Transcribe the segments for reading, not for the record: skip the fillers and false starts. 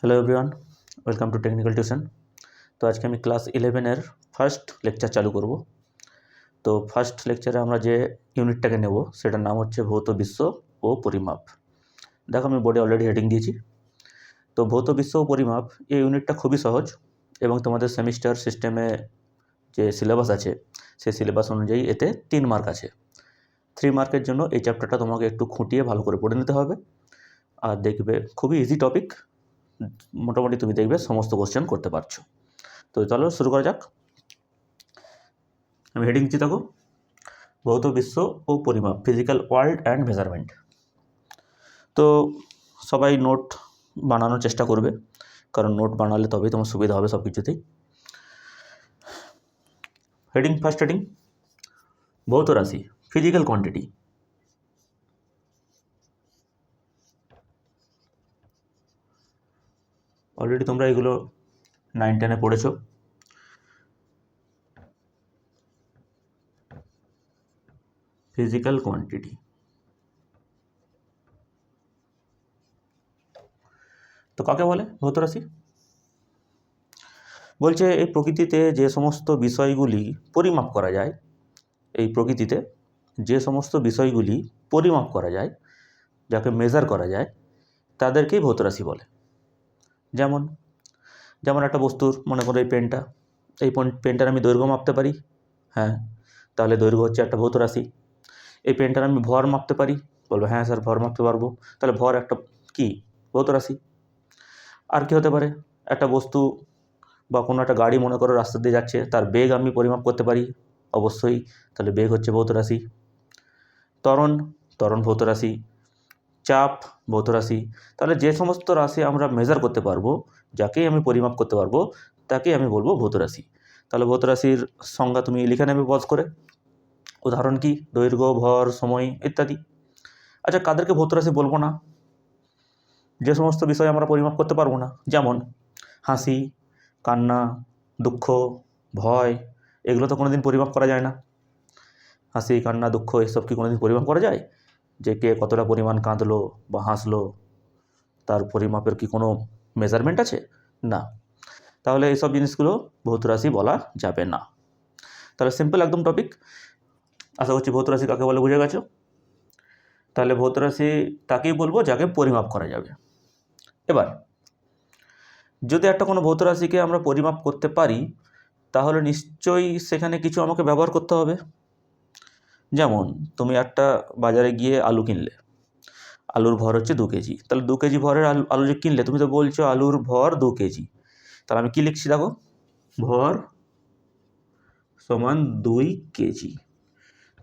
Hello everyone, welcome to technical tuition. তো আজকে আমি ক্লাস 11-এর ফার্স্ট লেকচার চালু করব। তো ফার্স্ট লেকচারে আমরা যে ইউনিটটাকে নেব সেটার নাম হচ্ছে ভৌত বিশ্ব ও পরিমাপ। দেখো আমি বোর্ডে অলরেডি হেডিং দিয়েছি। তো ভৌত বিশ্ব ও পরিমাপ এই ইউনিটটা খুবই সহজ এবং তোমাদের সেমিস্টার সিস্টেমে যে সিলেবাস আছে সেই সিলেবাস অনুযায়ী এতে 3 মার্ক আছে। 3 মার্কের জন্য এই চ্যাপ্টারটা তোমাকে একটু খুঁটিয়ে ভালো করে পড়ে নিতে হবে। আর দেখবে খুবই ইজি টপিক, মোটামুটি তুমি দেখবে সমস্ত কোশ্চেন করতে পারছো। তো চলো শুরু করা যাক। আমি হেডিং দিচ্ছি, দেখো ভৌত বিশ্ব ও পরিমাপ, ফিজিক্যাল ওয়ার্ল্ড অ্যান্ড মেজারমেন্ট। তো সবাই নোট বানানোর চেষ্টা করবে, কারণ নোট বানালে তবেই তোমার সুবিধা হবে সব কিছুতেই। হেডিং, ফার্স্ট হেডিং ভৌত রাশি, ফিজিক্যাল কোয়ান্টিটি। অলরেডি তোমরা এগুলো 9-10-এ পড়েছো। ফিজিক্যাল কোয়ান্টিটি তো কাকে বলে? ভৌত রাশি বলছে এই প্রকৃতিতে যে সমস্ত বিষয়গুলি পরিমাপ করা যায়, এই প্রকৃতিতে যে সমস্ত বিষয়গুলি পরিমাপ করা যায়, যাকে মেজার করা যায়, তাদেরকেই ভৌত রাশি বলে। যেমন যেমন একটা বস্তুর, মনে করো এই পেনটা, এই পেনটার আমি দৈর্ঘ্য মাপতে পারি, হ্যাঁ, তাহলে দৈর্ঘ্য হচ্ছে একটা ভৌত রাশি। এই পেনটার আমি ভর মাপতে পারি, বলবো হ্যাঁ স্যার ভর মাপতে পারবো, তাহলে ভর একটা কি? ভৌত রাশি। আর কি হতে পারে? একটা বস্তু বা কোনো একটা গাড়ি মনে করো রাস্তা দিয়ে যাচ্ছে, তার বেগ আমি পরিমাপ করতে পারি অবশ্যই, তাহলে বেগ হচ্ছে ভৌত রাশি। ত্বরণ, ত্বরণ ভৌত রাশি। চাপ ভৌত রাশি। তাহলে যে সমস্ত রাশি আমরা মেজার করতে পারবো, যাকেই আমি পরিমাপ করতে পারবো, তাকেই আমি বলবো ভৌত রাশি। তাহলে ভৌত রাশির সংজ্ঞা তুমি লিখে নেবে পজ করে। উদাহরণ কি? দৈর্ঘ্য, ভর, সময় ইত্যাদি। আচ্ছা, কাদেরকে ভৌত রাশি বলবো না? যে সমস্ত বিষয় আমরা পরিমাপ করতে পারবো না, যেমন হাসি, কান্না, দুঃখ, ভয়, এগুলো তো কোনোদিন পরিমাপ করা যায় না। হাসি, কান্না, দুঃখ এসব কি কোনোদিন পরিমাপ করা যায়? যে কে কতটা পরিমাণ কাঁদলো বা হাসলো, তার পরিমাপের কি কোনো মেজারমেন্ট আছে? না। তাহলে এইসব জিনিসগুলো ভৌত রাশি বলা যাবে না। তাহলে সিম্পল একদম টপিক। আশা করছি ভৌত রাশি কাকে বলে বুঝে গেছো। তাহলে ভৌত রাশি তাকেই বলবো যাকে পরিমাপ করা যাবে। এবার যদি একটা কোনো ভৌত রাশিকে আমরা পরিমাপ করতে পারি, তাহলে নিশ্চয়ই সেখানে কিছু আমাকে ব্যবহার করতে হবে। যেমন তুমি একটা বাজারে গিয়ে আলু কিনলে, আলুর ভর হচ্ছে 2 কেজি, তাহলে 2 কেজি ভরের আলু যে কিনলে, তুমি তো বলছো আলুর ভর 2 কেজি, তাহলে আমি কি লিখছি দেখো, ভর সমান 2 কেজি।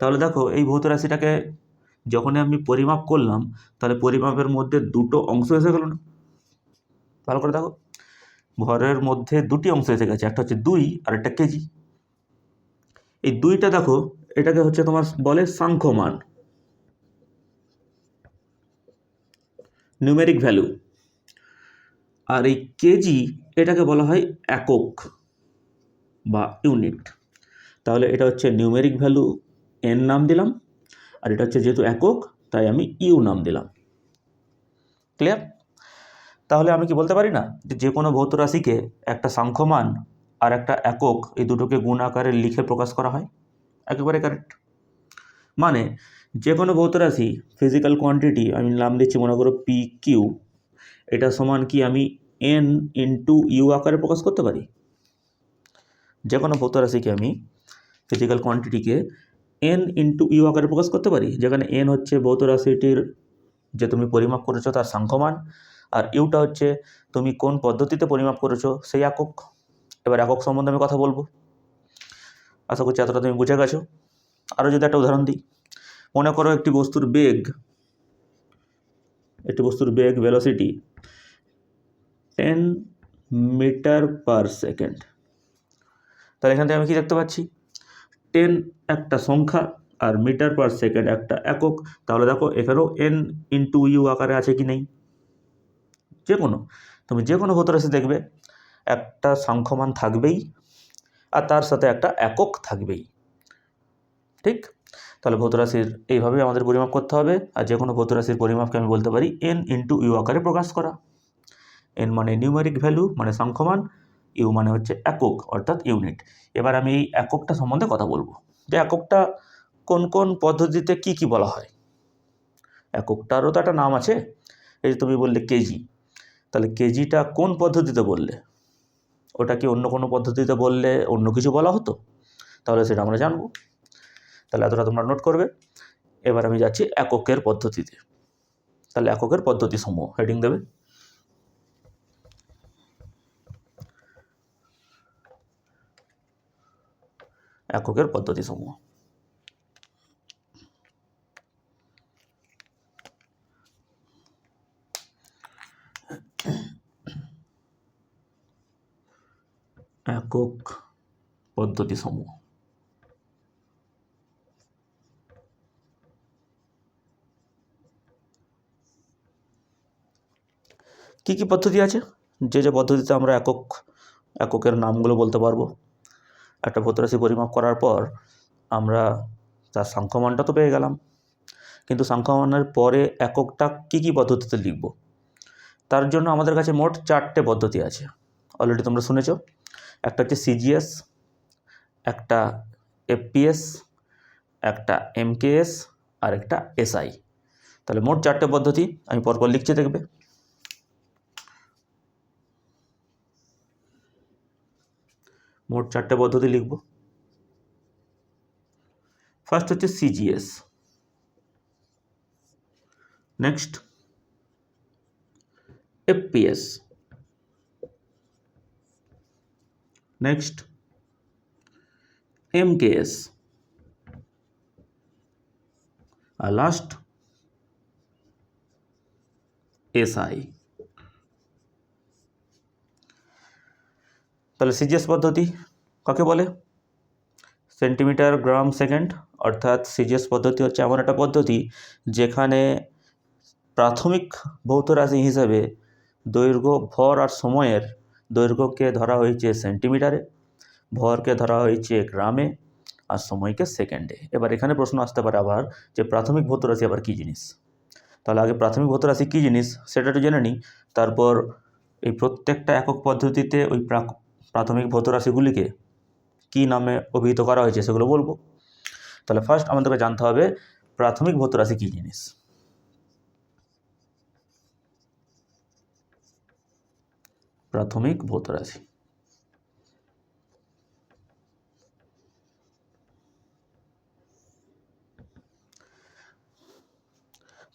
তাহলে দেখো এই ভৌত রাশিটাকে যখনই আমি পরিমাপ করলাম, তাহলে পরিমাপের মধ্যে দুটো অংশ এসে গেল না? ভালো করে দেখো, ভরের মধ্যে দুটি অংশ এসে গেছে, একটা হচ্ছে 2 আর একটা কেজি। এই 2টা দেখো, এটাকে হচ্ছে তোমার বলে সাংখ্যমান, নিউমেরিক ভ্যালু। আর এই কেজি এটাকে বলা হয় একক বা ইউনিট। তাহলে এটা হচ্ছে নিউমেরিক ভ্যালু, এন নাম দিলাম, আর এটা হচ্ছে যেহেতু একক তাই আমি ইউ নাম দিলাম। ক্লিয়ার? তাহলে আমি কি বলতে পারি না যে কোনো ভৌত রাশিকে একটা সাংখ্যমান আর একটা একক, এই দুটোকে গুণ আকারে লিখে প্রকাশ করা হয়? একেবারে কারেক্ট। মানে যে কোনো ভৌত রাশি, ফিজিক্যাল কোয়ান্টিটি আমি নাম দিচ্ছি মনে করো পি কিউ, এটা সমান কি আমি এন ইন্টু ইউ আকারে প্রকাশ করতে পারি? যে কোনো ভৌত রাশিকে আমি, ফিজিক্যাল কোয়ান্টিটিকে এন ইন্টু ইউ আকারে প্রকাশ করতে পারি, যেখানে এন হচ্ছে ভৌত রাশিটির যে তুমি পরিমাপ করেছো তার সাংখ্যমান, আর ইউটা হচ্ছে তুমি কোন পদ্ধতিতে পরিমাপ করেছো সেই একক। এবার একক সম্বন্ধে আমি কথা বলবো। আশা করছি এতটা তুমি বুঝে গেছো। আরও যদি একটা উদাহরণ দিই, মনে করো একটি বস্তুর বেগ ভেলোসিটি 10 মিটার পার সেকেন্ড। তাহলে এখান থেকে আমি কি দেখতে পাচ্ছি? 10 একটা সংখ্যা আর মিটার পার সেকেন্ড একটা একক। তাহলে দেখো এখানেও এন ইন্টু ইউ আকারে আছে কি নেই? তুমি যে কোনো ভৌত রাশি দেখবে একটা সাংখ্যমান থাকবেই আর তার সাথে একটা একক থাকবেই, ঠিক? তাহলে ভৌত রাশির এইভাবে আমাদের পরিমাপ করতে হবে, আর যে কোনো ভৌত রাশির পরিমাপকে আমি বলতে পারি এন ইন্টু ইউ আকারে প্রকাশ করা। এন মানে নিউমেরিক ভ্যালু মানে সংখ্যমান, ইউ মানে হচ্ছে একক অর্থাৎ ইউনিট। এবার আমি এই এককটা সম্বন্ধে কথা বলবো, যে এককটা কোন কোন পদ্ধতিতে কি কি বলা হয়। এককটারও তো একটা নাম আছে। এই যে তুমি বললে কেজি, তাহলে কেজিটা কোন পদ্ধতিতে বললে? ওটা কি অন্য কোনো পদ্ধতিতে বললে অন্য কিছু বলা হতো? তাহলে সেটা আমরা জানবো। তাহলে এতটা তোমরা নোট করবে। এবার আমি যাচ্ছি এককের পদ্ধতিতে। তাহলে এককের পদ্ধতি সমূহ হেডিং দেবে। এককের পদ্ধতি সমূহ। একক পদ্ধতি সমূহ। কি কি পদ্ধতি আছে? যে পদ্ধতিতে আমরা এককের নামগুলো বলতে পারবো। একটা ভৌতরাশি পরিমাপ করার পর আমরা তার সংখ্যামানটা তো পেয়ে গেলাম, কিন্তু সংখ্যামানের পরে এককটা কি কি পদ্ধতিতে লিখব, তার জন্য আমাদের কাছে মোট 4টে পদ্ধতি আছে। অলরেডি তোমরা শুনেছ। একটা হচ্ছে সিজিএস, একটা এফপিএস, একটা এমকেএস, আর একটা এসআই। তাহলে মোট 4টে পদ্ধতি আমি পরপর লিখছি, দেখবে। মোট 4টে পদ্ধতি লিখব। ফার্স্ট হচ্ছে CGS, next FPS, next MKS, আর লাস্ট এসআই। তাহলে সিজিএস পদ্ধতি কাকে বলে? Centimetre gram second. অর্থাৎ সিজিএস পদ্ধতি হচ্ছে এমন একটা পদ্ধতি যেখানে প্রাথমিক ভৌত রাশি হিসাবে দৈর্ঘ্য, ভর আর সময়ের দৈর্ঘ্যকে ধরা হয়েছে সেন্টিমিটারে, ভরকে ধরা হয়েছে গ্রামে, আর সময়কে সেকেন্ডে। এবার এখানে প্রশ্ন আসতে পারে আবার যে প্রাথমিক ভৌত রাশি আবার কী জিনিস। তাহলে আগে প্রাথমিক ভৌত রাশি কী জিনিস সেটা একটু জেনে নিই, তারপর এই প্রত্যেকটা একক পদ্ধতিতে ওই প্রাথমিক ভৌত রাশিগুলিকে কী নামে অভিহিত করা হয়েছে সেগুলো বলবো। তাহলে ফার্স্ট আমাদেরকে জানতে হবে প্রাথমিক ভৌত রাশি কী জিনিস। প্রাথমিক ভৌত রাশি।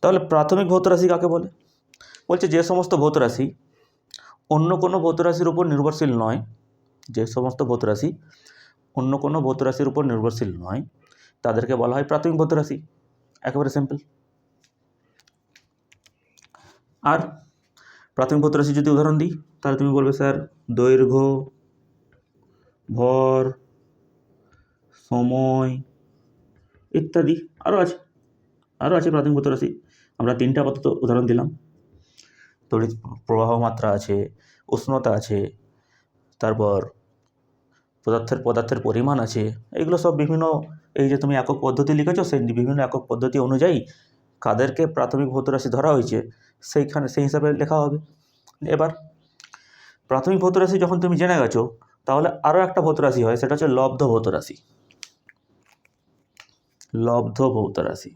তাহলে প্রাথমিক ভৌত রাশি কাকে বলে? বলছে যে সমস্ত ভৌত রাশি অন্য কোনো ভৌত রাশির উপর নির্ভরশীল নয়, যে সমস্ত ভৌত রাশি অন্য কোনো ভৌত রাশির উপর নির্ভরশীল নয় তাদেরকে বলা হয় প্রাথমিক ভৌত রাশি। একেবারে সিম্পল। আর প্রাথমিক ভৌত রাশি যদি উদাহরণ দিই তাহলে তুমি বলবে স্যার দৈর্ঘ্য, ভর, সময় ইত্যাদি আরও আছে প্রাথমিক ভৌত রাশি। আমরা 3টে আপাতত উদাহরণ দিলাম। তড়িৎ প্রবাহ মাত্রা আছে, উষ্ণতা আছে, তারপর পদার্থের পরিমাণ আছে। এগুলো সব বিভিন্ন, এই যে তুমি একক পদ্ধতি লিখেছো সেই বিভিন্ন একক পদ্ধতি অনুযায়ী কাদেরকে প্রাথমিক ভৌত রাশি ধরা হয়েছে সেই হিসাবে লেখা হবে। এবার প্রাথমিক ভৌত রাশি যখন তুমি জেনে গেছো তাহলে আরও একটা ভৌত রাশি হয়, সেটা হচ্ছে লব্ধ ভৌত রাশি। লব্ধ ভৌত রাশি।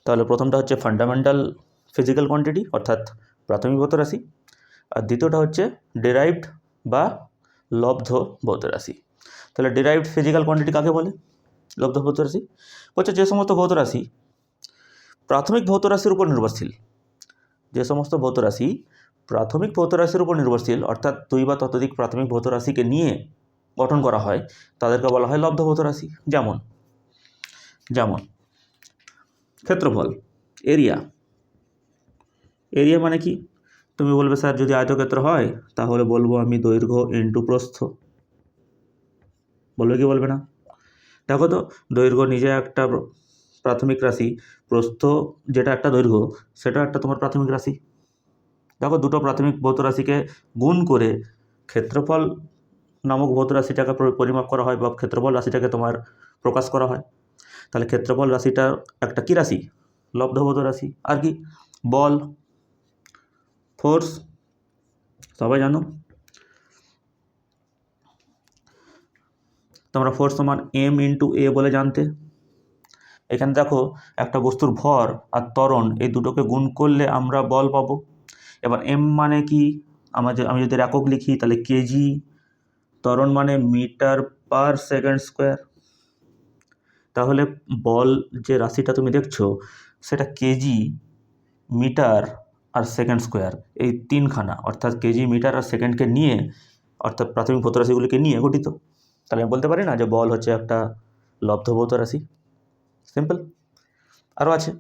তাহলে প্রথমটা হচ্ছে ফান্ডামেন্টাল ফিজিক্যাল কোয়ান্টিটি অর্থাৎ প্রাথমিক ভৌত রাশি, আর দ্বিতীয়টা হচ্ছে ডিরাইভড বা লব্ধ ভৌত রাশি। তাহলে ডিরাইভড ফিজিক্যাল কোয়ান্টিটি কাকে বলে? লব্ধ ভৌত রাশি বলছে যে সমস্ত ভৌত রাশি প্রাথমিক ভৌত রাশির উপর নির্ভরশীল, যে সমস্ত ভৌত রাশি প্রাথমিক ভৌত রাশির উপর নির্ভরশীল অর্থাৎ 2 বা ততোধিক প্রাথমিক ভৌত রাশিকে নিয়ে গঠন করা হয় তাদেরকে বলা হয় লব্ধ ভৌত রাশি। যেমন ক্ষেত্রফল, এরিয়া মানে কি? তুমি বলবে স্যার যদি আয়তক্ষেত্র হয় তাহলে বলবো আমি দৈর্ঘ্য ইনটু প্রস্থ। বলবে কি বলবে না? দেখো তো দৈর্ঘ্য নিজে একটা প্রাথমিক রাশি, প্রস্থ যেটা একটা দৈর্ঘ্য সেটা একটা তোমার প্রাথমিক রাশি। দেখো দুটো প্রাথমিক ভৌত রাশিকে গুণ করে ক্ষেত্রফল নামক ভৌত রাশিটাকে পরিমাপ করা হয় বা ক্ষেত্রফল রাশিটাকে তোমার প্রকাশ করা হয়। তাহলে ক্ষেত্রফল রাশিটা একটা কী রাশি? লব্ধ ভৌত রাশি। আর কি? বল, ফোর্স, সবাই জানো তোমরা ফোর্স সমান এম ইন্টু এ বলে জানতে। এখানে দেখো একটা বস্তুর ভর আর ত্বরণ এই দুটোকে গুণ করলে আমরা বল পাবো। এবার এম মানে কি? আমি যদি একক লিখি তাহলে কেজি, ত্বরণ মানে মিটার পার সেকেন্ড স্কোয়ার। তাহলে বল যে রাশিটা তুমি দেখছো সেটা কেজি, মিটার আর সেকেন্ড স্কোয়ার, এই তিনখানা অর্থাৎ কেজি, মিটার আর সেকেন্ডকে নিয়ে, অর্থাৎ প্রাথমিক ভৌত রাশিগুলিকে নিয়ে গঠিত। তাহলে আমি বলতে পারি না যে বল হচ্ছে একটা লব্ধ ভৌত রাশি। সিম্পল। আরও আছে,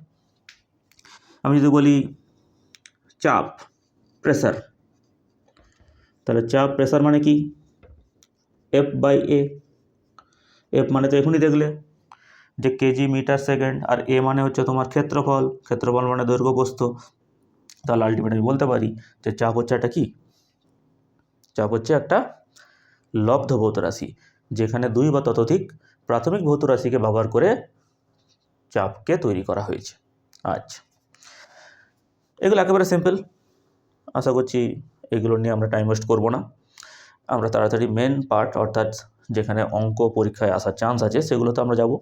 আমি যদি বলি চাপ, প্রেসার, তাহলে চাপ প্রেসার মানে কি? F by A. এফ মানে তো এখনই দেখলে যে কেজি, মিটার, সেকেন্ড, আর এ মানে হচ্ছে তোমার ক্ষেত্রফল। ক্ষেত্রফল মানে দৈর্ঘ্য প্রস্থ। তাহলে আলটিমেট আমি বলতে পারি যে চাপ হচ্ছে একটা কি? চাপ হচ্ছে একটা লব্ধ ভৌত রাশি, যেখানে দুই বা ততোধিক প্রাথমিক ভৌত রাশিকে ব্যবহার করে চাপকে তৈরি করা হয়েছে। আচ্ছা, এগুলো একেবারে সিম্পল। আশা করছি এগুলো নিয়ে আমরা টাইম ওয়েস্ট করবো না। আমরা তাড়াতাড়ি মেন পার্ট, অর্থাৎ যেখানে অঙ্ক পরীক্ষায় আসার চান্স আছে সেগুলোতে আমরা যাব।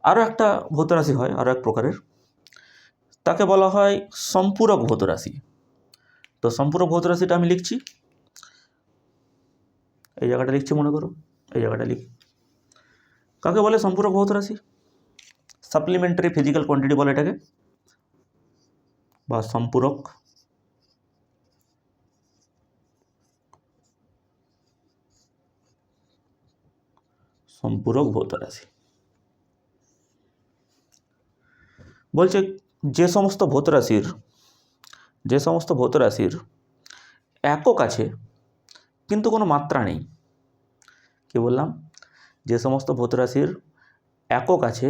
আরও একটা ভৌত রাশি হয়, আরও এক প্রকারের, তাকে বলা হয় সম্পূরক ভৌত রাশি। তো সম্পূরক ভৌত রাশিটা আমি লিখছি, এই জায়গাটা লিখছি, মনে করো এই জায়গাটা লিখি। কাকে বলে সম্পূরক ভৌত রাশি? সাপ্লিমেন্টারি ফিজিক্যাল কোয়ান্টিটি বলে এটাকে, বা সম্পূরক। সম্পূরক ভৌত রাশি বলছে যে সমস্ত ভৌত রাশির একক আছে কিন্তু কোনো মাত্রা নেই। কি বললাম? যে সমস্ত ভৌত রাশির একক আছে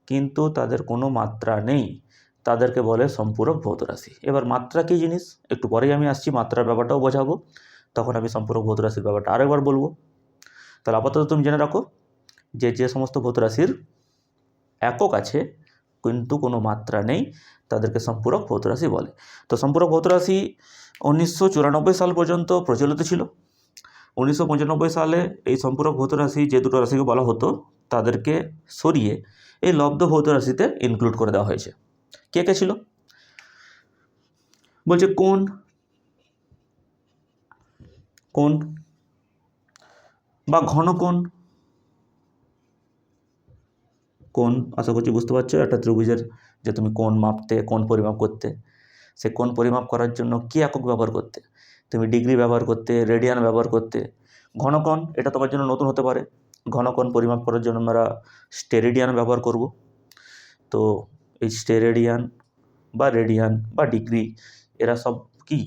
কিন্তু তাদের কোনো মাত্রা নেই, তাদেরকে বলে সম্পূরক ভৌত রাশি। এবার মাত্রা কী জিনিস একটু পরেই আমি আসছি, মাত্রার ব্যাপারটাও বোঝাবো, তখন আমি সম্পূরক ভৌত রাশির ব্যাপারটা আরেকবার বলবো। তাহলে আপাতত তুমি জেনে রাখো যে সমস্ত ভৌত রাশির একক আছে কিন্তু কোনো মাত্রা নেই তাদেরকে সম্পূরক ভৌত রাশি বলে। তো সম্পূরক ভৌত রাশি 1994 সাল পর্যন্ত প্রচলিত ছিল। 1995 সালে এই সম্পূরক ভৌত রাশি যে দুটো রাশিকে বলা হতো তাদেরকে সরিয়ে এই লব্ধ ভৌত রাশিতে ইনক্লুড করে দেওয়া হয়েছে। কে কে ছিল? বলছে কোণ বা ঘনকোণ। কোণ আশা করছি বুঝতে পারছো, একটা ত্রিভুজের যে তুমি কোণ মাপতে, কোণ পরিমাপ করতে, সে কোণ পরিমাপ করার জন্য কী একক ব্যবহার করতে? তুমি ডিগ্রি ব্যবহার করতে, রেডিয়ান ব্যবহার করতে। ঘনকোণ এটা তোমার জন্য নতুন হতে পারে। ঘনকোণ পরিমাপ করার জন্য আমরা স্টেরেডিয়ান ব্যবহার করব। তো এই স্টেরেডিয়ান বা রেডিয়ান বা ডিগ্রি এরা সব কি?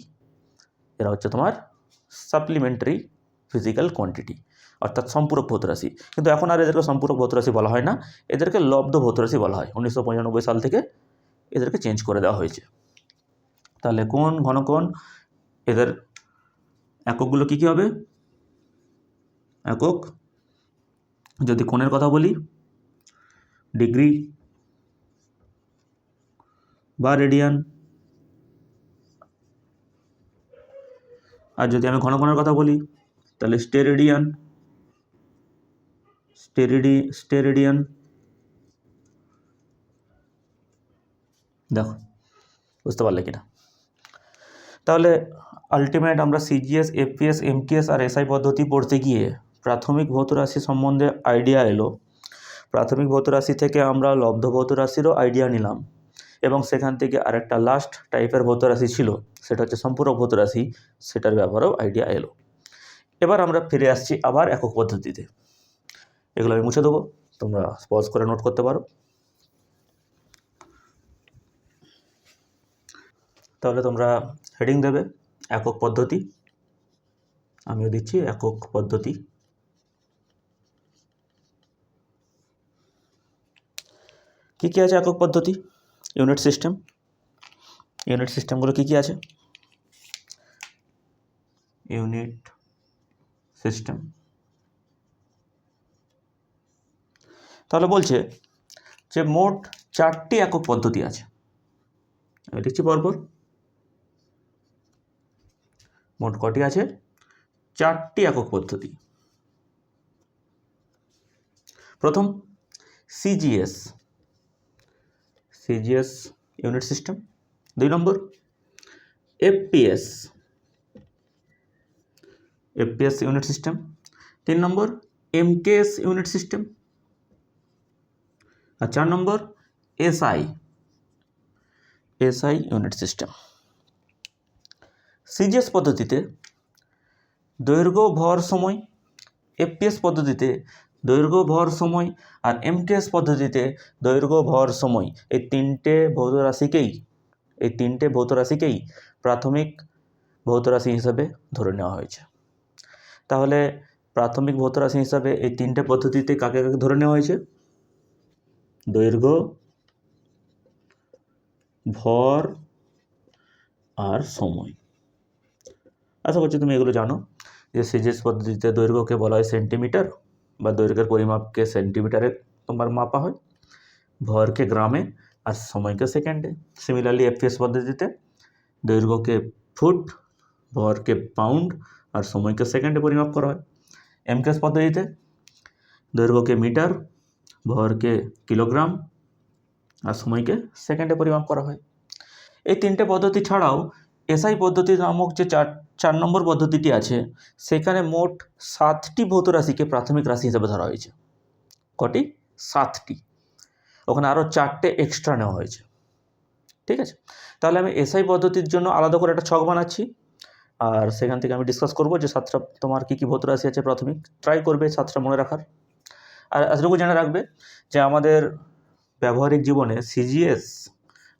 এরা হচ্ছে তোমার সাপ্লিমেন্টারি ফিজিক্যাল কোয়ান্টিটি, অর্থাৎ সম্পূরক ভৌত রাশি। কিন্তু এখন আর এদেরকে সম্পূরক ভৌত রাশি বলা হয় না, এদেরকে লব্ধ ভৌত রাশি বলা হয়। 1995 সাল থেকে এদেরকে চেঞ্জ করে দেওয়া হয়েছে। তাহলে কোণ, ঘনকোণ, এদের এককগুলো কী কী হবে? একক যদি কোণের কথা বলি ডিগ্রি বা রেডিয়ান, আর যদি আমি ঘনকোণের কথা বলি তাহলে স্টেরেডিয়ান। দেখো বুঝতে পারলে কিনা? তাহলে আলটিমেট আমরা সিজিএস, এফপিএস, এমটিএস আর এসআই পদ্ধতি পড়তে গিয়ে প্রাথমিক ভৌত রাশি সম্বন্ধে আইডিয়া এলো। প্রাথমিক ভৌত রাশি থেকে আমরা লব্ধ ভৌত রাশিরও আইডিয়া নিলাম, এবং সেখান থেকে আরেকটা লাস্ট টাইপের ভৌত রাশি ছিল, সেটা হচ্ছে সম্পূরক ভৌত রাশি, সেটার ব্যাপারেও আইডিয়া এলো। এবার আমরা ফিরে আসছি আবার একক পদ্ধতিতে। এগুলো আমি মুছে দেবো, তোমরা পজ করে নোট করতে পারো। তাহলে তোমরা হেডিং দেবে একক পদ্ধতি, আমিও দিচ্ছি একক পদ্ধতি। কী কী আছে একক পদ্ধতি? ইউনিট সিস্টেমগুলো কী কী আছে? Unit system. তাহলে বলছে যে মোট 4টি একক পদ্ধতি আছে। আমি লিখছি পরপর। মোট কটি আছে? 4টি একক পদ্ধতি। প্রথম সিজিএস ইউনিট সিস্টেম। 2 নম্বর এফপিএস ইউনিট সিস্টেম। 3 নম্বর এমকেএস ইউনিট সিস্টেম। আর 4 নম্বর এসআই ইউনিট সিস্টেম। সিজিএস পদ্ধতিতে দৈর্ঘ্য ভর সময়, এফপিএস পদ্ধতিতে দৈর্ঘ্য ভর সময়, আর এমকেএস পদ্ধতিতে দৈর্ঘ্য ভর সময়, এই তিনটে ভৌত রাশিকেই প্রাথমিক ভৌত রাশি হিসাবে ধরে নেওয়া হয়েছে। তাহলে প্রাথমিক ভৌত রাশি হিসাবে এই তিনটে পদ্ধতিতে কাকে কাকে ধরে নেওয়া হয়েছে? দৈর্ঘ্য, ভর আর সময়। আশা করছি তুমি এগুলো জানো যে সিজিএস পদ্ধতিতে দৈর্ঘ্যকে বলা হয় সেন্টিমিটার, বা দৈর্ঘ্যের পরিমাপকে সেন্টিমিটারে তোমার মাপা হয়, ভরকে গ্রামে আর সময়কে সেকেন্ডে। সিমিলারলি এফপিএস পদ্ধতিতে দৈর্ঘ্যকে ফুট, ভরকে পাউন্ড আর সময়কে সেকেন্ডে পরিমাপ করা হয়। এমকেএস পদ্ধতিতে দৈর্ঘ্যকে মিটার, ভরকে কিলোগ্রাম আর সময়কে সেকেন্ডে পরিমাপ করা হয়। এই তিনটে পদ্ধতি ছাড়াও এসআই পদ্ধতি নামক যে 4 নম্বর পদ্ধতিটি আছে, সেখানে মোট 7টি ভৌত রাশিকে প্রাথমিক রাশি হিসেবে ধরা হয়েছে। কটি? 7টি। ওখানে আরও 4টে এক্সট্রা নেওয়া হয়েছে। ঠিক আছে, তাহলে আমি এসআই পদ্ধতির জন্য আলাদা করে একটা ছক বানাচ্ছি, আর সেখান থেকে আমি ডিসকাস করবো যে 7টা তোমার কী কী ভৌত রাশি আছে প্রাথমিক। ট্রাই করবে 7টা মনে রাখার। আর এতটুকু জেনে রাখবে যে আমাদের ব্যবহারিক জীবনে সিজিএস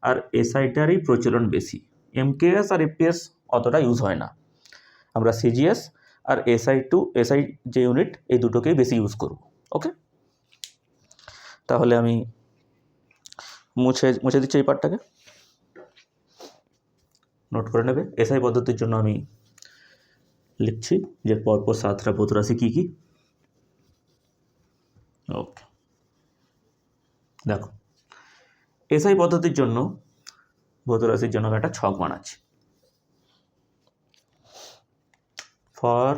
আর এসআইটারই প্রচলন বেশি। এমকেএস আর এফপিএস অতটা ইউজ হয় না। আমরা সিজিএস আর এসআই যে ইউনিট, এই দুটোকেই বেশি ইউজ করব। ওকে, তাহলে আমি মুছে দিচ্ছি এই পার্টটাকে, নোট করে নেবে। এসআই পদ্ধতির জন্য আমি লিখছি যে পরপর 7টা ভৌত রাশি কী কী। ওকে, দেখো এসআই পদ্ধতির জন্য ভৌত রাশির জন্য আমি একটা ছক বানাচ্ছি। ফর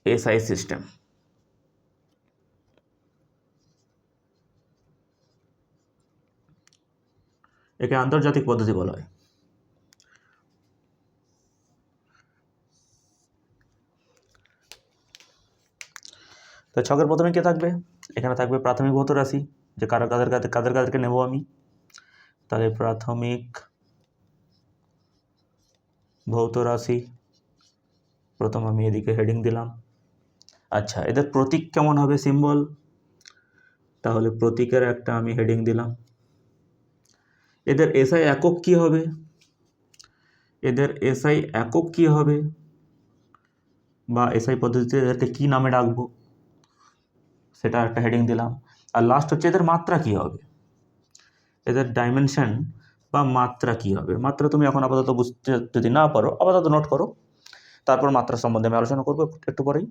এসআই সিস্টেম, একে আন্তর্জাতিক পদ্ধতি বলা হয়। তো ছকের প্রথমে কে থাকবে? এখানে থাকবে প্রাথমিক ভৌত রাশি, যে কাদেরকে নেব আমি। তাহলে প্রাথমিক ভৌত রাশি, প্রথম আমি এদিকে হেডিং দিলাম। আচ্ছা, এদের প্রতীক কেমন হবে, সিম্বল? তাহলে প্রতীকের একটা আমি হেডিং দিলাম। এদের এসআই একক কি হবে? বা এসআই পদ্ধতিতে এদেরকে কি নামে ডাকবো, সেটা একটা হেডিং দিলাম। আর লাস্ট হচ্ছে এদের মাত্রা কি হবে, এদের ডাইমেনশন বা মাত্রা কি হবে। মাত্রা তুমি এখন আপাতত বুঝতে যদি না পারো, আপাতত নোট করো, তারপর মাত্রা সম্বন্ধে আমি আলোচনা করবো একটু পরেই।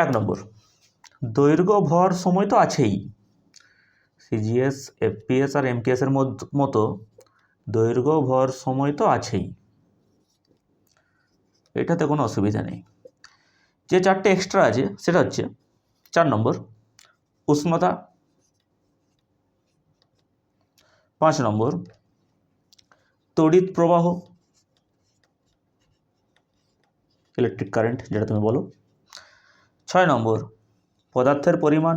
1 নম্বর, দৈর্ঘ্য ভর সময় তো আছেই। সিজিএস, এফপিএস আর এমকেএস এর মতো দৈর্ঘ্য ভর সময় তো আছেই, এটাতে কোনো অসুবিধা নেই। যে 4টে এক্সট্রা আছে সেটা হচ্ছে 4 নম্বর উষ্ণতা, 5 নম্বর তড়িৎ প্রবাহ, ইলেকট্রিক কারেন্ট যেটা তুমি বলো, 6 নম্বর পদার্থের পরিমাণ,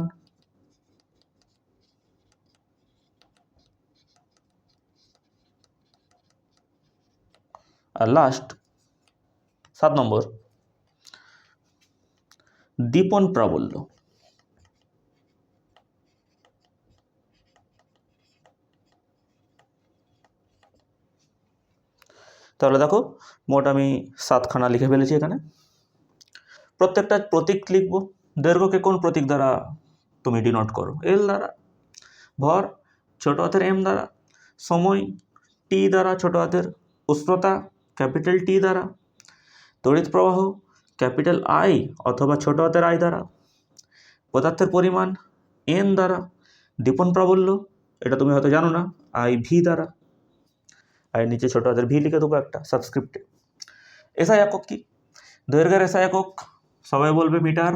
আর লাস্ট 7 নম্বর দীপন প্রাবল্য। তাহলে দেখো মোট আমি 7খানা লিখে ফেলেছি এখানে। প্রত্যেকটা প্রতীক লিখবো। দৈর্ঘ্যকে কোন প্রতীক দ্বারা তুমি ডিনোট করো? এল দ্বারা। ভর ছোট হাতের এম দ্বারা। সময় টি দ্বারা ছোট হাতের। উষ্ণতা ক্যাপিটাল টি দ্বারা। তড়িৎ প্রবাহ ক্যাপিটাল আই অথবা ছোট হাতের আই দ্বারা, পদার্থের পরিমাণ এন দ্বারা, দীপন প্রাবল্য এটা তুমি হয়তো জানো না, আই ভি দ্বারা, আর নিচে ছোট হাতের ভি লিখে দেবো একটা সাবস্ক্রিপ্টে। এসআই একক কি? দৈর্ঘ্যের এসআই একক সবাই বলবে মিটার,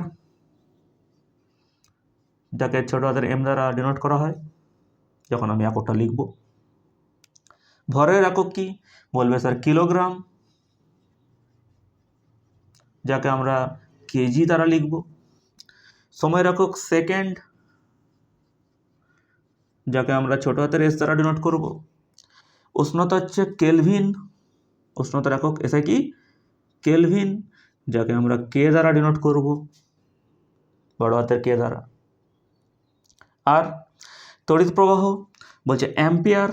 যাকে ছোট হাতের এম দ্বারা ডিনোট করা হয় যখন আমি এককটা লিখব। ভরের একক কি? বলবে স্যার কিলোগ্রাম, যাকে আমরা কেজি দ্বারা লিখব। সময়ের একক সেকেন্ড, যাকে আমরা ছোট হাতের এস দ্বারা ডিনোট করব। উষ্ণতা হচ্ছে কেলভিন, উষ্ণতার একক এসআই কি? কেলভিন, যাকে আমরা কে দ্বারা ডিনোট করব, বড় হাতের কে দ্বারা। আর তড়িৎ প্রবাহ বলছে অ্যাম্পিয়ার,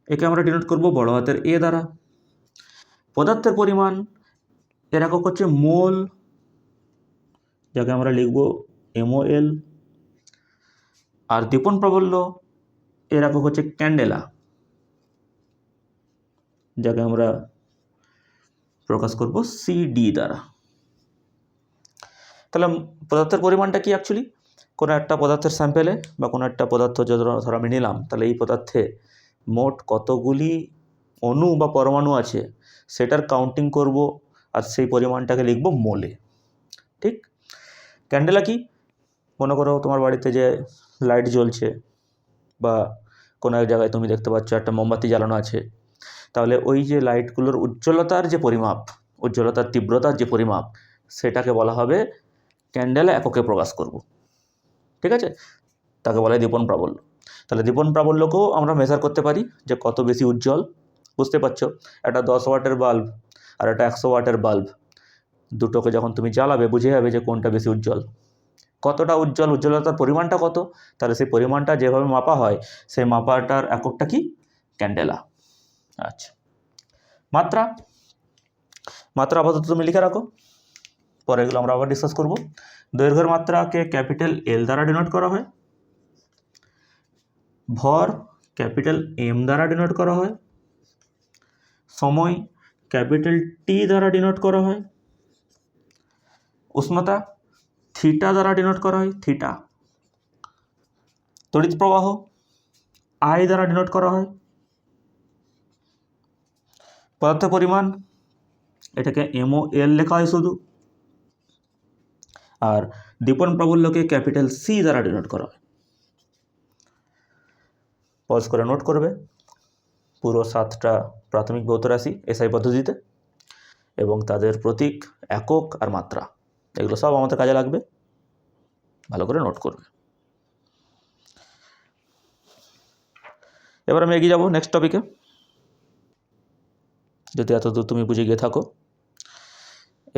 একে আমরা ডিনোট করব বড় হাতের এ দ্বারা। পদার্থের পরিমাণ এর একক হচ্ছে মোল, যাকে আমরা লিখব MOL। আর দীপন প্রাবল্য এর একক হচ্ছে ক্যান্ডেলা, যাকে আমরা প্রকাশ করব CD দ্বারা। তাহলে পদার্থের পরিমাণটা কি অ্যাকচুয়ালি? কোনো একটা পদার্থের স্যাম্পেলে বা কোনো একটা পদার্থ যদি ধর আমি নিলাম, তাহলে এই পদার্থে মোট কতগুলি অণু বা পরমাণু আছে সেটার কাউন্টিং করব, আর সেই পরিমাণটাকে লিখব মোলে। ঠিক? ক্যান্ডেলা কি? মনে করো তোমার বাড়িতে যে লাইট জ্বলছে বা কোনো এক জায়গায় তুমি দেখতে পাচ্ছ একটা মোমবাতি জ্বালানো আছে, তাহলে ওই যে লাইটগুলোর উজ্জ্বলতার যে পরিমাপ, উজ্জ্বলতার তীব্রতার যে পরিমাপ, সেটাকে বলা হবে ক্যান্ডেলা এককে প্রকাশ করব। ঠিক আছে? তাকে বলা হয় দীপন প্রাবল্য। তাহলে দীপন প্রাবল্যকেও আমরা মেজার করতে পারি যে কত বেশি উজ্জ্বল। বুঝতে পারছো, একটা 10 ওয়াটের বাল্ব আর একটা 100 ওয়াটের বাল্ব, দুটোকে যখন তুমি জ্বালাবে বুঝে যাবে যে কোনটা বেশি উজ্জ্বল। কতটা উজ্জ্বল, উজ্জ্বলতার পরিমাণটা কত, তাহলে সেই পরিমাণটা যেভাবে মাপা হয় সেই মাপাটার এককটা কি? ক্যান্ডেলা। আচ্ছা, মাত্রা, মাত্রা আপাতত তুমি লিখে রাখো, পরে এগুলো আমরা আবার ডিসকাস করব। দৈর্ঘ্যের মাত্রাকে ক্যাপিটাল এল দ্বারা ডিনোট করা হয়, ভর ক্যাপিটাল এম দ্বারা ডিনোট করা হয়, সময় ক্যাপিটাল টি দ্বারা ডিনোট করা হয়, উষ্ণতা থিটা দ্বারা ডিনোট করা হয়, থিটা। তড়িৎ প্রবাহ আই দ্বারা ডিনোট করা হয়। পদার্থ পরিমাণ এটাকে MOL লেখা হয় শুধু। আর দীপন প্রাবল্যকে ক্যাপিটাল সি দ্বারা ডিনোট করা হয়। পজ করে নোট করবে পুরো 7টা প্রাথমিক ভৌত রাশি এসআই পদ্ধতিতে, এবং তাদের প্রতীক, একক আর মাত্রা, এগুলো সব আমাদের কাজে লাগবে, ভালো করে নোট করবে। এবার আমি এগিয়ে যাব নেক্সট টপিকে, যদি এতদূর তুমি বুঝে গিয়ে থাকো।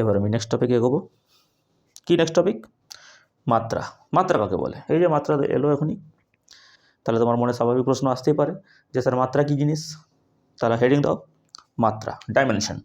এবার আমি নেক্সট টপিকে এগোবো। কি নেক্সট টপিক? মাত্রা। মাত্রা কাকে বলে? এই যে মাত্রা এলো এখনই, তাহলে তোমার মনে স্বাভাবিক প্রশ্ন আসতেই পারে যে স্যার মাত্রা কি জিনিস? তাহলে হেডিং দাও মাত্রা, ডাইমেনশন।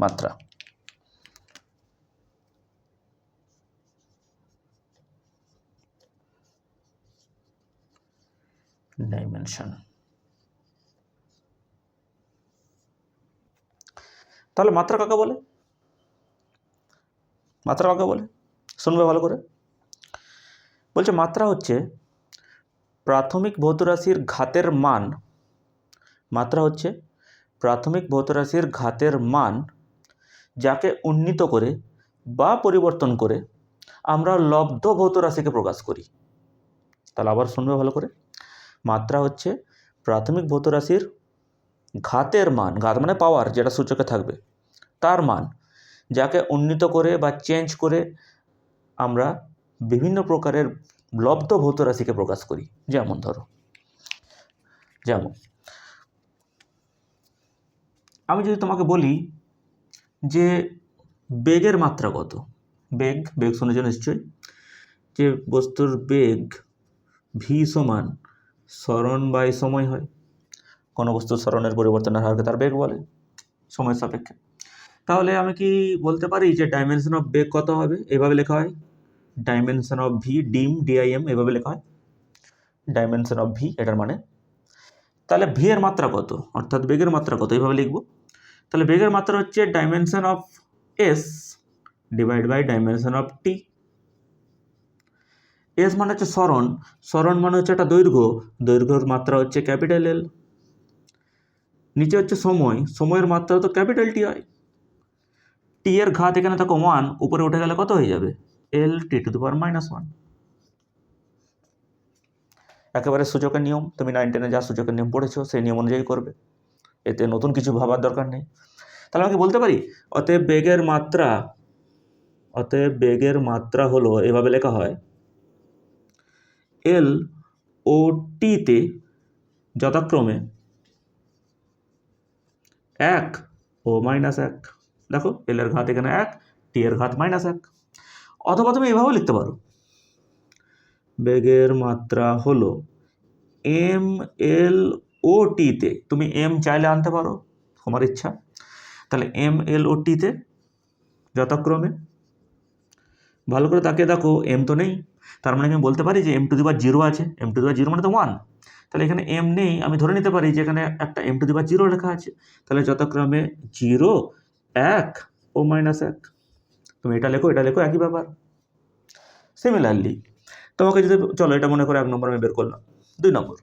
মাত্রা, ডাইমেনশন। তাহলে মাত্রা কাকে বলে? মাত্রা কাকে বলে শুনবে ভালো করে। বলছে মাত্রা হচ্ছে প্রাথমিক ভৌত রাশির ঘাতের মান। মাত্রা হচ্ছে প্রাথমিক ভৌত রাশির ঘাতের মান, যাকে উন্নীত করে বা পরিবর্তন করে আমরা লব্ধ ভৌত রাশিকে প্রকাশ করি। তাহলে আবার শুনবে ভালো করে। মাত্রা হচ্ছে প্রাথমিক ভৌত রাশির ঘাতের মান, ঘাত মানে পাওয়ার, যেটা সূচকে থাকবে, তার মান, যাকে উন্নীত করে বা চেঞ্জ করে আমরা বিভিন্ন প্রকারের লব্ধ ভৌত রাশিকে প্রকাশ করি। যেমন ধরো, যেমন আমি যদি তোমাকে বলি যে বেগের মাত্রা কত, বেগ শুনেছ নিশ্চয়ই, যে বস্তুর বেগ ভি সমান সরণ বাই সময় হয়। কোনো বস্তুর সরণের পরিবর্তনের হারকে তার বেগ বলে সময় সাপেক্ষে। তাহলে আমি কি বলতে পারি যে ডাইমেনশন অফ বেগ কত হবে? এভাবে লেখা হয় ডাইমেনশন অফ ভি ডিম ডিআইএম, এভাবে লেখা হয় ডাইমেনশন অফ ভি, এটার মানে। তাহলে ভি এর মাত্রা কত, অর্থাৎ বেগের মাত্রা কত, এইভাবে লিখব। তাহলে বেগের মাত্রা হচ্ছে dimension of S divide by dimension of T. S মানে হচ্ছে সরণ, সরণ মানে হচ্ছে একটা দৈর্ঘ্য, দৈর্ঘ্যের মাত্রা হচ্ছে ক্যাপিটাল এল। নিচে হচ্ছে সময়, সময়ের মাত্রা তো ক্যাপিটাল টি হয়। টি এর ঘাত এখানে থাকো 1, উপরে উঠে গেলে কত হয়ে যাবে? L T to the power -1। একেবারে সূচকের নিয়ম, তুমি 9, 10-এ যা সূচকের নিয়ম পড়েছো সেই নিয়ম অনুযায়ী করবে, এতে নতুন কিছু ভাবার দরকার নেই। তাহলে আমাকে বলতে পারি অতএব বেগের মাত্রা হলো, এভাবে লেখা হয় এল ও টিতে যথাক্রমে 1 ও -1। দেখো এল এর ঘাত এখানে 1, টি এর ঘাত -1। অথবা তুমি এভাবে লিখতে পারো বেগের মাত্রা হলো এম এল ও টিতে, তুমি এম চাইলে আনতে পারো, তোমার ইচ্ছা। তাহলে এম এল ও টিতে যথাক্রমে, ভালো করে তাকিয়ে দেখো এম তো নেই, তার মানে আমি বলতে পারি যে m টু দি পাওয়ার 0 আছে। m টু দি পাওয়ার 0 মানে তো 1, তাহলে এখানে m নেই, আমি ধরে নিতে পারি যে এখানে একটা m টু দি পাওয়ার 0 লেখা আছে। তাহলে যথাক্রমে 0, 1 ও -1। তুমি এটা লেখো একই ব্যাপার। সিমিলারলি তোমাকে যদি, চলো এটা মনে করে 1 নম্বর আমি বের করলাম। 2 নম্বর,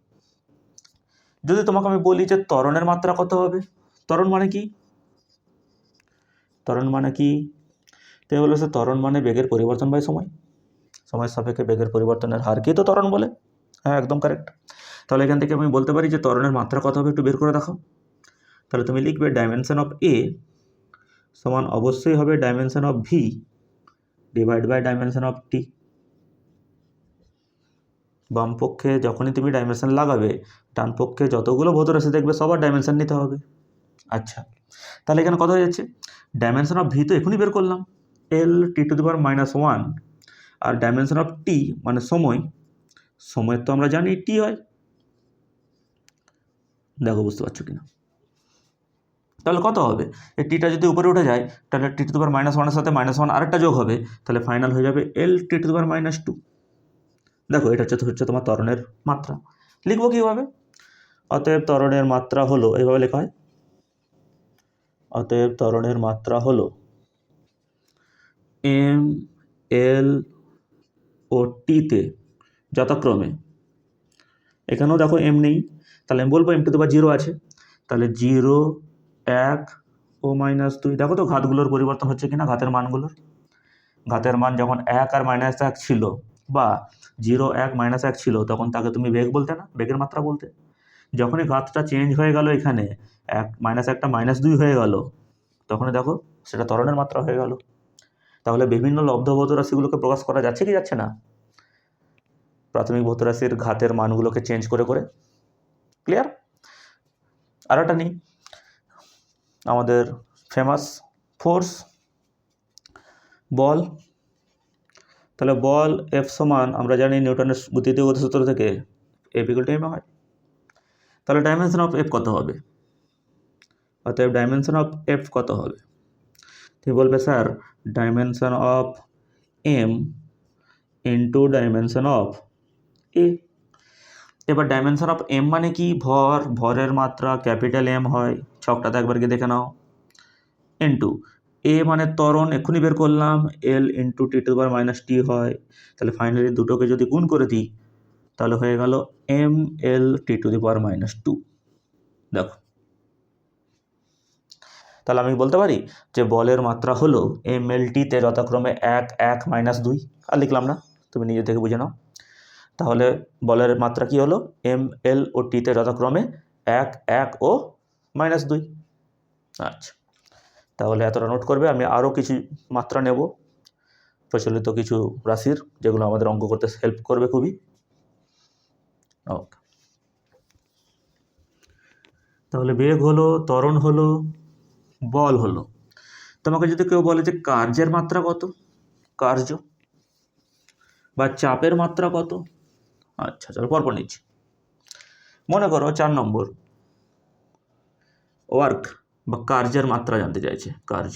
যদি তোমাকে আমি বলি যে ত্বরণের মাত্রা কত হবে? ত্বরণ মানে কি? তো বলেছে ত্বরণ মানে বেগের পরিবর্তন বাই সময়, সময়ের সাপেক্ষে বেগের পরিবর্তনের হারকেই তো ত্বরণ বলে। হ্যাঁ, একদম কারেক্ট। তাহলে এখান থেকে আমি বলতে পারি যে ত্বরণের মাত্রা কত হবে, একটু বের করে দেখাও। তাহলে তুমি লিখবে ডাইমেনশন অফ এ সমান অবশ্যই হবে dimension of V divide by dimension of T. বাম পক্ষে যখনই তুমি ডাইমেনশন লাগাবে, ডান পক্ষে যতগুলো ভৌতরাশি দেখবে সবার ডাইমেনশন নিতে হবে। আচ্ছা, তাহলে এখানে কত হয়ে যাচ্ছে? ডাইমেনশন অফ ভি তো এখনই বের করলাম, L T to the power -1, আর ডাইমেনশন অফ টি মানে সময়ের তো আমরা জানি টি হয়। দেখো বুঝতে পারছো কিনা? তাহলে কত হবে? এই টিটা যদি উপরে উঠে যায় তাহলে টি টু দি পাওয়ার -1 এর সাথে -1 আরেকটা যোগ হবে, তাহলে ফাইনাল হয়ে যাবে L T to the power -2। দেখো এটা হচ্ছে তোমার ত্বরণের মাত্রা। লিখবো কীভাবে? অতএব ত্বরণের মাত্রা হলো, এইভাবে লেখা হয়, অতএব ত্বরণের মাত্রা হলো এম এল ও টিতে যথাক্রমে, এখানেও দেখো এম নেই, তাহলে আমি বলবো m টু দি পাওয়ার 0 আছে। তাহলে 0, 1 ও -2। দেখো তো ঘাতগুলোর পরিবর্তন হচ্ছে কিনা, ঘাতের মান যখন 1 আর -1 ছিল, বা 0, 1, -1 ছিল, তখন তাকে তুমি বেগ বলতে না, বেগের মাত্রা বলতে। যখনই ঘাতটা চেঞ্জ হয়ে গেল, এখানে 1টা -2 হয়ে গেল, তখনই দেখো সেটা ত্বরণের মাত্রা হয়ে গেল। তাহলে বিভিন্ন লব্ধ ভৌত রাশিগুলোকে প্রকাশ করা যাচ্ছে কি যাচ্ছে না? প্রাথমিক ভৌত রাশির ঘাতের মানগুলোকে চেঞ্জ করে করে। ক্লিয়ার? আর একটা নিই, আমাদের ফেমাস ফোর্স, বল। তাহলে বল এফ সমান, আমরা জানি নিউটনের দ্বিতীয় গতিসূত্র থেকে এফ ইকুয়াল টু এম হয়। তাহলে ডাইমেনশন অফ এফ কত হবে? অতএব ডাইমেনশন অফ এফ কত হবে? তুমি বলবে sir dimension of M into dimension of A. এবার ডাইমেনশন অফ এম মানে কি? ভরের মাত্রা ক্যাপিটাল এম হয়, ছকটাতে একবার গিয়ে দেখে নাও। ইন্টু এ মানে ত্বরণ, এক্ষুনি বের করলাম, L into T to the পাওয়ার -টি হয়। তাহলে ফাইনালি দুটোকে যদি গুণ করে দিই তাহলে হয়ে গেল M L T to the power -2। দেখো, তাহলে আমি বলতে পারি যে বলের মাত্রা হলো এম এল টিতে যথাক্রমে 1, 1, -2। আর লিখলাম না, তুমি নিজে থেকে বুঝে নাও। তাহলে বলের মাত্রা কি হলো? এম এল ও টিতে যথাক্রমে 1, 1 ও -2। আচ্ছা, তাহলে এতটা নোট করবে। আমি আরও কিছু মাত্রা নেব, প্রচলিত কিছু রাশির, যেগুলো আমাদের অঙ্ক করতে হেল্প করবে খুবই। ওকে, তাহলে বেগ হলো, ত্বরণ হলো, বল হলো। তোমাকে যদি কেউ বলে যে কার্যের মাত্রা কত, কার্য বা চাপের মাত্রা কত। আচ্ছা চলো পরপর নিচ্ছি। মনে করো 4 নম্বর ওয়ার্ক বা কার্যের মাত্রা জানতে চাইছে, কার্য।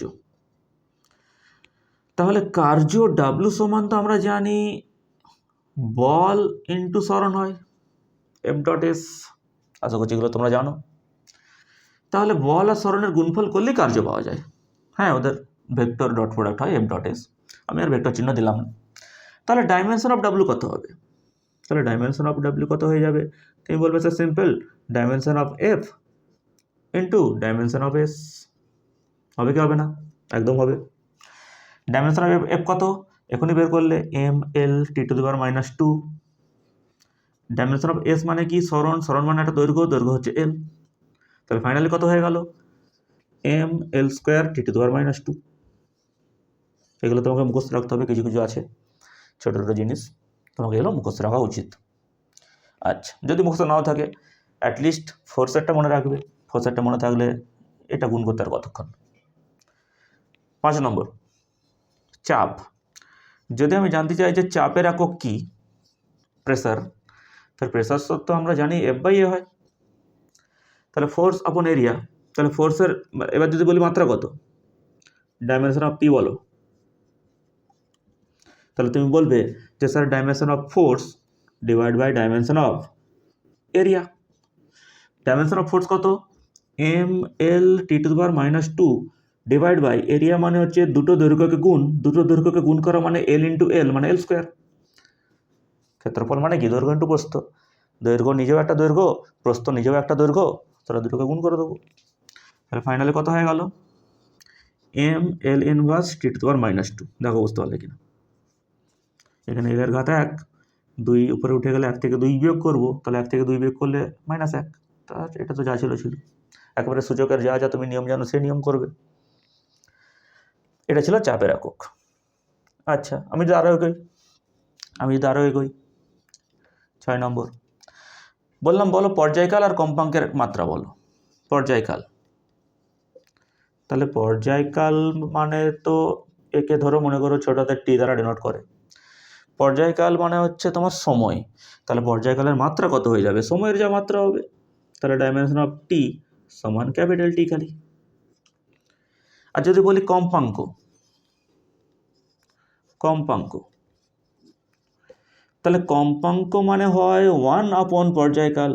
তাহলে কার্য ডাব্লু সমান তো আমরা জানি বল ইন্টু সরণ হয়, এফ ডট এস। আশা করছি এগুলো তোমরা জানো। তাহলে বল আর সরণের গুণফল করলেই কার্য পাওয়া যায়। হ্যাঁ, ওদের ভেক্টর ডট প্রোডাক্ট হয় এফ ডট এস, আমি আর ভেক্টর চিহ্ন দিলাম না। তাহলে ডাইমেনশন অফ ডাব্লু কত হবে? তাহলে ডাইমেনশন অফ ডাব্লু কত হয়ে যাবে? তুমি বলবে sir simple, dimension of F into dimension of S. হবে কি হবে না? একদম হবে। ডাইমেনশন অফ এফ কত এখনই বের করলে, M L T to the power -2। Dimension of S মানে কি? সরণ, সরণ মানে একটা দৈর্ঘ্য, দৈর্ঘ্য হচ্ছে এল। তাহলে ফাইনালি কত হয়ে গেল? M L square T to the power -2। এগুলো তোমাকে মুখস্থ রাখতে হবে, কিছু কিছু আছে ছোটো ছোটো জিনিস, তোমাকে এগুলো মুখস্থ রাখা উচিত। আচ্ছা, যদি মুখস্থ নাও থাকে অ্যাটলিস্ট ফোর্সেরটা মনে রাখবে। ফোর্সেরটা মনে থাকলে এটা গুণ করতে আর কতক্ষণ। 5 নম্বর চাপ। যদি আমি জানতে চাই যে চাপের একক কি, প্রেসার, তাহলে প্রেসার তো আমরা জানি এফ বাই এ হয়। তাহলে ফোর্স আপন এরিয়া, তাহলে ফোর্সের এবার যদি বলি মাত্রা কত, ডাইমেনশন অফ পি বলো। তাহলে তুমি বলবে যে sir dimension of force divide by dimension of area. Dimension of force কত? M L T to the power -2 divide by area মানে হচ্ছে দুটো দৈর্ঘ্যকে গুণ, দুটো দৈর্ঘ্যকে গুণ করা মানে এল ইন্টু এল মানে এল স্কোয়ার। ক্ষেত্রফল মানে কি? দৈর্ঘ্য ইন্টু প্রস্থ। দৈর্ঘ্য নিজেও একটা দৈর্ঘ্য, প্রস্থ নিজেও একটা দৈর্ঘ্য, তাহলে দুটোকে গুণ করে দেবো। তাহলে ফাইনালি কত হয়ে গেল? M L inverse T to the power -2। দেখো বুঝতে পারলে কিনা? এখানে এলের ঘাত 1, 2 উপরে উঠে গেলে 1 থেকে 2 বিয়োগ করবো, তাহলে 1 থেকে 2 বিয়োগ করলে -1। তা এটা তো যা ছিল ছিল, একেবারে সূচকের যা যা তুমি নিয়ম জানো সেই নিয়ম করবে। এটা ছিল চাপের একক। আচ্ছা, আমি যদি আরও এগোই 6 নম্বর বললাম বলো পর্যায়কাল আর কম্পাঙ্কের মাত্রা বলো। পর্যায়কাল, তাহলে পর্যায়কাল মানে তো একে ধরো মনে করো ছোটদের টি দ্বারা ডিনোট করে। পর্যায়কাল মানে হচ্ছে তোমার সময়, তাহলে পর্যায়কালের মাত্রা কত হয়ে যাবে? সময়ের যা মাত্রা হবে। তাহলে ডাইমেনশন অফ টি সমান ক্যাপিটাল টি খালি। আর যদি বলি কম্পাঙ্ক, তাহলে কম্পাঙ্ক মানে হয় 1 আপন পর্যায়কাল।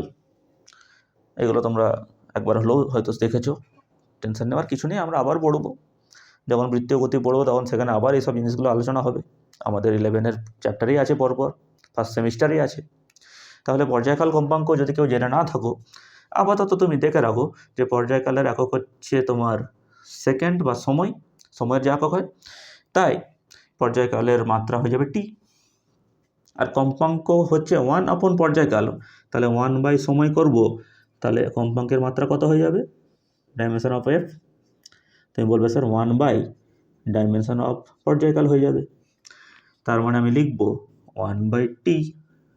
এগুলো তোমরা একবার হলেও হয়তো দেখেছো, টেনশন নেওয়ার কিছু নেই, আমরা আবার পড়বো। যখন বৃত্তীয় গতি পড়বো তখন সেখানে আবার এইসব জিনিসগুলো আলোচনা হবে। আমাদের 11-এর চ্যাপ্টারেই আছে, পরপর ফার্স্ট সেমিস্টারেই আছে। তাহলে পর্যায়কাল কম্পাঙ্ক যদি কেউ জেনে না থাকো, আপাতত তুমি দেখে রাখো যে পর্যায়কালের একক হচ্ছে তোমার সেকেন্ড বা সময়, সময়ের যে একক হয়, তাই পর্যায়কালের মাত্রা হয়ে যাবে টি। আর কম্পাঙ্ক হচ্ছে 1 আপন পর্যায়কাল, তাহলে 1 বাই সময় করব, তাহলে কম্পাঙ্কের মাত্রা কত হয়ে যাবে? Dimension of F. তুমি বলবে স্যার 1 বাই ডাইমেনশন অফ পর্যায়কাল হয়ে যাবে, তার মানে আমি লিখবো 1 বাই টি।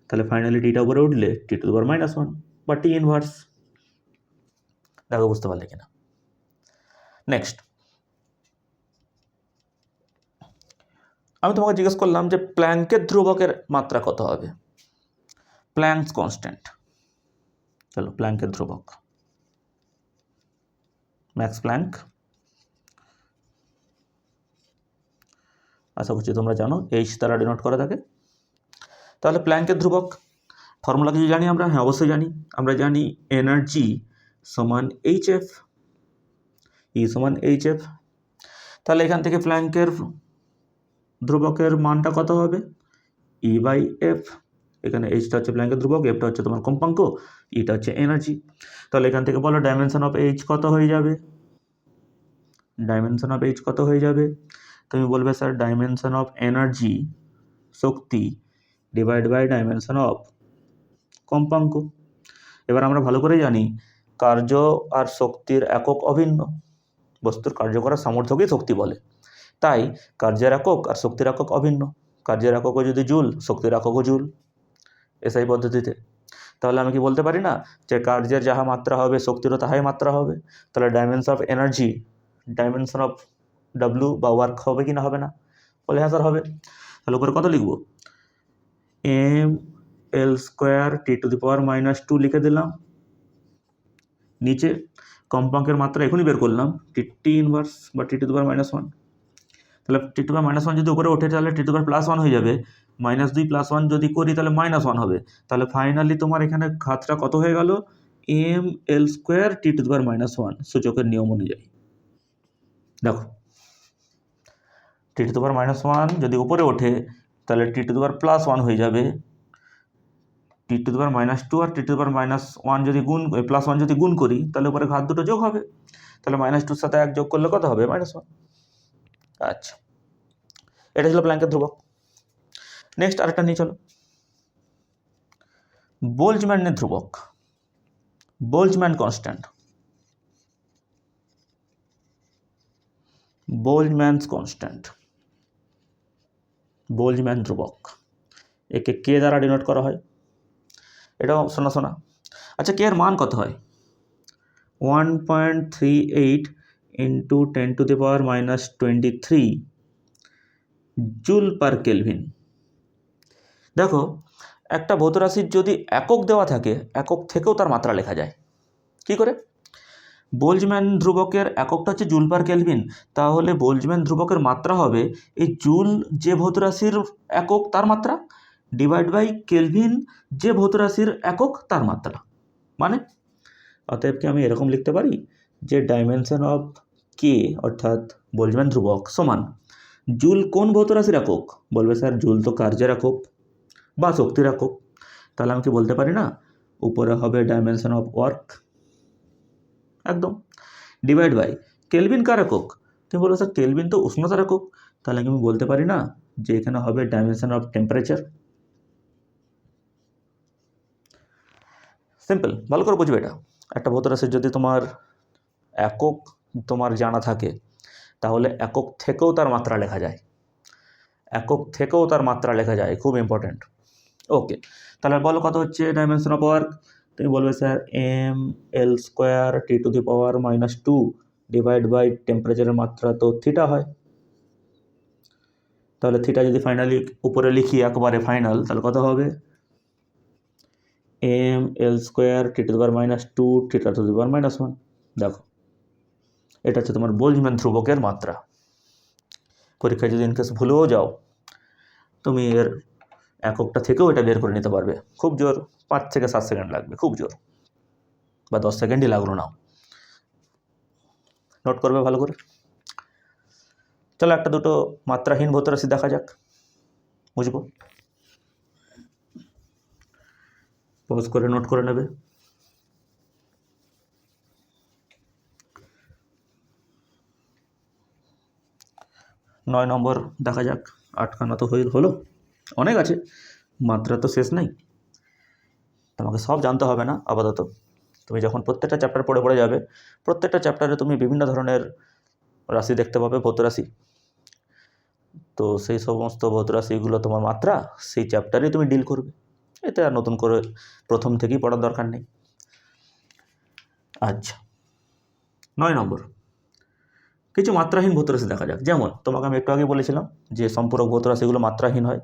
তাহলে ফাইনালি টিটা উপরে উঠলে টি টু দি পাওয়ার -1 বা টি ইনভার্স। দেখো বুঝতে পারলে কিনা? নেক্সট আমি তোমাকে জিজ্ঞেস করলাম যে প্ল্যাঙ্কের ধ্রুবকের মাত্রা কত হবে, প্ল্যাঙ্কস কনস্ট্যান্ট। চলো প্ল্যাঙ্কের ধ্রুবক, ম্যাক্স প্ল্যাঙ্ক, আশা করছি তোমরা জানো এইচ দ্বারা ডিনোট করা থাকে। তাহলে প্ল্যাঙ্কের ধ্রুবক ফর্মুলা কিছু জানি আমরা? হ্যাঁ অবশ্যই জানি। আমরা জানি এনার্জি সমান এইচ এফ, ই সমান এইচ এফ। তাহলে এখান থেকে প্ল্যাঙ্কের ধ্রুবকের মানটা কত হবে? E by F. এখানে এইচটা হচ্ছে প্ল্যাঙ্কের ধ্রুবক, এফটা হচ্ছে তোমার কম্পাঙ্ক, ইটা হচ্ছে এনার্জি। তাহলে এখান থেকে বলো ডাইমেনশন অফ এইচ কত হয়ে যাবে? ডাইমেনশন অফ এইচ কত হয়ে যাবে? তুমি বলবে স্যার ডাইমেনশন অফ এনার্জি, শক্তি, ডিভাইড বাই ডাইমেনশন অফ কম্পাঙ্ক। এবার আমরা ভালো করে জানি কার্য আর শক্তির একক অভিন্ন, বস্তুর কার্য করার সামর্থ্যকেই শক্তি বলে, তাই কার্যের একক আর শক্তির একক অভিন্ন। কার্যের এককও যদি জুল, শক্তির এককও জুল, এসআই পদ্ধতিতে। তাহলে আমি কি বলতে পারি না যে কার্যের যাহা মাত্রা হবে শক্তিরও তাহাই মাত্রা হবে? তাহলে dimension of energy dimension of W বা ওয়ার্ক হবে কি না? হবে না। বলে হ্যাঁ স্যার হবে। তাহলে উপরে কত লিখব, M L square T to the power -2 লিখে দিলাম, নিচে কম্পাঙ্কের মাত্রা এখনই বের করলাম টি ইনভার্স বা টি টু দি পাওয়ার -1, তাহলে টি টু দি পাওয়ার -1 যদি উপরে ওঠে তাহলে টি টু দি পাওয়ার +1 হয়ে যাবে, -2 +1 যদি করি তাহলে -1 হবে, তাহলে ফাইনালি তোমার এখানে ঘাতটা কত হয়ে গেল, M L square T to the power -1 সূচকের নিয়ম অনুযায়ী। দেখো টি টু দি পাওয়ার -1 যদি উপরে ওঠে তাহলে টি টু দি পাওয়ার +1 হয়ে যাবে, টি to the power -2 R T to the power -1 যদি +1 যদি গুণ করি তাহলে উপরে ঘাত দুটো যোগ হবে, তাহলে -2 সাথে 1 যোগ করলে কত হবে, -1। আচ্ছা, এটা ছিল প্ল্যাঙ্কের ধ্রুবক। নেক্সট আরেকটা নিয়ে চলো, বোল্টজম্যানের ধ্রুবক, বোল্টজম্যান কনস্ট্যান্ট, বোল্টজম্যানস কনস্ট্যান্ট, বোল্টজম্যান ধ্রুবক, একে কে দ্বারা ডিনোট করা হয়, এটাও শোনা। আচ্ছা, কে এর মান কত হয়, 1.38 ইন্টু 10⁻⁻23 জুল পার কেলভিন। দেখো একটা ভৌত রাশির যদি একক দেওয়া থাকে, একক থেকেও তার মাত্রা লেখা যায়। কি করে, বোল্টজম্যান ধ্রুবকের এককটা হচ্ছে জুল পার কেলভিন, তাহলে বোল্টজম্যান ধ্রুবকের মাত্রা হবে এই জুল যে ভৌত রাশির একক তার মাত্রা ডিভাইড বাই কেলভিন যে ভৌত রাশির একক তার মাত্রা। মানে অতএব কি আমি এরকম লিখতে পারি যে ডাইমেনশন অফ কে অর্থাৎ বোল্টজম্যান ধ্রুবক সমান জুল কোন ভৌত রাশির একক, বলবে স্যার জুল তো কার্যের একক বা শক্তির একক, তাহলে আমি কি বলতে পারি না উপরে হবে ডাইমেনশন অফ ওয়ার্ক, একদম, ডিভাইড বাই কেলভিন কার একক, তুমি বলবে স্যার কেলভিন তো উষ্ণতার একক, তাহলে আমি বলতে পারি না যে এখানে হবে ডাইমেনশন অফ টেম্পারেচার। সিম্পল, ভালো করে বুঝবে এটা। একটা ভৌত রাশির যদি তোমার একক তোমার জানা থাকে তাহলে একক থেকেও তার মাত্রা লেখা যায়, একক থেকেও তার মাত্রা লেখা যায়, খুব ইম্পর্টেন্ট। ওকে, তাহলে বলো কত হচ্ছে ডাইমেনশন অফ ওয়ার্ক, তুমি বলবে sir M L square T to the power -2 divide by টেম্পারেচারের মাত্রা তো থিটা হয়, তাহলে থিটা যদি ফাইনালি উপরে লিখি একবারে ফাইনাল তাহলে কত হবে, M L square T to the power -2 theta to the power -1। দেখো এটা হচ্ছে তোমার বোল্টজম্যান ধ্রুবকের মাত্রা। পরীক্ষায় যদি ইনকেস ভুলেও যাও তুমি এর এককটা থেকেও এটা বের করে নিতে পারবে, খুব জোর 5 থেকে 7 সেকেন্ড লাগবে, খুব জোর, বা 10 সেকেন্ডই লাগলো না, নোট করবে ভালো করে। চলো একটা দুটো মাত্রাহীন ভৌত রাশি দেখা যাক, বুঝবো, পজ করে নোট করে নেবে। নয় নম্বর দেখা যাক, আটখানা তো হলো, অনেক আছে, মাত্রা তো শেষ নেই, তোমাকে সব জানতে হবে না আপাতত। তুমি যখন প্রত্যেকটা চ্যাপ্টার পড়ে যাবে, প্রত্যেকটা চ্যাপ্টারে তুমি বিভিন্ন ধরনের রাশি দেখতে পাবে, ভৌত রাশি, তো সেই সমস্ত ভৌত রাশিগুলো তোমার মাত্রা সেই চ্যাপ্টারেই তুমি ডিল করবে, এতে আর নতুন করে প্রথম থেকেই পড়ার দরকার নেই। আচ্ছা, 9 নম্বর, কিছু মাত্রাহীন ভৌত রাশি দেখা যাক। যেমন তোমাকে আমি একটু আগে বলেছিলাম যে সম্পূরক ভৌত রাশিগুলো মাত্রাহীন হয়,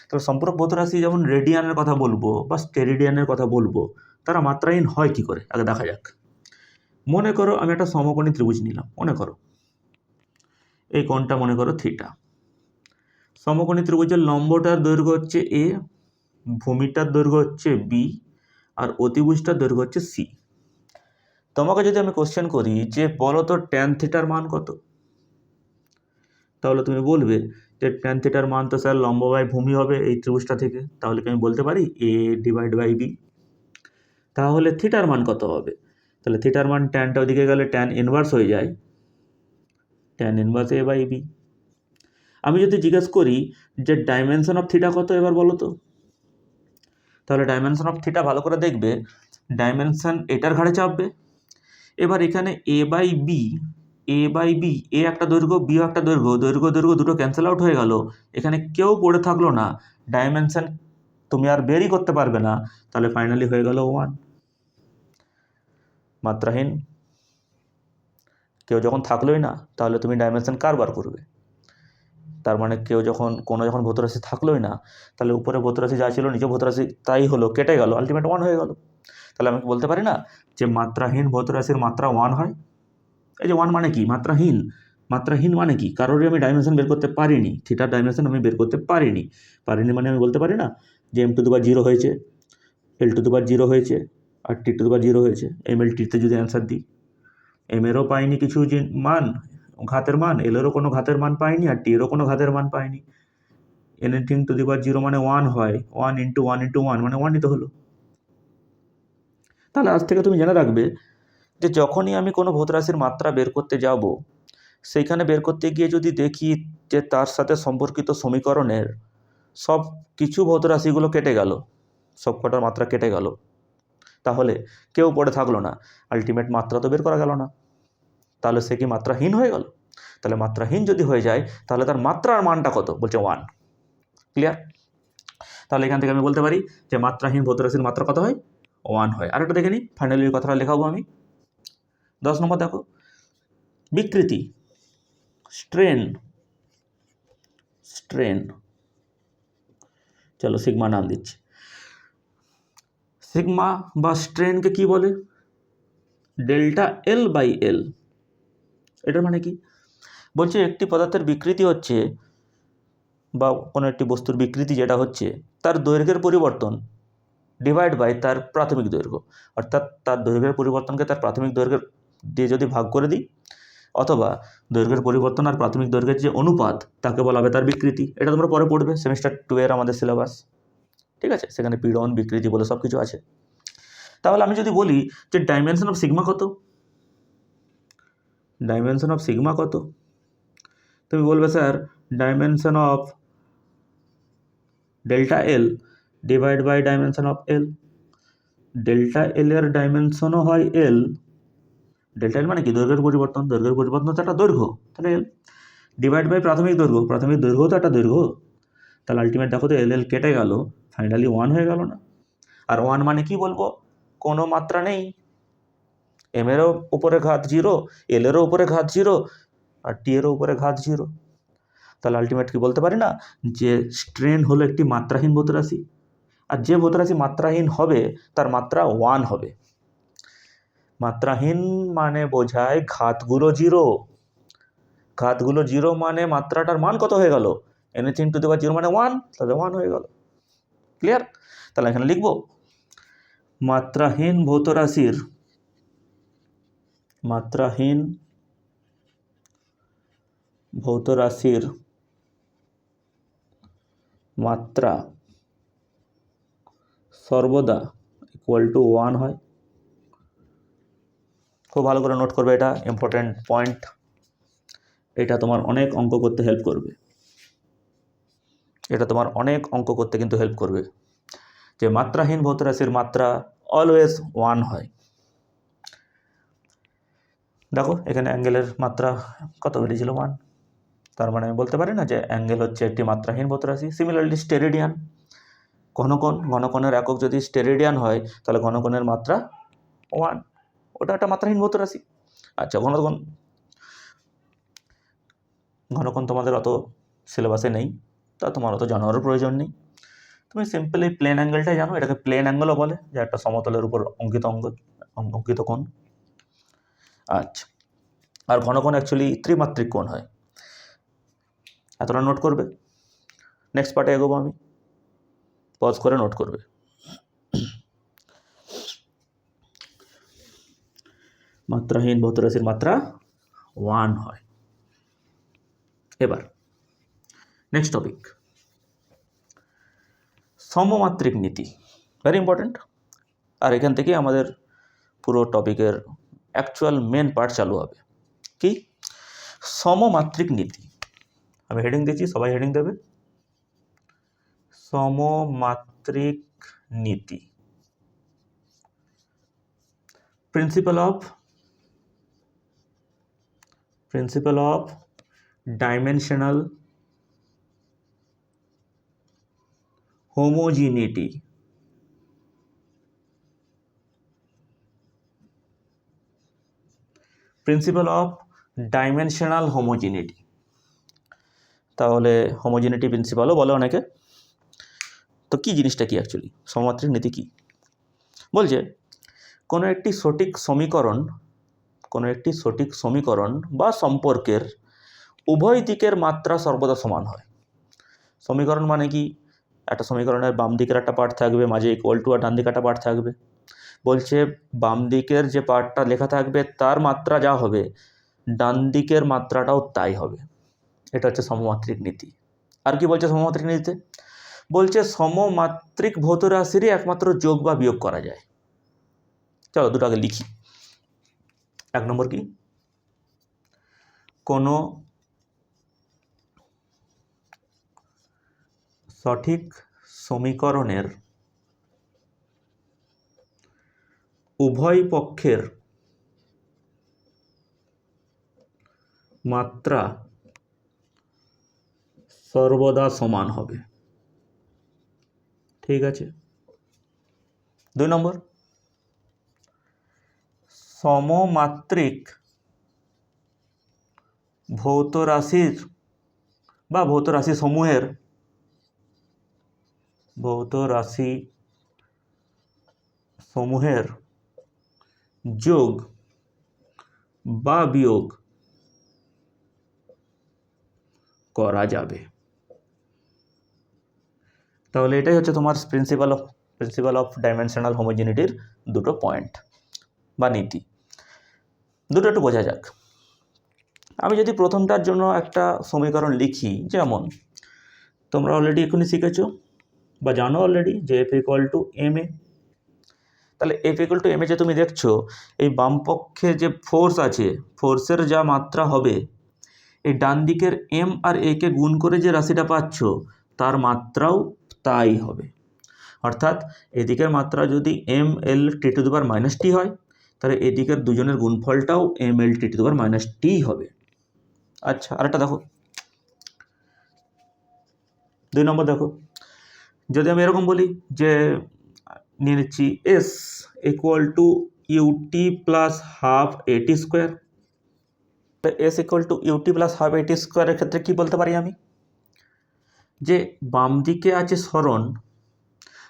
তবে সম্পূরক ভৌত রাশি যেমন রেডিয়ানের কথা বলবো বা স্টেরিডিয়ানের কথা বলবো, তারা মাত্রাহীন হয় কি করে আগে দেখা যাক। মনে করো আমি একটা সমকোণী ত্রিভুজ নিলাম, মনে করো এই কোণটা মনে করো থিটা, সমকোণী ত্রিভুজের লম্বটার দৈর্ঘ্য হচ্ছে এ, ভূমিটার দৈর্ঘ্য হচ্ছে বি, আর অতিভুজটার দৈর্ঘ্য হচ্ছে সি। তোমাকে যদি আমি কোশ্চেন করি যে বলো তো ট্যান থিটার মান কত, তাহলে তুমি বলবে যে ট্যান থিটার মান তো স্যার লম্ব বাই ভূমি হবে এই ত্রিভুজটা থেকে, তাহলে কি আমি বলতে পারি এ ডিভাইড বাই বি। তাহলে থিটার মান কত হবে, তাহলে থিটার মান ট্যানটা ওদিকে গেলে ট্যান ইনভার্স হয়ে যায়, tan inverse A by B. আমি যদি জিজ্ঞেস করি যে ডাইমেনশন অফ থিটা কত এবার বলো তো, তাহলে ডাইমেনশন অফ থিটা ভালো করে দেখবে, ডাইমেনশন এটার ঘাড়ে চাপবে, এবার এখানে এ বাই বি এ একটা দৈর্ঘ্য বিও একটা দৈর্ঘ্য, দৈর্ঘ্য দুটো ক্যান্সেল আউট হয়ে গেল, এখানে কেউ পড়ে থাকলো না, ডাইমেনশন তুমি আর বেরই করতে পারবে না, তাহলে ফাইনালি হয়ে গেল 1। মাত্রাহীন কেউ যখন থাকলোই না তাহলে তুমি ডাইমেনশন কার বার করবে, তার মানে যখন ভৌত রাশি থাকলোই না, তাহলে উপরে ভৌত রাশি যা ছিল নিচে ভৌত রাশি তাই হলো, কেটে গেল, আলটিমেট 1 হয়ে গেল। তাহলে আমি বলতে পারি না যে মাত্রাহীন ভৌত রাশির মাত্রা 1 হয়? এই যে 1 মানে কি? মাত্রাহীন। মাত্রাহীন মানে কি? কারোরই আমি ডাইমেনশন বের করতে পারিনি, থিটার ডাইমেনশন আমি বের করতে পারিনি মানে আমি বলতে পারি না যে m⁴ হয়েছে, l⁴ হয়েছে, আর t⁴ হয়েছে। ml-t-তে যদি অ্যান্সার দিই, এরও পাইনি কিছু মান, ঘাতের মান, এরও কোনো ঘাতের মান পাইনি, আর এরও কোনো ঘাতের মান পাইনি। n⁴ মানে 1 হয়, 1 × 1 × 1 মানে 1ই তো হলো। তাহলে আজ থেকে তুমি জেনে রাখবে যে যখনই আমি কোনো ভৌত রাশির মাত্রা বের করতে যাব, সেইখানে বের করতে গিয়ে যদি দেখি যে তার সাথে সম্পর্কিত সমীকরণের সব কিছু ভৌত রাশিগুলো কেটে গেল, সব কটার মাত্রা কেটে গেল, তাহলে কেউ পড়ে থাকলো না, আলটিমেট মাত্রা তো বের করা গেল না। তাহলে সে কি মাত্রাহীন হয়ে গেল? তাহলে মাত্রাহীন যদি হয়ে যায়, তাহলে তার মাত্রার মানটা কত? বলছে 1। ক্লিয়ার? তাহলে এখান থেকে আমি বলতে পারি যে মাত্রাহীন ভৌত রাশির মাত্রা কত হয়? 1 হয়। আর একটা দেখে নিই, ফাইনালি কথাটা লেখাবো আমি। 10 নম্বর দেখো, বিকৃতি, স্ট্রেন। চলো সিগমা নাম দিচ্ছি। সিগমা বা স্ট্রেনকে কি বলে? ΔL/L। এটার মানে কি? বলছে একটি পদার্থের বিকৃতি হচ্ছে, বা কোনো একটি বস্তুর বিকৃতি যেটা হচ্ছে, তার দৈর্ঘ্যের পরিবর্তন ডিভাইড বাই তার প্রাথমিক দৈর্ঘ্য। অর্থাৎ তার দৈর্ঘ্যের পরিবর্তনকে তার প্রাথমিক দৈর্ঘ্যের দিয়ে যদি ভাগ করে দিই, অথবা দৈর্ঘ্যের পরিবর্তন আর প্রাথমিক দৈর্ঘ্যের যে অনুপাত, তাকে বলা হবে তার বিকৃতি। এটা তোমরা পরে পড়বে, সেমিস্টার 2 এর আমাদের সিলেবাস, ঠিক আছে? সেখানে পীড়ন, বিকৃতি বলে সব কিছু আছে। তাহলে আমি যদি বলি যে ডাইমেনশন অফ সিগমা কত, ডাইমেনশন অফ সিগমা কত, তুমি বলবে sir dimension of ΔL divide by dimension of L। ΔL এর ডাইমেনশনও হয় L। ΔL মানে কি? দৈর্ঘ্যের পরিবর্তন তো একটা দৈর্ঘ্য, তাহলে L ডিভাইড বাই প্রাথমিক দৈর্ঘ্য তো একটা দৈর্ঘ্য। তাহলে আলটিমেট দেখো তো L কেটে গেল, ফাইনালি 1 হয়ে গেল না? আর 1 মানে কি বলবো? কোনো মাত্রা নেই, m এরও উপরে ঘাত 0, l এরও উপরে ঘাত 0, আর t এরও উপরে ঘাত 0। তাহলে আলটিমেট কি বলতে পারি না যে স্ট্রেন হলো একটি মাত্রাহীন ভৌত রাশি, আর যে ভৌত রাশি মাত্রাহীন হবে তার মাত্রা 1 হবে। মাত্রাহীন মানে বোঝায় ঘাতগুলো 0, ঘাতগুলো 0 মানে মাত্রাটার মান কত হয়ে গেল? n⁴ মানে 1, তাহলে 1 হয়ে গেল। ক্লিয়ার? তাহলে এখানে লিখবো মাত্রাহীন ভৌত রাশির মাত্রা সর্বদা = 1 হয়। খুব ভালো করে নোট করবে, এটা ইম্পর্টেন্ট পয়েন্ট, এটা তোমার অনেক অঙ্ক করতে হেল্প করবে, যে মাত্রাহীন ভৌত রাশির মাত্রা অলওয়েজ 1 হয়। দেখো এখানে অ্যাঙ্গেলের মাত্রা কত বেরিয়েছিল? 1। তার মানে আমি বলতে পারি না যে অ্যাঙ্গেল হচ্ছে একটি মাত্রাহীন ভৌত রাশি। সিমিলারলি স্টেরেডিয়ান, ঘনকোণের একক যদি স্টেরেডিয়ান হয়, তাহলে ঘনকোণের মাত্রা 1, ওটা একটা মাত্রাহীন ভৌত রাশি। আচ্ছা, ঘনকোণ তোমাদের অত সিলেবাসে নেই, তা তোমার অত জানারও প্রয়োজন নেই। তুমি সিম্পল এই প্লেন অ্যাঙ্গেলটাই জানো, এটাকে প্লেন অ্যাঙ্গেলও বলে, যে একটা সমতলের উপর অঙ্কিত কোণ। আচ্ছা, আর ঘনকোণ অ্যাকচুয়ালি ত্রিমাত্রিক কোণ হয়, এতটা নোট করবে। নেক্সট পার্টে এগোবো আমি, পজ করে নোট করবে। মাত্রাহীন ভৌত রাশির মাত্রা 1 হয়। এবার নেক্সট টপিক, সমমাত্রিক নীতি, ভেরি ইম্পর্টেন্ট। আর এখান থেকে আমাদের পুরো টপিকের অ্যাকচুয়াল মেন পার্ট চালু হবে। কি? সমমাত্রিক নীতি। আমি হেডিং দিচ্ছি, সবাই হেডিং দেবে। সমমাত্রিক নীতি, principle of dimensional homogeneity. Principle of dimensional homogeneity. তাহলে হোমোজেনিটি প্রিন্সিপালও বলে অনেকে। তো কি জিনিসটা কি অ্যাকচুয়ালি সমমাত্রিক নীতি কি বলছে? কোনো একটি সঠিক সমীকরণ বা সম্পর্কের উভয় দিকের মাত্রা সর্বদা সমান হয়। সমীকরণ মানে কি? একটা সমীকরণের বাম দিকের একটা পার্ট থাকবে, মাঝে ইকুয়াল টু আর ডান দিকে একটা পার্ট থাকবে। বলছে বাম দিকের যে পার্টটা লেখা থাকবে তার মাত্রা যা হবে, ডান দিকের মাত্রাটাও তাই হবে। এটা হচ্ছে সমমাত্রিক নীতি। আর কি বলছে সমমাত্রিক নীতিতে? বলছে সমমাত্রিক ভৌত রাশিরই একমাত্র যোগ বা বিয়োগ করা যায়। চলো দুটো আগে লিখি। 1 নম্বর কি? কোনো সঠিক সমীকরণের উভয় পক্ষের মাত্রা সর্বদা সমান হবে। ঠিক আছে। 2 নম্বর, সমমাত্রিক ভৌত রাশির বা ভৌত রাশি সমূহের যোগ বা বিয়োগ করা যাবে। তাহলে এটাই হচ্ছে তোমার প্রিন্সিপাল অফ ডাইমেনশনাল হোমোজেনিটির দুটো পয়েন্ট বা নীতি। দুটো একটু বোঝা যাক। আমি যদি প্রথমটার জন্য একটা সমীকরণ লিখি, যেমন তোমরা অলরেডি এখনই শিখেছো বা জানো অলরেডি যে F equal to M A. তাহলে F equal to M A যে তুমি দেখছো, এই বাম পক্ষে যে ফোর্স আছে, ফোর্সের যা মাত্রা হবে, এই ডান দিকের এম আর এ কে গুণ করে যে রাশিটা পাচ্ছ তার মাত্রাও তাই হবে। অর্থাৎ এদিকের মাত্রা যদি M L T to the power minus T হয়, তাহলে এদিকের দুজনের গুণফলটাও M L T to the power minus T হবে। আচ্ছা, আরেকটা দেখো, 2 নম্বর দেখো। যদি আমি এরকম বলি যে নিয়ে নিচ্ছি S equal to U T plus half A T square. S equal to U T plus half A T স্কোয়ারের ক্ষেত্রে কি বলতে পারি আমি? যে বাম দিকে আছে সরণ,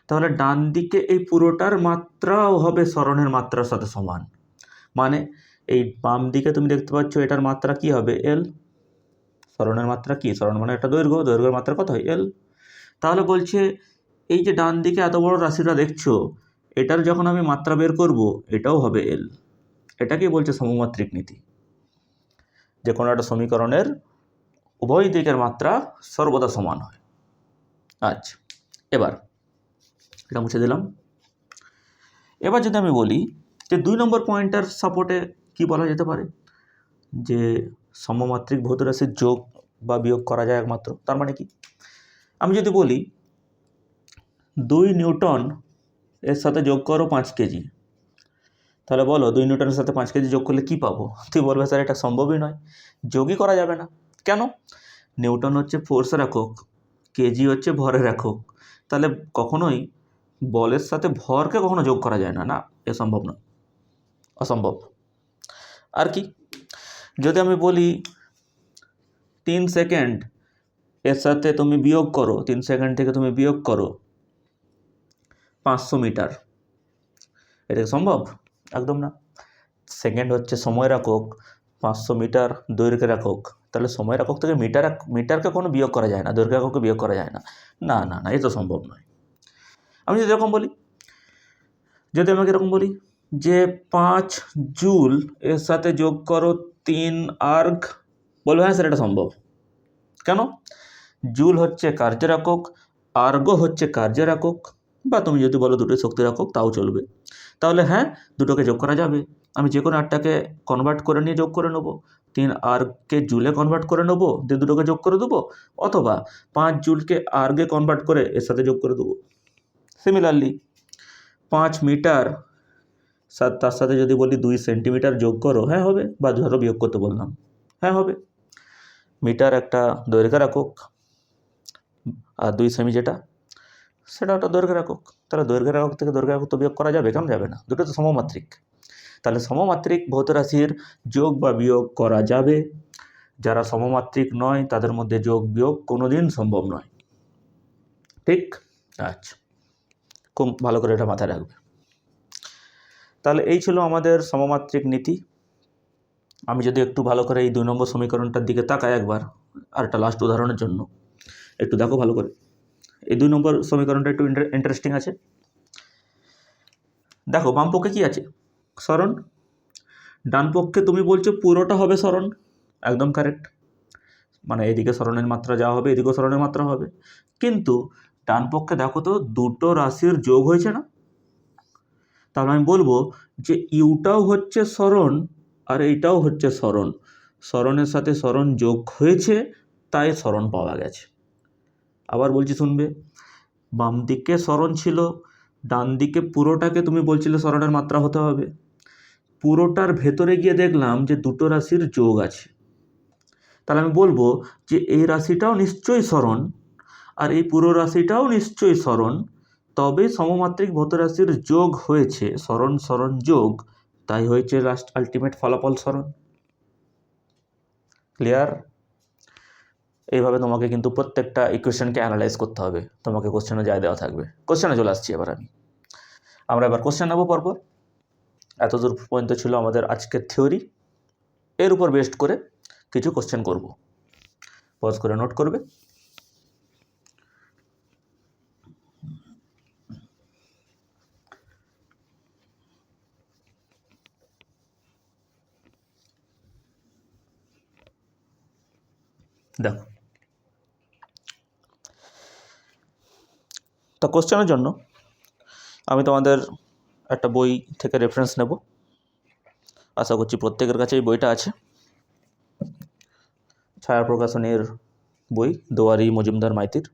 তাহলে ডান দিকে এই পুরোটার মাত্রাও হবে সরণের মাত্রার সাথে সমান। মানে এই বাম দিকে তুমি দেখতে পাচ্ছ এটার মাত্রা কি হবে? এল। সরণের মাত্রা কি? সরণ মানে একটা দৈর্ঘ্যের মাত্রা কত হয়? এল। তাহলে বলছে এই যে ডান দিকে এত বড় রাশিটা দেখছো, এটার যখন আমি মাত্রা বের করব, এটাও হবে এল। এটাকেই বলছে সমমাত্রিক নীতি, যে কোনো একটা সমীকরণের উভয় দিকের মাত্রা সর্বদা সমান হয়। আচ্ছা, এবার এটা মুছে দিলাম। এবার যদি আমি বলি যে 2 নম্বর পয়েন্টার সাপোর্টে কি বলা যেতে পারে, যে সমমাত্রিক ভৌত রাশির যোগ বা বিয়োগ করা যায় একমাত্র। তার মানে কি? আমি যদি বলি 2 নিউটন এর সাথে যোগ করো 5 কেজি, তাহলে বলো 2 নিউটনের সাথে 5 কেজি যোগ করলে কি পাবো? তুই বলবে স্যার এটা সম্ভবই নয়, যোগই করা যাবে না। কেন? নিউটন হচ্ছে ফোর্সের একক, কেজি হচ্ছে ভরের একক। তাহলে কখনোই বলের সাথে ভরকে কখনো যোগ করা যায় না, না, এ সম্ভব নয়, অসম্ভব। আর কি? যদি আমি বলি 3 সেকেন্ড এর সাথে তুমি বিয়োগ করো, 3 সেকেন্ড থেকে তুমি বিয়োগ করো 500 মিটার, এটা সম্ভব? একদম না। সেকেন্ড হচ্ছে সময়ের একক, 500 মিটার দৈর্ঘ্যের একক। তাহলে সময়ের একক থেকে মিটারকে কোনো বিয়োগ করা যায় না, দৈর্ঘ্য এককে বিয়োগ করা যায় না। না না না, এ তো সম্ভব নয়। আমি যদি এরকম বলি, যদি আমাকে এরকম বলি যে 5 জুল এর সাথে যোগ করো 3 আর্গ, বলবো হ্যাঁ স্যার এটা সম্ভব। কেন? জুল হচ্ছে কার্যের একক, আর্গ হচ্ছে কার্যের একক, বা তুমি যদি বলো দুটোই শক্তির একক তাও চলবে। তাহলে হ্যাঁ, দুটোকে যোগ করা যাবে। আমি যে কোনো একটাকে কনভার্ট করে নিয়ে যোগ করে নেবো, 3 আর্গকে জুলে কনভার্ট করে নেবো, দিয়ে দুটোকে যোগ করে দেবো, অথবা 5 জুলকে আর্গে কনভার্ট করে এর সাথে যোগ করে দেবো। সিমিলারলি 5 মিটার তার সাথে যদি বলি 2 সেন্টিমিটার যোগ করো, হ্যাঁ হবে, বা ধরো বিয়োগ করতে বললাম, হ্যাঁ হবে। মিটার একটা দৈর্ঘ্যের একক, আর 2 সেমি যেটা, সেটা একটা দৈর্ঘ্যের একক। তাহলে দৈর্ঘ্যের একক থেকে দৈর্ঘ্যের একক তো বিয়োগ করা যাবে? কেন যাবে না? দুটো তো সমমাত্রিক। তাহলে সমমাত্রিক ভৌত রাশির যোগ বা বিয়োগ করা যাবে। যারা সমমাত্রিক নয় তাদের মধ্যে যোগ বিয়োগ কোনোদিন সম্ভব নয়। ঠিক? আচ্ছা, খুব ভালো করে এটা মাথায় রাখবে। তাহলে এই ছিল আমাদের সমমাত্রিক নীতি। আমি যদি একটু ভালো করে এই 2 নম্বর সমীকরণটার দিকে তাকাই একবার, আর একটা লাস্ট উদাহরণের জন্য একটু দেখো ভালো করে। এই 2 নম্বর সমীকরণটা একটু ইন্টারেস্টিং আছে। দেখো বাম পক্ষে কি আছে? সরণ। ডান পক্ষে তুমি বলছো পুরোটা হবে সরণ, একদম কারেক্ট। মানে এদিকে সরণের মাত্রা যা হবে এদিকেও সরণের মাত্রা হবে। কিন্তু ডান পক্ষে দেখো তো দুটো রাশির যোগ হয়েছে না? তাহলে আমি বলবো যে ইউটাও হচ্ছে সরণ আর এইটাও হচ্ছে সরণ। সরণের সাথে সরণ যোগ হয়েছে, তাই সরণ পাওয়া গেছে। আবার বলছি শুনবে, বাম দিকে সরণ ছিল, ডান দিকে পুরোটাকে তুমি বলছিলে সরণের মাত্রা হতে হবে। পুরোটার ভেতরে গিয়ে দেখলাম যে দুটো রাশির যোগ আছে। তাহলে আমি বলবো যে এই রাশিটাও নিশ্চয়ই সরণ আর এই পুরো রাশিটাও নিশ্চয়ই সরণ, তবে সমমাত্রিক ভৌত রাশির যোগ হয়েছে, সরণ সরণ যোগ, তাই হয়েছে লাস্ট আলটিমেট ফলাফল সরণ। ক্লিয়ার? এইভাবে তোমাকে কিন্তু প্রত্যেকটা ইকুয়েশনকে অ্যানালাইজ করতে হবে। তোমাকে কোশ্চেনে যা দেওয়া থাকবে। কোশ্চেনে চলে আসছি আমরা এবার কোশ্চেন নেবো পরপর। এতদূর পর্যন্ত ছিল আমাদের আজকের থিওরি। এর উপর বেস্ট করে কিছু কোশ্চেন করব। পজ করে নোট করবে। দেখো, তো কোশ্চেনের জন্য আমি তোমাদের একটা বই থেকে রেফারেন্স নেব। আশা করছি প্রত্যেকের কাছে এই বইটা আছে। ছায়া প্রকাশনের বই, দুয়ারি মজুমদার মাইতির।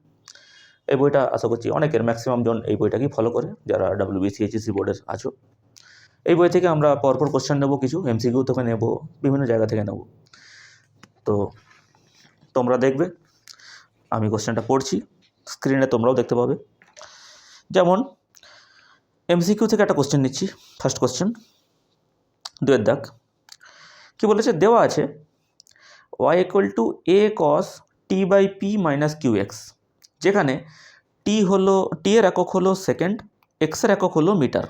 এই বইটা আশা করছি অনেকের, ম্যাক্সিমাম জন এই বইটাকেই ফলো করে, যারা WBCHEC বোর্ডের আছো। এই বই থেকে আমরা পরপর কোশ্চেন নেব, কিছু MCQ থেকে নেব, বিভিন্ন জায়গা থেকে নেব। তো তোমরা দেখবে, আমি কোশ্চেনটা পড়ছি, স্ক্রিনে তোমরাও দেখতে পাবে। যেমন MCQ থেকে একটা কোশ্চেন নিচ্ছি। ফার্স্ট কোশ্চেন, 2 দাগ। কি বলেছে? দেওয়া আছে y = a cos t/p - qx, যেখানে t এর একক হলো সেকেন্ড, x এর একক হলো মিটার।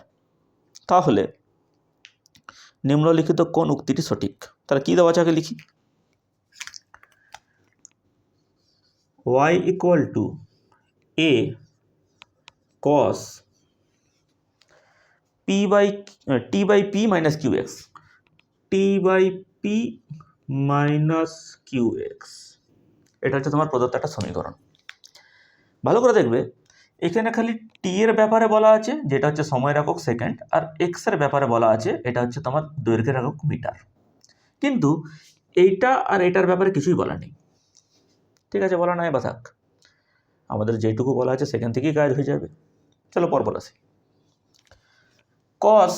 তাহলে নিম্নলিখিত কোন উক্তিটি সঠিক? তাহলে কি দেওয়া আছে আগে লিখি। y = a cos t/p - qx, t/p - qx, এটা হচ্ছে তোমার প্রদত্ত একটা সমীকরণ। ভালো করে দেখবে, এখানে খালি টি এর ব্যাপারে বলা আছে, যেটা হচ্ছে সময়ের একক সেকেন্ড, আর এক্স এর ব্যাপারে বলা আছে, এটা হচ্ছে তোমার দৈর্ঘ্যের একক মিটার। কিন্তু এইটা আর এটার ব্যাপারে কিছুই বলা নেই। ঠিক আছে, বলা নাই বা থাক, আমাদের যেটুকু বলা আছে সেখান থেকেই কাজ হয়ে যাবে। চলো পরপর আসি। কস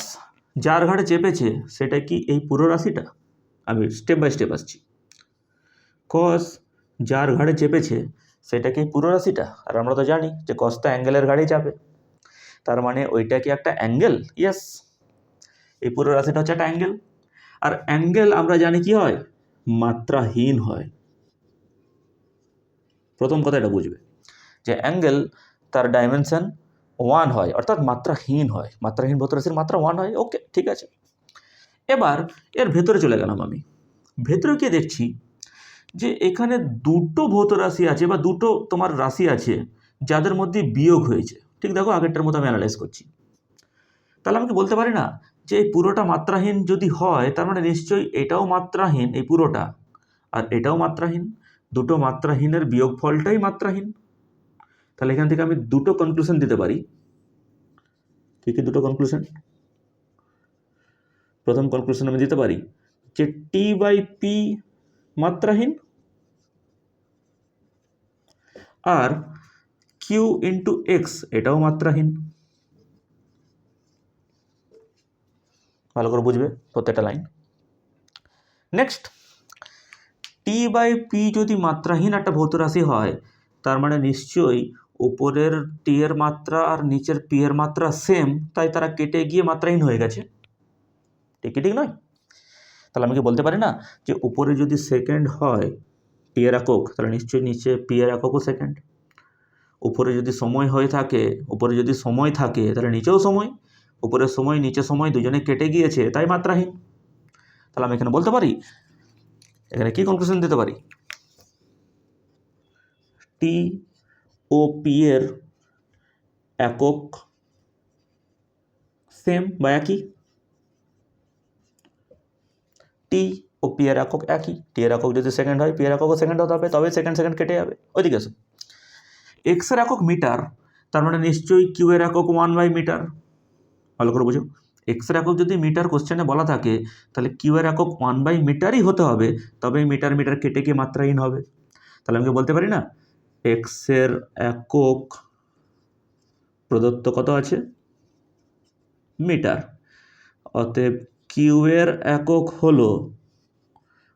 যার ঘাড়ে চেপেছে সেটা কি এই পুরো রাশিটা? আমি স্টেপ বাই স্টেপ আসছি। কস যার ঘাড়ে চেপেছে সেটা কি পুরো রাশিটা? আর আমরা তো জানি যে কস তো অ্যাঙ্গেলের ঘাড়েই যাবে, তার মানে ওইটা কি একটা অ্যাঙ্গেল? ইয়েস, এই পুরো রাশিটা হচ্ছে একটা অ্যাঙ্গেল। আর অ্যাঙ্গেল আমরা জানি কি হয়? মাত্রাহীন হয়। প্রথম কথা এটা বুঝবে যে অ্যাঙ্গেল তার ডাইমেনশন 1 হয়, অর্থাৎ মাত্রাহীন হয়। মাত্রাহীন ভৌত রাশির মাত্রা 1 হয়। ওকে, ঠিক আছে। এবার এর ভেতরে চলে গেলাম আমি। ভেতরে গিয়ে দেখছি যে এখানে দুটো ভৌত রাশি আছে, বা দুটো তোমার রাশি আছে যাদের মধ্যে বিয়োগ হয়েছে। ঠিক দেখো, আগেরটার মতো আমি অ্যানালাইজ করছি। তাহলে আমি কি বলতে পারি না যে এই পুরোটা মাত্রাহীন যদি হয়, তার মানে নিশ্চয়ই এটাও মাত্রাহীন, এই পুরোটা, আর এটাও মাত্রাহীন। দুটো মাত্রাহীনের বিয়োগফলটাই মাত্রাহীন। তাহলে এখান থেকে আমি দুটো কনক্লুশন দিতে পারি। কি কি দুটো কনক্লুশন? প্রথম কনক্লুশন আমি দিতে পারি যে t/p মাত্রাহীন, আর q × x এটাও মাত্রাহীন। ভালো করে বুঝবে প্রত্যেকটা লাইন। নেক্সট, t/p যদি মাত্রাহীন একটা ভৌত রাশি হয়, তার মানে নিশ্চয়ই উপরের t এর মাত্রা আর নিচের p এর মাত্রা সেম, তাই তারা কেটে গিয়ে মাত্রাহীন হয়ে গেছে। ঠিক নয়? তাহলে আমি কি বলতে পারি না যে উপরে যদি সেকেন্ড হয় পি এর একক, তাহলে নিশ্চয়ই নিচে পি এর এককও সেকেন্ড। উপরে যদি সময় হয়ে থাকে, উপরে যদি সময় থাকে তাহলে নিচেও সময়, উপরের সময় নিচে সময় দুজনে কেটে গিয়েছে তাই মাত্রাহীন। তাহলে আমি এখানে বলতে পারি, এখানে কি কনক্লুশন দিতে পারি, টি ও পি এর একক সেম বা একই, টি ও পি এর একক একই। টি এর একক যদি সেকেন্ড হয় পি এর এককও সেকেন্ড হতে হবে, তবে সেকেন্ড সেকেন্ড কেটে যাবে। ওইদিকে এসো, এক্স এর একক মিটার, তার মানে নিশ্চয়ই কিউ এর একক 1/মিটার। ভালো করে বুঝো, এক্স এর একক যদি মিটার কোশ্চেনে বলা থাকে তাহলে কিউ এর একক 1/মিটারই হতে হবে, তবে মিটার মিটার কেটে গিয়ে মাত্রাহীন হবে। তাহলে আমি বলতে পারি না এক্স এর একক প্রদত্ত কত আছে, মিটার, অতএব কিউ এর একক হলো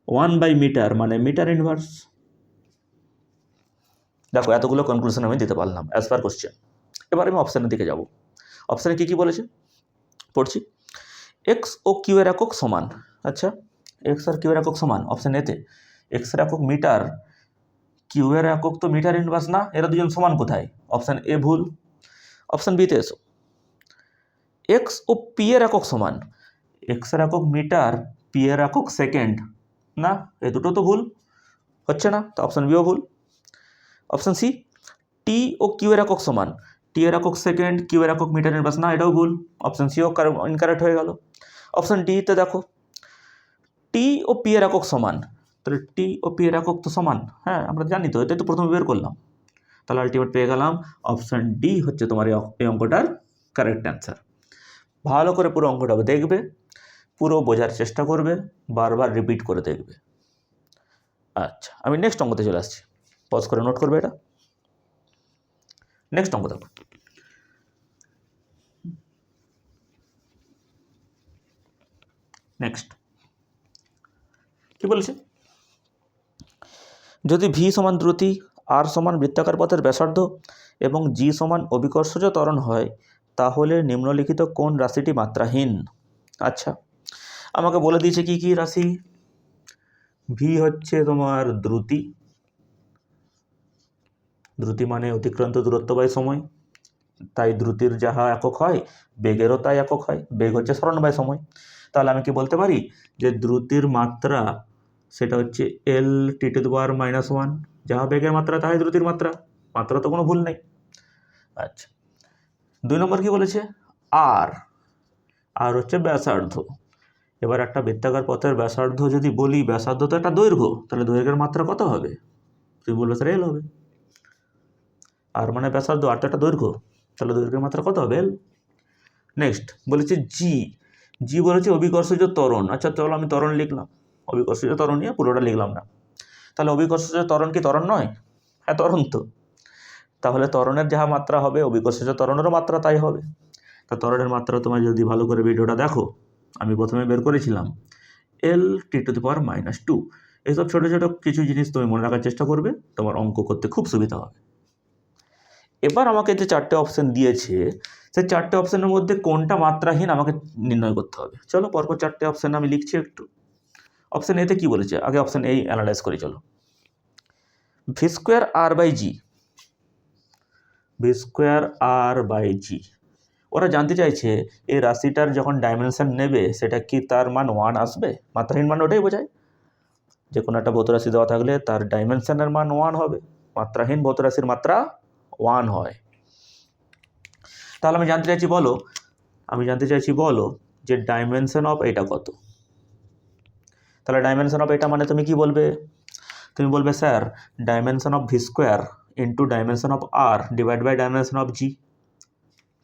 1/মিটার, মানে মিটার ইনভার্স। দেখো এতগুলো কনক্লুশন আমি দিতে পারলাম অ্যাজ পার কোশ্চেন। এবার আমি অপশানের দিকে যাব। অপশানে কি কি বলেছে পড়ছি, এক্স ও কিউ এর একক সমান। আচ্ছা, এক্স আর কিউ এর একক সমান, অপশান এতে এক্স এর একক মিটার, কিউ এর একক তো মিটার ইনভার্স না, এরা দুজন সমান কোথায়, অপশান এ ভুল। অপশান বিতে এসো, এক্স ও পি এর একক সমান, এক্স এর একক মিটার, পি এর একক সেকেন্ড, না এ দুটো তো ভুল, হচ্ছে না, তো অপশান বিও ভুল। অপশান সি, টি ও কিউ এর একক সমান, টি এর একক সেকেন্ড, কিউ এর একক মিটার ইনভার্স, না এটাও ভুল, অপশান সিও ইনকারেক্ট হয়ে গেল। অপশান ডিতে দেখো, টি ও পি এর একক সমান, তাহলে টি ও পি এর একক তো সমান, হ্যাঁ আমরা জানি তো, এটাই তো প্রথমে বের করলাম। তাহলে আলটিমেট পেয়ে গেলাম অপশান ডি হচ্ছে তোমার এই অঙ্কটার কারেক্ট অ্যান্সার। ভালো করে পুরো অঙ্কটা দেখবে, পুরো বোঝার চেষ্টা করবে, বারবার রিপিট করে দেখবে। আচ্ছা, আমি নেক্সট অঙ্কতে চলে আসছি, পজ করে নোট করবে এটা। নেক্সট অঙ্ক দেখো, নেক্সট কি বলেছে, যদি ভি সমান দ্রুতি, আর সমান বৃত্তাকার পথের ব্যাসার্ধ এবং জি সমান অভিকর্ষজ ত্বরণ হয়, তাহলে নিম্নলিখিত কোন রাশিটি মাত্রাহীন। আচ্ছা, আমাকে বলে দিয়েছে কি কি রাশি, ভি হচ্ছে তোমার দ্রুতি, দ্রুতি মানে অতিক্রান্ত দূরত্ব বাই সময়, তাই দ্রুতির যাহা একক হয় বেগেরও তাই একক হয়, বেগ হচ্ছে সরণ বাই সময়। তাহলে আমি কি বলতে পারি যে দ্রুতির মাত্রা সেটা হচ্ছে এল টি টু দি পাওয়ার -1, যাহা বেগের মাত্রা তাহাই দ্রুতির মাত্রা, মাত্রা তো কোনো ভুল নেই। আচ্ছা, 2 নম্বর কি বলেছে, আর, আর হচ্ছে ব্যাসার্ধ। এবার একটা বৃত্তাকার পথের ব্যাসার্ধ যদি বলি, ব্যাসার্ধ তো একটা দৈর্ঘ্য, তাহলে দৈর্ঘ্যের মাত্রা কত হবে, তুমি বলবে স্যার এল হবে, আর মানে ব্যাসার্ধ, আর তো একটা দৈর্ঘ্য, তাহলে দৈর্ঘ্যের মাত্রা কত হবে এল। নেক্সট বলেছে জি, জি বলেছে অভিকর্ষজ ত্বরণ। আচ্ছা চলো আমি ত্বরণ লিখলাম, অভিকর্ষজ ত্বরণ নিয়ে পুরোটা লিখলাম না। তাহলে অভিকর্ষজ ত্বরণ কি ত্বরণ নয়, হ্যাঁ ত্বরণ তো, তাহলে ত্বরণের যাহা মাত্রা হবে অভিকর্ষজ ত্বরণেরও মাত্রা তাই হবে। তা ত্বরণের মাত্রা তোমার যদি ভালো করে ভিডিওটা দেখো, আমি প্রথমে বের করেছিলাম এল টি টু দি পাওয়ার -2। এইসব ছোটো ছোটো কিছু জিনিস তুমি মনে রাখার চেষ্টা করবে, তোমার অঙ্ক করতে খুব সুবিধা হবে। এবার আমাকে যে 4টে অপশান দিয়েছে, সেই 4টে অপশানের মধ্যে কোনটা মাত্রাহীন আমাকে নির্ণয় করতে হবে। চলো পরপর 4টে অপশান আমি লিখছি একটু। অপশান এতে কি বলেছে, আগে অপশান এই অ্যানালাইজ করি চলো। V square R by G, V square R by G, ওরা জানতে চাইছে এই রাশিটার যখন ডাইমেনশন নেবে সেটা কি তার মান 1 আসবে, মাত্রাহীন মান ওটাই বোঝায়, যে কোনো একটা ভৌত রাশি দেওয়া থাকলে তার ডাইমেনশনের মান 1 হবে, মাত্রাহীন ভৌত রাশির মাত্রা 1 হয়। তাহলে আমি জানতে চাইছি বলো যে ডাইমেনশন অফ এটা কত। তাহলে ডাইমেনশন অফ এটা মানে তুমি কি বলবে, তুমি বলবে sir dimension of V square into dimension of R divide by dimension of G.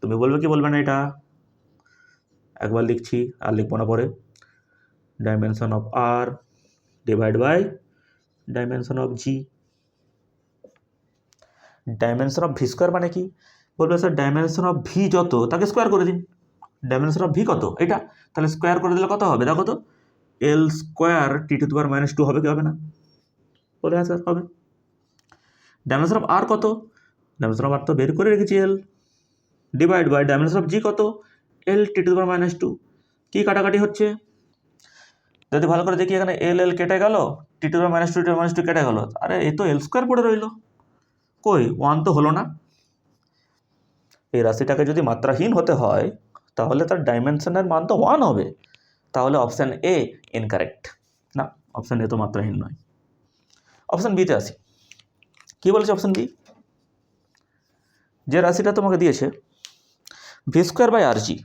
তুমি বলবে কি বলবে না, এটা একবার লিখছি আর লিখবো না পরে, dimension of R divide by dimension of G. Dimension of V square মানে কি, বলবে স্যার ডাইমেনশন অফ ভি যত তাকে স্কোয়ার করে দিন, ডাইমেনশন অফ ভি কত এটা, তাহলে স্কোয়ার করে দিলে কত হবে দেখো তো, এল square T to the power -2 হবে কি হবে না, বলে হ্যাঁ স্যার হবে। ডাইমেনশন অফ আর কত, ডাইমেনশন অফ আর তো বের করে রেখেছি এল, ডিভাইড বাই ডাইমেনশন অফ জি কত, এল টি টু দি পাওয়ার -2। কী কাটাকাটি হচ্ছে, যদি ভালো করে দেখি এখানে এল এল কেটে গেল, টি টু মাইনাস টু কেটে গেল, আরে এই তো এল স্কোয়ার পড়ে রইল, কই ওয়ান তো হলো না। এই রাশিটাকে যদি মাত্রাহীন হতে হয় তাহলে তার ডাইমেনশনের মান তো ওয়ান হবে, তাহলে অপশান এ ইনকারেক্ট। না, অপশান এ তো মাত্রাহীন নয়। অপশান বিতে আসি। কি বলেছে অপশান বি? যে রাশিটা তোমাকে দিয়েছে V square by R G,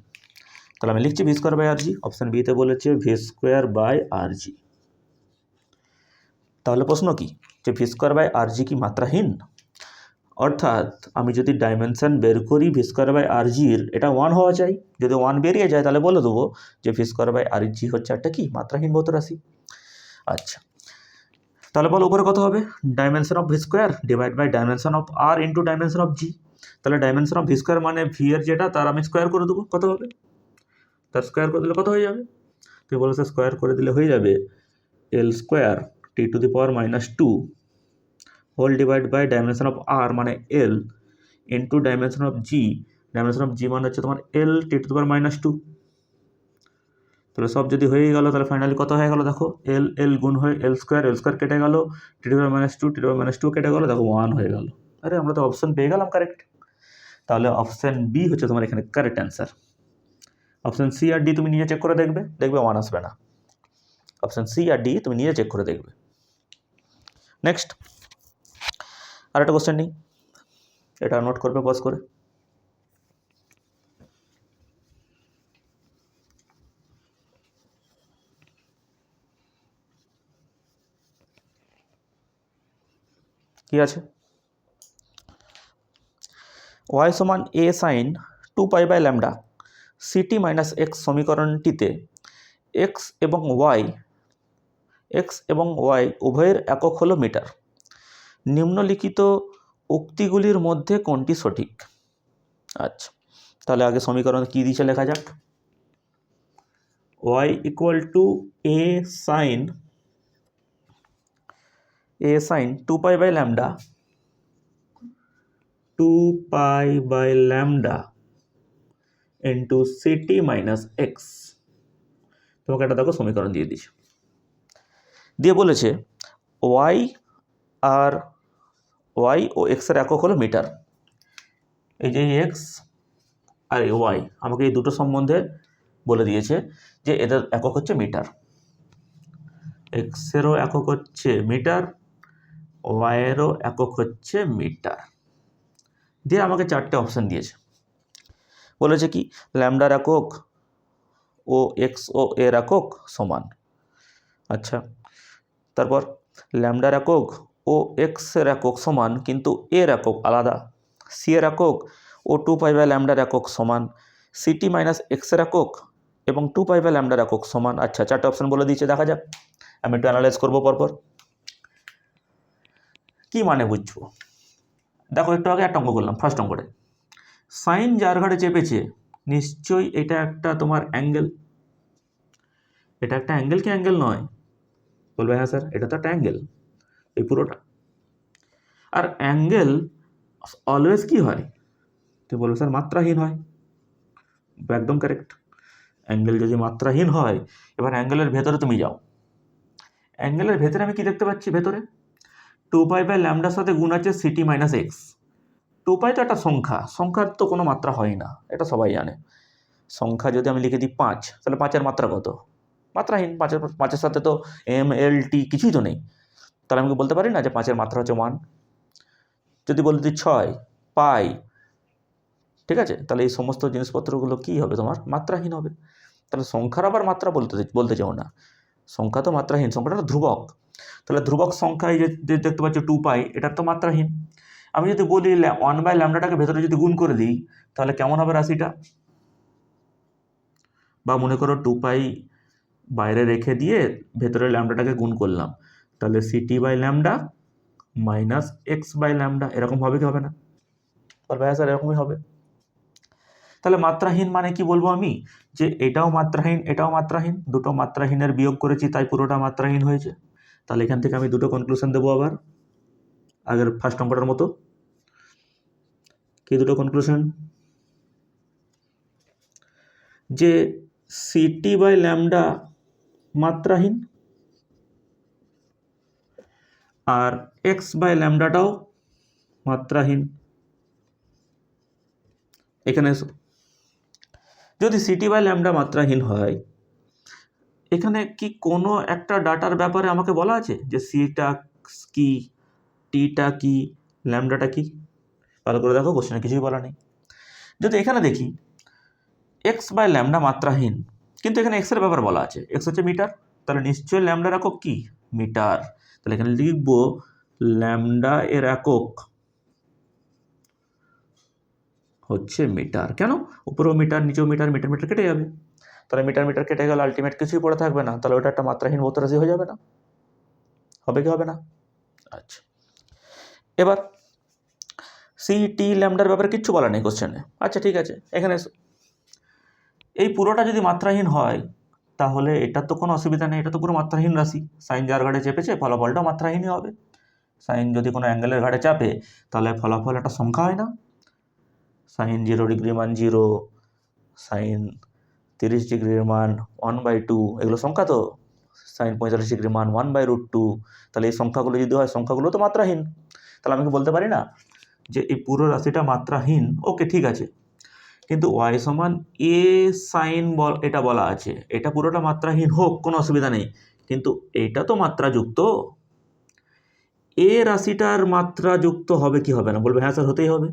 তাহলে আমি লিখছি V square by R G. Option বিতে বলেছে V square by R G. তাহলে প্রশ্ন কি, যে V square by R G কি মাত্রাহীন? অর্থাৎ আমি যদি ডাইমেনশন বের করি ভি স্কোয়ার বাই আর জির, এটা ওয়ান হওয়া চাই। যদি ওয়ান বেরিয়ে যায় তাহলে বলে দেবো যে ভি স্কোয়ার বাই আর জি হচ্ছে একটা কি মাত্রাহীন ভৌত রাশি। আচ্ছা, তাহলে বলো উপরে কত হবে? Dimension of V square divide by dimension of R into dimension of G. তাহলে ডাইমেনশন অফ ভি স্কোয়ার মানে ভি এর যেটা, তার আমি স্কোয়ার করে দেবো, কত হবে? তার স্কোয়ার করে দিলে কত হয়ে যাবে? তুই বলেছে স্কোয়ার করে দিলে হয়ে যাবে L square T to the power minus two whole divide by dimension of R মানে L into dimension of G. Dimension of G মানে হচ্ছে তোমার L T to the power minus two. তাহলে সব যদি হয়ে গেল তাহলে ফাইনালি কত হয়ে গেল দেখো, এল এল গুণ হয়ে এল স্কোয়ার কেটে গেল, T to the power minus two কেটে গেল, দেখো ওয়ান হয়ে গেল। আরে আমরা তো অপশন পেয়ে গেলাম কারেক্ট। তাহলে অপশন বি হচ্ছে তোমার এখানে কারেক্ট অ্যান্সার। অপশন সি আর ডি তুমি নিজে চেক করে দেখবে, ওয়ান আসবে না। অপশন সি আর ডি তুমি নিজে চেক করে দেখবে। নেক্সট আর একটা কোশ্চেন নিই, এটা নোট করবে পজ করে। কি আছে? ওয়াই সমান A sine two pi by lambda C T minus X সমীকরণটিতে এক্স এবং ওয়াই উভয়ের একক হলো মিটার। নিম্নলিখিত উক্তিগুলির মধ্যে কোনটি সঠিক? আচ্ছা, তাহলে আগে সমীকরণ কি দিয়েছে লেখা যাক। Y equal to A sine two pi by lambda into C T minus X. তোমাকে একটা দেখো সমীকরণ দিয়ে দিচ্ছে, দিয়ে বলেছে ওয়াই ও এক্সের একক হলো মিটার। এই যে এক্স আর ওয়াই আমাকে এই দুটো সম্বন্ধে বলে দিয়েছে যে এদের একক হচ্ছে মিটার। এক্সেরও একক হচ্ছে মিটার, ওয়াইয়েরও একক হচ্ছে মিটার। দিয়ে আমাকে চারটে অপশান দিয়েছে, বলেছে কি ল্যামডার একক ও এক্স ও এর একক সমান। আচ্ছা, তারপর ল্যামডার একক ও এক্সের একক সমান কিন্তু এর একক আলাদা। সি এর একক ও টু পাই বাই ল্যামডার একক সমান, সিটি মাইনাস এক্সের একক এবং টু পাই বাই ল্যামডার একক সমান। আচ্ছা, চারটে অপশান বলে দিয়েছে, দেখা যাক। আমি একটু অ্যানালাইজ করবো পরপর। কি মানে বুঝছো? দেখো একটু আগে একটা অঙ্ক করলাম, ফার্স্ট অঙ্কটা সাইন যার ঘাড়ে চেপেছে, নিশ্চয়ই এটা একটা তোমার অ্যাঙ্গেল। এটা একটা অ্যাঙ্গেল কি অ্যাঙ্গেল নয়? বলবে হ্যাঁ স্যার, এটা তো একটা অ্যাঙ্গেল, এই পুরোটা। আর অ্যাঙ্গেল অলওয়েজ কি হয়? তুমি বলবে স্যার মাত্রাহীন হয়। একদম কারেক্ট। অ্যাঙ্গেল যদি মাত্রাহীন হয়, এবার অ্যাঙ্গেলের ভেতরে তুমি যাও। অ্যাঙ্গেলের ভেতরে আমি কি দেখতে পাচ্ছি? ভেতরে টু পাই বাই ল্যামডার সাথে গুণ আছে সিটি মাইনাস এক্স। টু পাই তো একটা সংখ্যার তো কোনো মাত্রা হয় না, এটা সবাই জানে। সংখ্যা যদি আমি লিখে দিই 5, তাহলে 5-এর মাত্রা কত? মাত্রাহীন। পাঁচের সাথে তো এম এল টি কিছুই তো নেই, তাহলে আমি বলতে পারি না যে 5-এর মাত্রা হচ্ছে 1। যদি বলে দিই 6 পাই, ঠিক আছে, তাহলে এই সমস্ত জিনিসপত্রগুলো কি হবে? তোমার মাত্রাহীন হবে। তাহলে সংখ্যার আবার মাত্রা বলতে চাও না, সংখ্যা তো মাত্রাহীন, সংখ্যাটা ধ্রুবক। তাহলে ধ্রুবক সংখ্যা এই যে দেখতে পাচ্ছ 2 পাই, এটার তো মাত্রাহীন। আমি যদি বলি 1 বাই ল্যামডাটাকে ভেতরে যদি গুণ করে দিই, তাহলে কেমন হবে রাশিটা? বা মনে করো 2 পাই বাইরে রেখে দিয়ে ভেতরে ল্যামডাটাকে গুণ করলাম, তাহলে C T by lambda minus X by lambda. এরকম হবে কি হবে না? বলবে হ্যাঁ স্যার, এরকমই হবে। তাহলে মাত্রাহীন মানে কি বলবো আমি? যে এটাও মাত্রাহীন, দুটো মাত্রাহীনের বিয়োগ করেছি তাই পুরোটা মাত্রাহীন হয়েছে। তাহলে এখান থেকে আমি দুটো কনক্লুশন দেবো আবার, আগের ফার্স্ট অঙ্কটার মতো। কি দুটো কনক্লুশন? যে সিটি বাই ল্যামডা মাত্রাহীন, আর এক্স বাই ল্যামডাটাও মাত্রাহীন। এখানে এসো, যদি সিটি বাই ল্যামডা মাত্রাহীন হয়, এখানে কি কোনো একটা ডাটার ব্যাপারে আমাকে বলা আছে যে সিটা কি, টিটা কি, ল্যামডাটা কি? ভালো করে দেখো, কোশ্চেনে কিছুই বলা নেই। যদি এখানে দেখি এক্স বাই ল্যামডা মাত্রাহীন, কিন্তু এখানে এক্সের ব্যাপার বলা আছে, এক্স হচ্ছে মিটার, তাহলে নিশ্চয়ই ল্যামডার একক কি, মিটার। তাহলে এখানে লিখব ল্যামডা এর একক হচ্ছে মিটার। কেন? উপরেও মিটার, নিচেও মিটার, মিটার মিটার কেটে যাবে, তাহলে মিটার মিটার কেটে গেলে আলটিমেট কিছুই পড়ে থাকবে না, তাহলে ওটা একটা মাত্রাহীন ভৌত রাশি হয়ে যাবে না? হবে কি হবে না? আচ্ছা, এবার সি টি ল্যামডার ব্যাপারে কিচ্ছু বলা নেই কোশ্চেনে। আচ্ছা ঠিক আছে, এখানে এই পুরোটা যদি মাত্রাহীন হয় তাহলে এটার তো কোনো অসুবিধা নেই, এটা তো পুরো মাত্রাহীন রাশি। সাইন যার ঘাড়ে চেপেছে ফলাফলটাও মাত্রাহীনই হবে। সাইন যদি কোনো অ্যাঙ্গেলের ঘাড়ে চাপে তাহলে ফলাফল একটা সংখ্যা হয় না? সাইন 0 ডিগ্রি মান 0, সাইন 30 ডিগ্রির মান 1/2, এগুলো সংখ্যা তো। সাইন 45 ডিগ্রি মান 1/√2, তাহলে এই সংখ্যাগুলো যদি হয়, সংখ্যাগুলো তো মাত্রাহীন। তাহলে আমি কি বলতে পারি না যে এই পুরো রাশিটা মাত্রাহীন? ওকে ঠিক আছে, কিন্তু ওয়াই সমান এ সাইন এটা বলা আছে, এটা পুরোটা মাত্রাহীন হোক, কোনো অসুবিধা নেই, কিন্তু এইটা তো মাত্রাযুক্ত। এ রাশিটার মাত্রাযুক্ত হবে কি হবে না? বলবে হ্যাঁ স্যার হতেই হবে,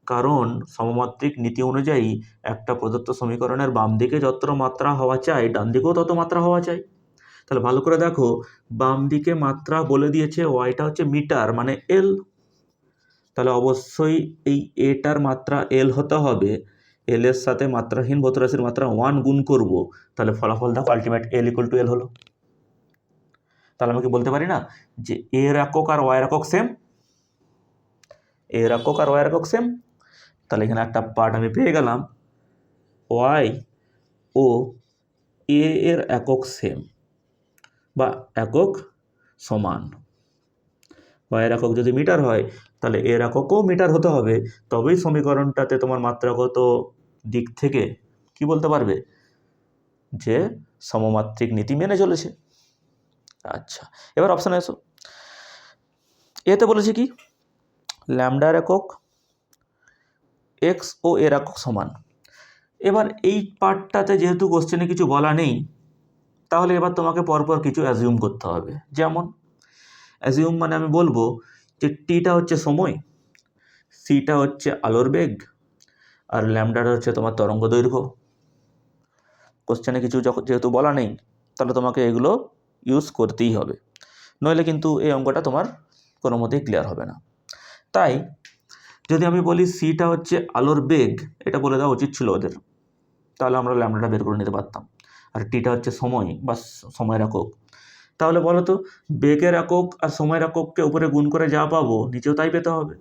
কারণ সমমাত্রিক নীতি অনুযায়ী একটা প্রদত্ত সমীকরণের বাম দিকে যত মাত্রা হওয়া চাই ডান দিকেও তত মাত্রা হওয়া চাই। তাহলে ভালো করে দেখো, বাম দিকে মাত্রা বলে দিয়েছে ওয়াইটা হচ্ছে মিটার মানে এল, তাহলে অবশ্যই এই এটার মাত্রা এল হতে হবে। এল এর সাথে মাত্রাহীন ভৌত রাশির মাত্রা 1 গুণ করব, তাহলে ফলাফল দেখো আলটিমেট এল ইকুয়াল টু এল হলো। তাহলে আমি কি বলতে পারি না যে এর একক আর ওয়াই একক সেম? এর একক আর ওয়াই একক সেম, তাহলে এখানে একটা পার্ট আমি পেয়ে গেলাম, ওয়াই ও এ এর একক সেম বা একক সমান। ওয়াই এর একক যদি মিটার হয় তাহলে এর এককও মিটার হতে হবে, তবেই সমীকরণটাতে তোমার মাত্রাগত দিক থেকে কি বলতে পারবে যে সমমাত্রিক নীতি মেনে চলেছে। আচ্ছা, এবার অপশানে এসো। এতে বলেছে কি, ল্যামডার একক এক্স ও এর একক সমান। এবার এই পার্টটাতে যেহেতু কোশ্চেনে কিছু বলা নেই, তাহলে এবার তোমাকে পরপর কিছু অ্যাজিউম করতে হবে। যেমন অ্যাজিউম মানে আমি বলবো যে টিটা হচ্ছে সময়, সিটা হচ্ছে আলোর বেগ, আর ল্যামডাটা হচ্ছে তোমার তরঙ্গ দৈর্ঘ্য। কোশ্চেনে কিছু যেহেতু বলা নেই, তাহলে তোমাকে এগুলো ইউজ করতেই হবে, নইলে কিন্তু এই অঙ্কটা তোমার কোনো মতেই ক্লিয়ার হবে না। তাই যদি আমি বলি সিটা হচ্ছে আলোর বেগ, এটা বলে দেওয়া উচিত ছিল ওদের, তাহলে আমরা ল্যামডাটা বের করে নিতে পারতাম। আর টিটা হচ্ছে সময় বা সময়ের একক, তাহলে বলো তো বেগের একক আর সময়ের একককে উপরে গুণ করে যা পাবো নিচেও তাই পেতে হবে।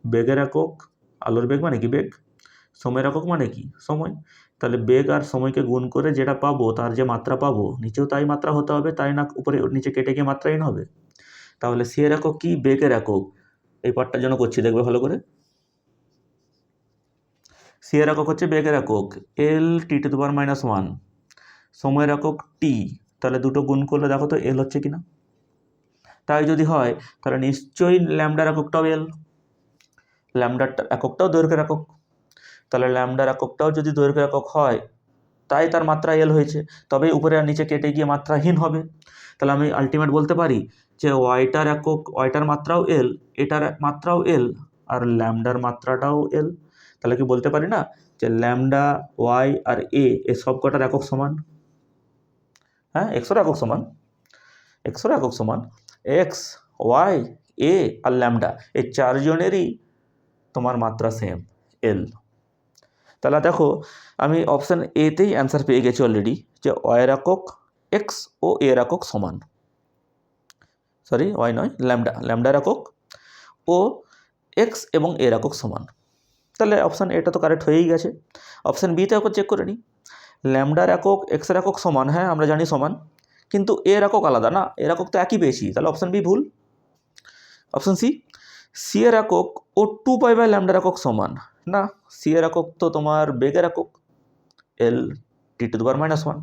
বেগের একক, আলোর বেগ মানে কি বেগ, সময়ের একক মানে কি সময়, তাহলে বেগ আর সময়কে গুণ করে যেটা পাবো তার যে মাত্রা পাবো নিচেও তাই মাত্রা হতে হবে, তাই না উপরে নিচে কেটে গিয়ে মাত্রাহীন হবে? তাহলে সি এর একক কি, বেগের একক। এই পার্টটার জন্য করছি, দেখবে ভালো করে। সি এর একক হচ্ছে বেগের একক এল টি টু দি পাওয়ার -1, সময়ের একক টি, তাহলে দুটো গুণ করলে দেখো তো এল হচ্ছে কিনা। তাই যদি হয় তাহলে নিশ্চয়ই ল্যামডার এককটাও এল, ল্যামডার এককটাও দৈর্ঘ্যের একক, তাহলে ল্যামডার এককটাও যদি দৈর্ঘ্যের একক হয় তাই তার মাত্রা এল হয়েছে, তবে উপরে আর নিচে কেটে গিয়ে মাত্রাহীন হবে। তাহলে আমি আলটিমেট বলতে পারি যে ওয়াইটার একক, ওয়াইটার মাত্রাও এল, এটার মাত্রাও এল, আর ল্যামডার মাত্রাটাও এল। তাহলে কি বলতে পারি না যে ল্যামডা, ওয়াই আর এ সব কটার একক সমান? হ্যাঁ, এক্সের একক সমান, এক্সের একক সমান এক্স, ওয়াই, এ আর ল্যামডা, এই চারজনেরই তোমার মাত্রা সেম এল। তাহলে দেখো আমি অপশান এতেই অ্যান্সার পেয়ে গেছি অলরেডি, যে ওয়াইয়ের একক এক্স ও এর একক সমান, সরি ওয়াই নয় ল্যামডা, ল্যামডার একক ও এক্স এবং এর একক সমান। তাহলে অপশান এটা তো কারেক্ট হয়েই গেছে। অপশান বিতে একবার চেক করে নিই, ল্যামডার একক এক্সের একক সমান, হ্যাঁ আমরা জানি সমান, কিন্তু এর একক আলাদা না, এর একক তো একই পেয়েছি, তাহলে অপশান বি ভুল। অপশান সি, সি এর একক ও 2π/, ল্যামডার একক সমান না, সি এর একক তো তোমার বেগের একক এল টি টু দি পাওয়ার -1,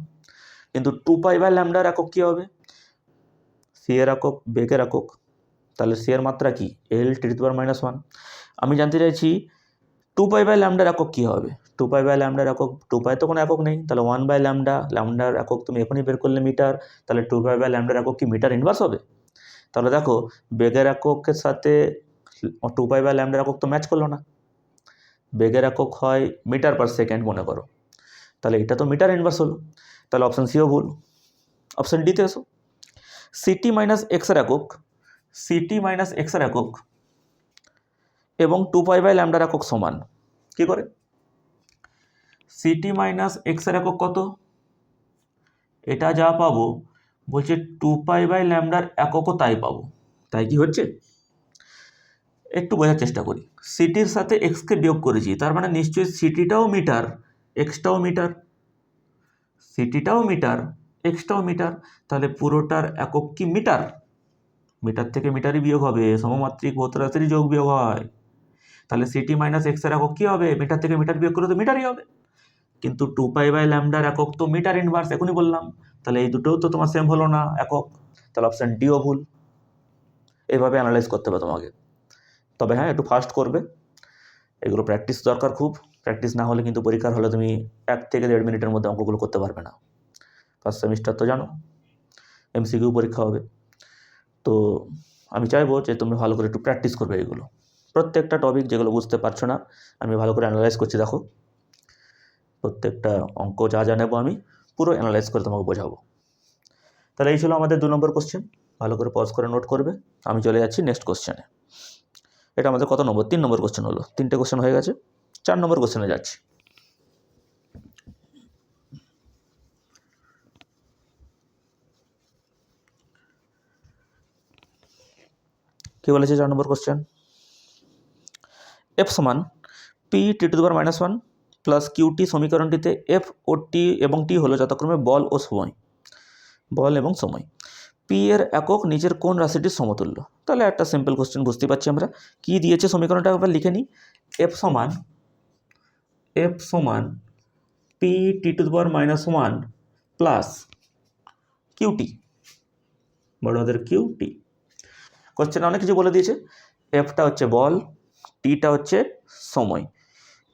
কিন্তু 2π/λ একক কী হবে? সি এর একক বেগের একক, তাহলে সি এর মাত্রা কি? L⁻⁻1। আমি জানতে চাইছি 2π/λ একক কী হবে? 2π/λ একক, 2π তো কোনো একক নেই, তাহলে 1/λ, ল্যামডার একক তুমি এখনই বের করলে মিটার, তাহলে 2π/λ একক কি মিটার ইনভার্স হবে? তাহলে দেখো বেগের এককের সাথে 2π/λ একক তো ম্যাচ করলো না, বেগের একক হয় মিটার পার সেকেন্ড মনে করো, তাহলে এটা তো মিটার ইনভার্স হলো, তাহলে অপশান সিও ভুল। অপশান ডিতে এসো, CT-x এর একক, CT-x এর একক এবং 2π/λ একক সমান। কি করে? CT-x এর একক কত? এটা যা পাবো বলছে 2π/λ এককও তাই পাবো, তাই কি হচ্ছে? একটু বোঝার চেষ্টা করি। সিটির সাথে এক্সকে বিয়োগ করেছি, তার মানে নিশ্চয়ই সিটিটাও মিটার, এক্সটাও মিটার, সিটিটাও মিটার, এক্সটাও মিটার, তাহলে পুরোটার একক কি মিটার? মিটার থেকে মিটারই বিয়োগ হবে, সমমাত্রিক ভৌত রাশিরই যোগ বিয়োগ হয়, তাহলে CT-x এর একক কী হবে? মিটার থেকে মিটার বিয়োগ করে তো মিটারই হবে, কিন্তু 2π/λ একক তো মিটার ইনভার্স, এখনই বললাম, তাহলে এই দুটোও তো তোমার সেম হলো না একক, তাহলে অপশান ডিও ভুল। এইভাবে অ্যানালাইজ করতে হবে তোমাকে, তবে হ্যাঁ একটু ফাস্ট করবে, এগুলো প্র্যাকটিস দরকার খুব, প্র্যাকটিস না হলে কিন্তু পরীক্ষার হলে তুমি 1 থেকে 1.5 মিনিটের মধ্যে অঙ্কগুলো করতে পারবে না। ফার্স্ট সেমিস্টার তো জানো MCQ পরীক্ষা হবে, তো আমি চাইবো যে তুমি ভালো করে একটু প্র্যাকটিস করবে এগুলো, প্রত্যেকটা টপিক যেগুলো বুঝতে পারছো না আমি ভালো করে অ্যানালাইজ করছি, দেখো প্রত্যেকটা অঙ্ক যা যা নেবো আমি পুরো অ্যানালাইজ করে তোমাকে বোঝাবো। তাহলে এই ছিল আমাদের 2 নম্বর কোশ্চেন, ভালো করে পজ করে নোট করবে। আমি চলে যাচ্ছি নেক্সট কোশ্চেনে। এটা আমাদের কত নম্বর? 3 নম্বর কোশ্চেন হলো, 3টে কোশ্চেন হয়ে গেছে, 4 নম্বর কোশ্চেনে যাচ্ছি। কি বলেছে 4 নম্বর কোশ্চেন? F সমান P(t⁻⁻1 প্লাস QT সমীকরণটিতে F ও T এবং T হলো যথাক্রমে বল ও সময়, বল এবং সময়। P এর একক নিচের কোন রাশিটির সমতুল্য? তাহলে একটা সিম্পল কোশ্চেন বুঝতে পারছি আমরা, কি দিয়েছে সমীকরণটা একবার লিখে নিই। F সমান P(t⁻⁻1 প্লাস QT, বড়দের QT। কোশ্চেনে অনেক কিছু বলে দিয়েছে, এফটা হচ্ছে বল, টিটা হচ্ছে সময়,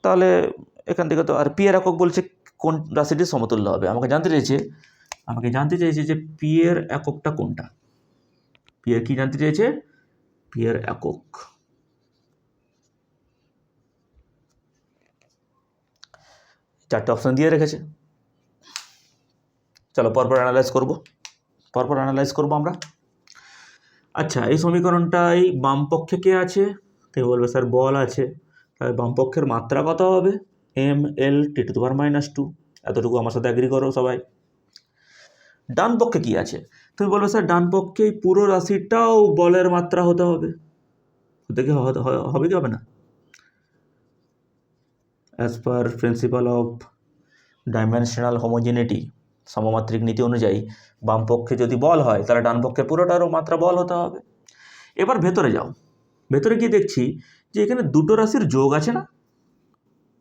তাহলে এখান থেকে তো আর পি এর একক বলছে কোন রাশিটির সমতুল্য হবে, আমাকে জানতে চাইছে যে পি এর এককটা কোনটা। পি এর কি জানতে চাইছে? পি এর একক। চারটে অপশন দিয়ে রেখেছে, চলো পরপর অ্যানালাইজ করবো আমরা। আচ্ছা, এই সমীকরণটাই বাম পক্ষে কে আছে? তুমি বলবে স্যার বল আছে, তাহলে বাম পক্ষের মাত্রা কত হবে? mL(t⁻⁻2), এতটুকু আমার সাথে অ্যাগ্রি করো সবাই। ডান পক্ষে কি আছে? তুমি বলবে স্যার ডান পক্ষে পুরো রাশিটাও বলের মাত্রা হতে হবে, হবে কি হবে না? As per principle of dimensional homogeneity, সমমাত্রিক নীতি অনুযায়ী বাম পক্ষে যদি বল হয় তাহলে ডান পক্ষে পুরোটারও মাত্রা বল হতে হবে। এবার ভেতরে যাও, ভেতরে গিয়ে দেখছি যে এখানে দুটো রাশির যোগ আছে না,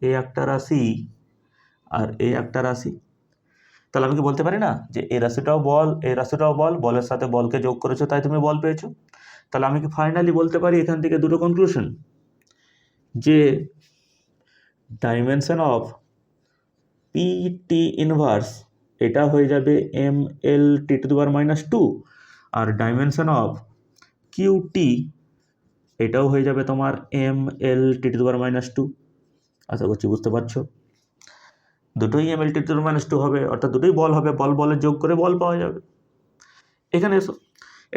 এই একটা রাশি আর এই একটা রাশি, তাহলে আমি কি বলতে পারি না যে এই রাশিটাও বল, এই রাশিটাও বল, বলের সাথে বলকে যোগ করেছো তাই তুমি বল পেয়েছো। তাহলে আমি কি ফাইনালি বলতে পারি এখান থেকে দুটো কনক্লুশন, যে ডাইমেনশন অফ P(t⁻⁻) এটা হয়ে যাবে mL(t⁻⁻2) R dimension of QT এটাও হয়ে যাবে তোমার mL(t⁻⁻2). আশা করছি বুঝতে পারছো, দুটোই mL(t⁻⁻2) হবে, অর্থাৎ দুটোই বল হবে, বলের যোগ করে বল পাওয়া যাবে। এখানে এসো,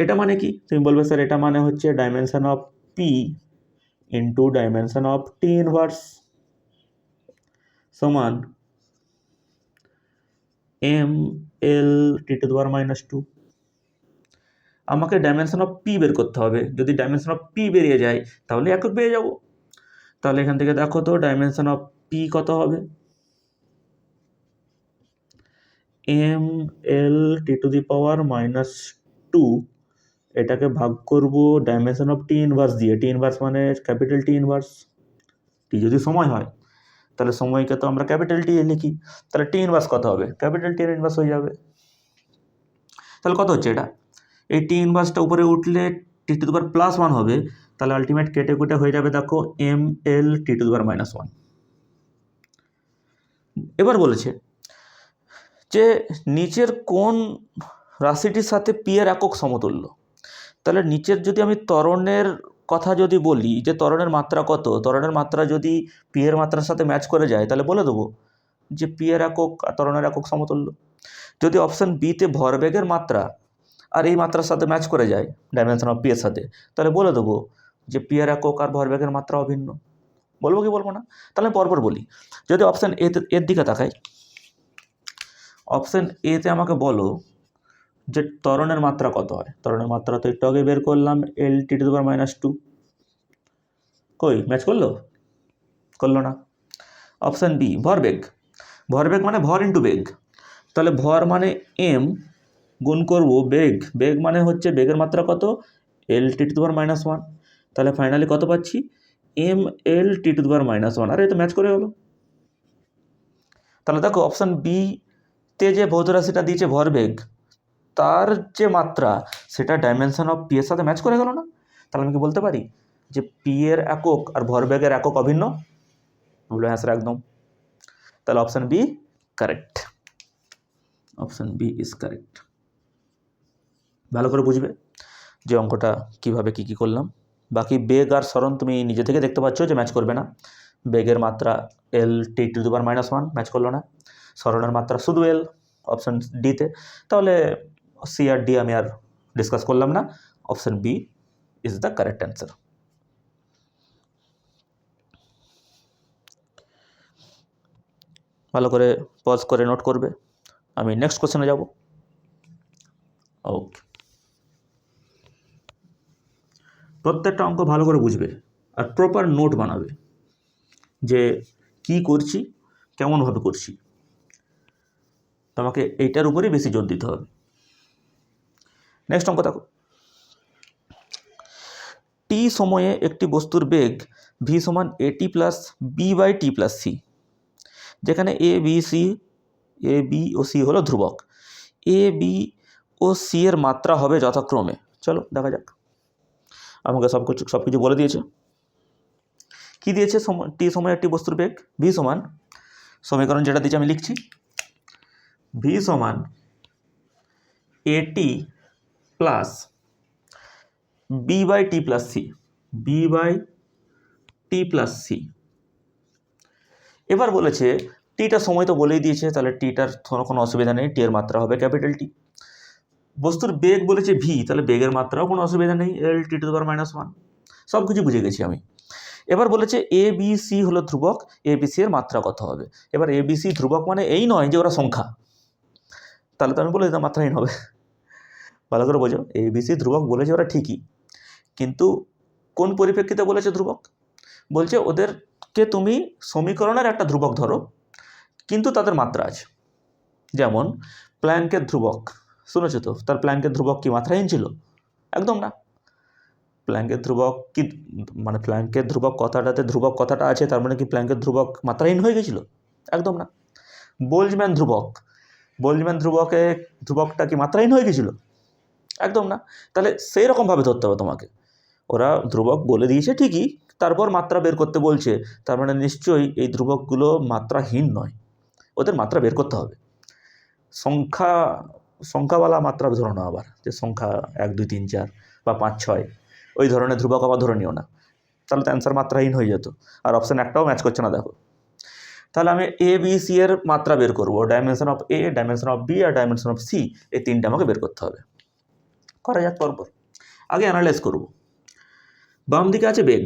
এটা মানে কি? তুমি বলবে স্যার এটা মানে হচ্ছে dimension of P into dimension of T⁻⁻) সমান mL(t⁻⁻2). আমাকে ডাইমেনশন অফ P বের করতে হবে, যদি ডাইমেনশন অফ P বেরিয়ে যায় তাহলে একক পেয়ে যাব। তাহলে এখান থেকে দেখো তো ডাইমেনশন অফ P কত হবে, mL(t⁻⁻2), এটাকে ভাগ করব ডাইমেনশন অফ T⁻⁻) দিয়ে, T⁻⁻ মানে ক্যাপিটাল T⁻⁻, টি যদি সময় হয় তাহলে সময়কে তো আমরা ক্যাপিটাল টি লিখি, তাহলে T⁻⁻ কত হবে? ক্যাপিটাল T⁻⁻ হয়ে যাবে। তাহলে কত হচ্ছে এটা, এই টি ইনভার্সটা উপরে উঠলে টি টু দি পাওয়ার +1 হবে, তাহলে আলটিমেট কেটে কুটে হয়ে যাবে দেখো ml T to the power -1। এবার বলেছে যে নিচের কোন রাশিটির সাথে পি এর একক সমতুল্য। তাহলে নিচের যদি আমি ত্বরণের কথা যদি বলি যে ত্বরণের মাত্রা কত, ত্বরণের মাত্রা যদি পি এর মাত্রার সাথে ম্যাচ করে যায় তাহলে বলে দেবো যে পি এর একক আর ত্বরণের একক সমতুল্য। যদি অপশান বিতে ভরবেগের মাত্রা আর এই মাত্রার সাথে ম্যাচ করে যায় ডাইমেনশন অফ পি এর সাথে, তাহলে বলে দেবো যে পি এর একক আর ভরবেগের মাত্রা অভিন্ন। বলবো কি বলবো না? তাহলে পরপর বলি। যদি অপশান এর দিকে তাকাই, অপশান এতে আমাকে বলো যে ত্বরণের মাত্রা কত হয়। ত্বরণের মাত্রা তো একটু আগে বের করলাম L T to the power -2। কই ম্যাচ করলো? করলো না। অপশান বি ভরবেগ। ভরবেগ মানে ভর ইন্টু বেগ। তাহলে ভর মানে এম গুণ করব বেগ, বেগ মানে হচ্ছে বেগের মাত্রা কত, এল টি টু দি পাওয়ার -1। তাহলে ফাইনালি কত পাচ্ছি, M L T to the power -1। আরে তো ম্যাচ করে হলো। তাহলে দেখো অপশান বি তে যে ভৌত রাশিটা দিয়েছে ভরবেগ, তার যে মাত্রা সেটা ডাইমেনশন অফ পি এর সাথে ম্যাচ করে গেল না। তাহলে আমি কি বলতে পারি যে পি এর একক আর ভরবেগের একক অভিন্ন? বলবে হ্যাঁ স্যার একদম। তাহলে option B correct. Option B is correct. ভালো করে বুঝবে যে অঙ্কটা কিভাবে কি করলাম। বাকি বেগ আর সরণ তুমি নিজে থেকে দেখতে পাচ্ছ যে ম্যাচ করবে না। বেগের মাত্রা এল T to the power -1 match করলো না, সরণের মাত্রা শুধু এল অপশান ডিতে। তাহলে সি আর ডি আমি আর ডিসকাস করলাম না, option B is the correct answer. ভালো করে পজ করে নোট করবে। আমি নেক্সট কোশ্চেনে যাব। ওকে, প্রত্যেকটা অঙ্ক ভালো করে বুঝবে আর প্রপার নোট বানাবে যে কি করছি, কেমনভাবে করছি। তোমাকে এইটার উপরেই বেশি জোর দিতে হবে। নেক্সট অঙ্ক দেখো, টি সময়ে একটি বস্তুর বেগ ভি সমান A T plus B by T plus C, যেখানে এ বি ও সি হলো ধ্রুবক। এ বি ও সি এর মাত্রা হবে যথাক্রমে। চলো দেখা যাক। আমাকে সব কিছু বলে দিয়েছে। কি দিয়েছে? টি সময়ে একটি বস্তুর বেগ ভি সমান, সমীকরণ যেটা দিয়েছে আমি লিখছি, ভি সমান A T plus B by T plus C, B by T plus C. এবার বলেছে টিটার সময় তো বলেই দিয়েছে, তাহলে টিটার কোনো অসুবিধা নেই, টি এর মাত্রা হবে ক্যাপিটাল টি। বস্তুর বেগ বলেছে ভি, তাহলে বেগের মাত্রাও কোনো অসুবিধা নেই, এল টি টু দি পাওয়ার -1। সব কিছু বুঝে গেছি আমি। এবার বলেছে এ বি সি হলো ধ্রুবক, এ বি সি এর মাত্রা কত হবে। এবার এ বি সি ধ্রুবক মানে এই নয় যে ওরা সংখ্যা, তাহলে তো আমি বলে দিতাম মাত্রাহীন হবে। ভালো করে বোঝো, এ বি সি ধ্রুবক বলেছে ওরা ঠিকই, কিন্তু কোন পরিপ্রেক্ষিতে বলেছে ধ্রুবক? বলছে ওদেরকে তুমি সমীকরণের একটা ধ্রুবক ধরো, কিন্তু তাদের মাত্রা আছে। যেমন প্ল্যাঙ্কের ধ্রুবক শুনেছো তো, তার প্ল্যাঙ্কের ধ্রুবক কি মাত্রাহীন ছিল? একদম না। প্ল্যাঙ্কের ধ্রুবক কি মানে প্ল্যাঙ্কের ধ্রুবক কথাটাতে ধ্রুবক কথাটা আছে, তার মানে কি প্ল্যাঙ্কের ধ্রুবক মাত্রাহীন হয়ে গেছিল? একদম না। বোল্টজম্যান ধ্রুবকটা কি মাত্রাহীন হয়ে গেছিল? একদম না। তাহলে সেই রকমভাবে ধরতে হবে তোমাকে। ওরা ধ্রুবক বলে দিয়েছে ঠিকই, তারপর মাত্রা বের করতে বলছে, তার মানে নিশ্চয়ই এই ধ্রুবকগুলো মাত্রাহীন নয়, ওদের মাত্রা বের করতে হবে। সংখ্যাওয়ালা মাত্রা ধরো না আবার, যে সংখ্যা 1 2 3 4 বা 5 6 ওই ধরনের ধ্রুবক আবার ধরে নিও না, তাহলে তো অ্যান্সার মাত্রাহীন হয়ে যেত। আর অপশান একটাও ম্যাচ করছে না দেখো। তাহলে আমি এ বি সি এর মাত্রা বের করবো, dimension of A, dimension of B আর ডাইমেনশন অফ সি, এই তিনটে আমাকে বের করতে হবে। করা যাক পরপর। আগে অ্যানালাইজ করব। বাম দিকে আছে বেগ।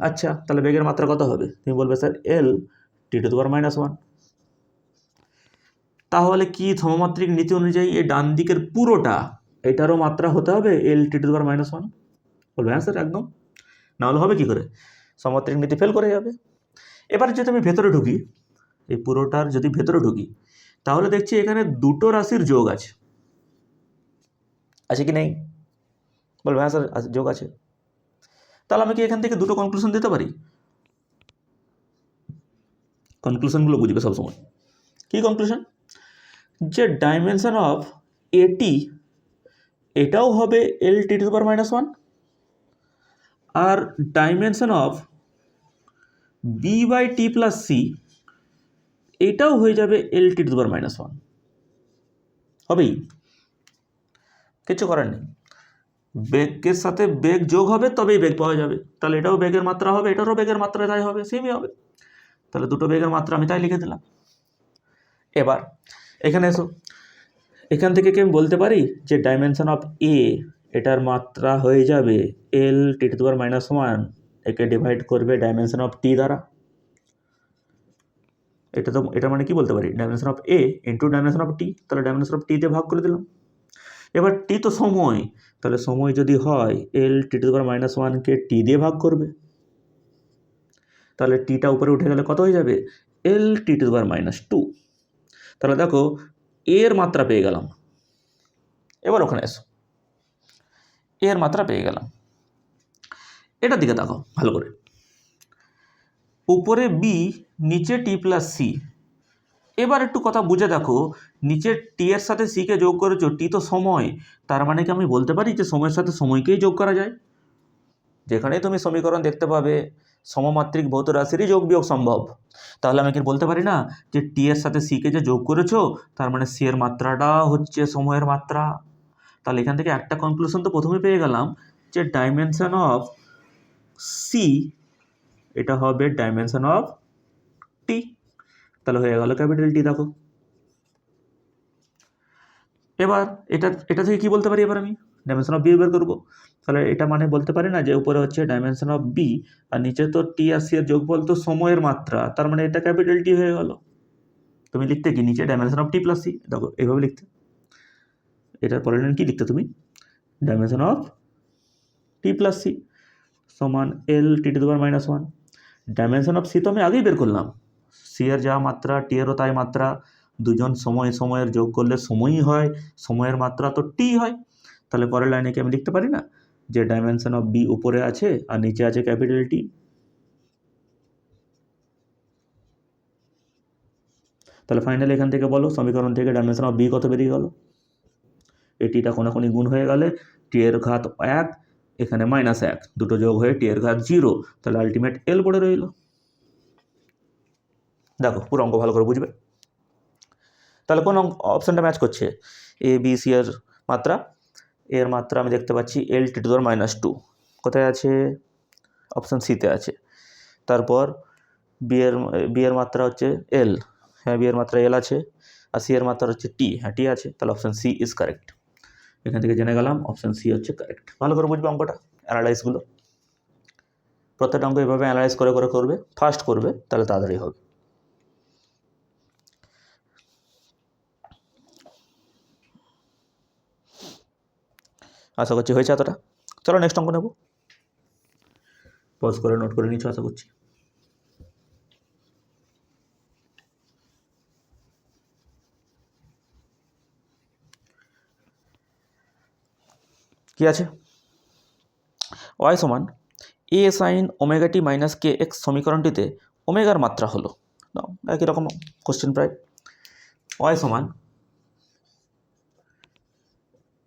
আচ্ছা, তাহলে বেগের মাত্রা কত হবে? তুমি বলবে sir L T to the power -1। তাহলে কি সমমাত্রিক নীতি অনুযায়ী এই ডান দিকের পুরোটা এটারও মাত্রা হতে হবে L T to the power -1? বলবে হ্যাঁ স্যার একদম। নাহলে হবে কি করে? সমমাত্রিক নীতি ফেল করে যাবে। এবার যদি আমি ভেতরে ঢুকি, এই পুরোটার যদি ভেতরে ঢুকি, তাহলে দেখছি এখানে দুটো রাশির যোগ আছে। আছে কি নেই? বলবে হ্যাঁ স্যার যোগ আছে। তাহলে আমি কি এখান থেকে দুটো কনক্লুশন দিতে পারি? কনক্লুশনগুলো বুঝবে সবসময়। কি কনক্লুশন? যে ডাইমেনশন অফ এটি এটাও হবে L T to the power minus one, আর dimension of B by T plus C এটাও হয়ে যাবে L T to the power minus one, হবেই, কিছু করার নেই। বেগের সাথে বেগ যোগ হবে তবেই বেগ পাওয়া যাবে, তাহলে এটাও বেগের মাত্রা হবে, এটারও বেগের মাত্রা তাই হবে, সেমই হবে। তাহলে দুটো বেগের মাত্রা আমি তাই লিখে দিলাম। এবার এখানে এসো, এখান থেকে কি আমি বলতে পারি যে ডাইমেনশন অফ এ এটার মাত্রা হয়ে যাবে L T to the power minus one, একে ডিভাইড করবে ডাইমেনশন অফ টি দ্বারা। এটা মানে কি বলতে পারি, dimension of A into dimension of T, তাহলে ডাইমেনশন অফ টি দিয়ে ভাগ করে দিলাম। এবার টি তো সময়, তাহলে সময় যদি হয় এল T to the power minus ওয়ানকে টি দিয়ে ভাগ করবে, তাহলে টিটা উপরে উঠে গেলে কত হয়ে যাবে L T to the power minus two. তাহলে দেখো এর মাত্রা পেয়ে গেলাম। এবার ওখানে এসো, এর মাত্রা পেয়ে গেলাম। এটার দিকে দেখো ভালো করে, উপরে বি নিচে টি প্লাস সি। এবার একটু কথা বুঝে দেখো, নিচে টি এর সাথে সিকে যোগ করেছো, টি তো সময়, তার মানে কি আমি বলতে পারি যে সময়ের সাথে সময়কেই যোগ করা যায়? যেখানেই তুমি সমীকরণ দেখতে পাবে সমমাত্রিক ভৌত রাশিরই যোগ বিয়োগ সম্ভব, তাহলে আমি কি বলতে পারি না যে টি এর সাথে সিকে যে যোগ করেছো তার মানে সি এর মাত্রাটা হচ্ছে সময়ের মাত্রা। তাহলে এখান থেকে একটা কনক্লুশন তো প্রথমে পেয়ে গেলাম যে ডাইমেনশন অফ সি এটা হবে ডাইমেনশন অফ টি, তাহলে হয়ে গেল ক্যাপিটাল টি। দেখো এবার এটা থেকে কি বলতে পারি, এবার আমি ডাইমেনশন অফ বি বের করবো। তাহলে এটা মানে বলতে পারি না যে উপরে হচ্ছে ডাইমেনশন অফ বি আর নিচে তো টি আর সি এর যোগফল তো সময়ের মাত্রা, তার মানে এটা ক্যাপিটাল টি হয়ে গেল। তুমি লিখতে কি নিচে dimension of T plus C, দেখো এইভাবে লিখতে। এটার পরের লাইন কি লিখতে তুমি, dimension of T plus C সমান L T to the power minus one. Dimension of C তো আমি আগেই বের করলাম, সি এর যা মাত্রা টি এরও তাই মাত্রা, দুজন সময়ের যোগ করলে সময়ই হয়, সময়ের মাত্রা তো টি হয়। তাহলে পরের লাইনে কি আমি লিখতে পারি না যে ডাইমেনশন অফ বি উপরে আছে আর নিচে আছে ক্যাপিটাল টি। তাহলে ফাইনালি এখান থেকে বলো সমীকরণ থেকে ডাইমেনশন অফ বি কত বেরিয়ে গেল? এই টিটা কোনাকুনি গুণ হয়ে গেলে টি এর ঘাত 1 এখানে -1, দুটো যোগ হয়ে টি এর ঘাত 0, তাহলে আলটিমেট এল পড়ে রইল। দেখো পুরো অঙ্ক ভালো করে বুঝবে। তাহলে কোন অপশানটা ম্যাচ করছে, এ বি সি এর মাত্রা, এর মাত্রা আমি দেখতে পাচ্ছি L T to the power minus two, কোথায় আছে, অপশান সিতে আছে। তারপর বি এর মাত্রা হচ্ছে এল, হ্যাঁ বি এর মাত্রা এল আছে, আর সি এর মাত্রা হচ্ছে টি, হ্যাঁ টি আছে, তাহলে অপশান সি ইজ কারেক্ট। এখান থেকে জেনে গেলাম অপশান সি হচ্ছে কারেক্ট। ভালো করে বুঝবে অঙ্কটা, অ্যানালাইসগুলো প্রত্যেকটা অঙ্ক এভাবে অ্যানালাইজ করে করবে, ফাস্ট করবে, তাহলে তাড়াতাড়ি হবে। আশা করছি হয়েছে এতটা। চলো নেক্সট অঙ্ক নেব, পজ করে নোট করে নিচ্ছ আশা করছি। কি আছে, ওয়াই সমান A sine omega t minus K x সমীকরণটিতে ওমেগার মাত্রা হলো, একই রকম কোশ্চেন প্রায়। ওয়াই সমান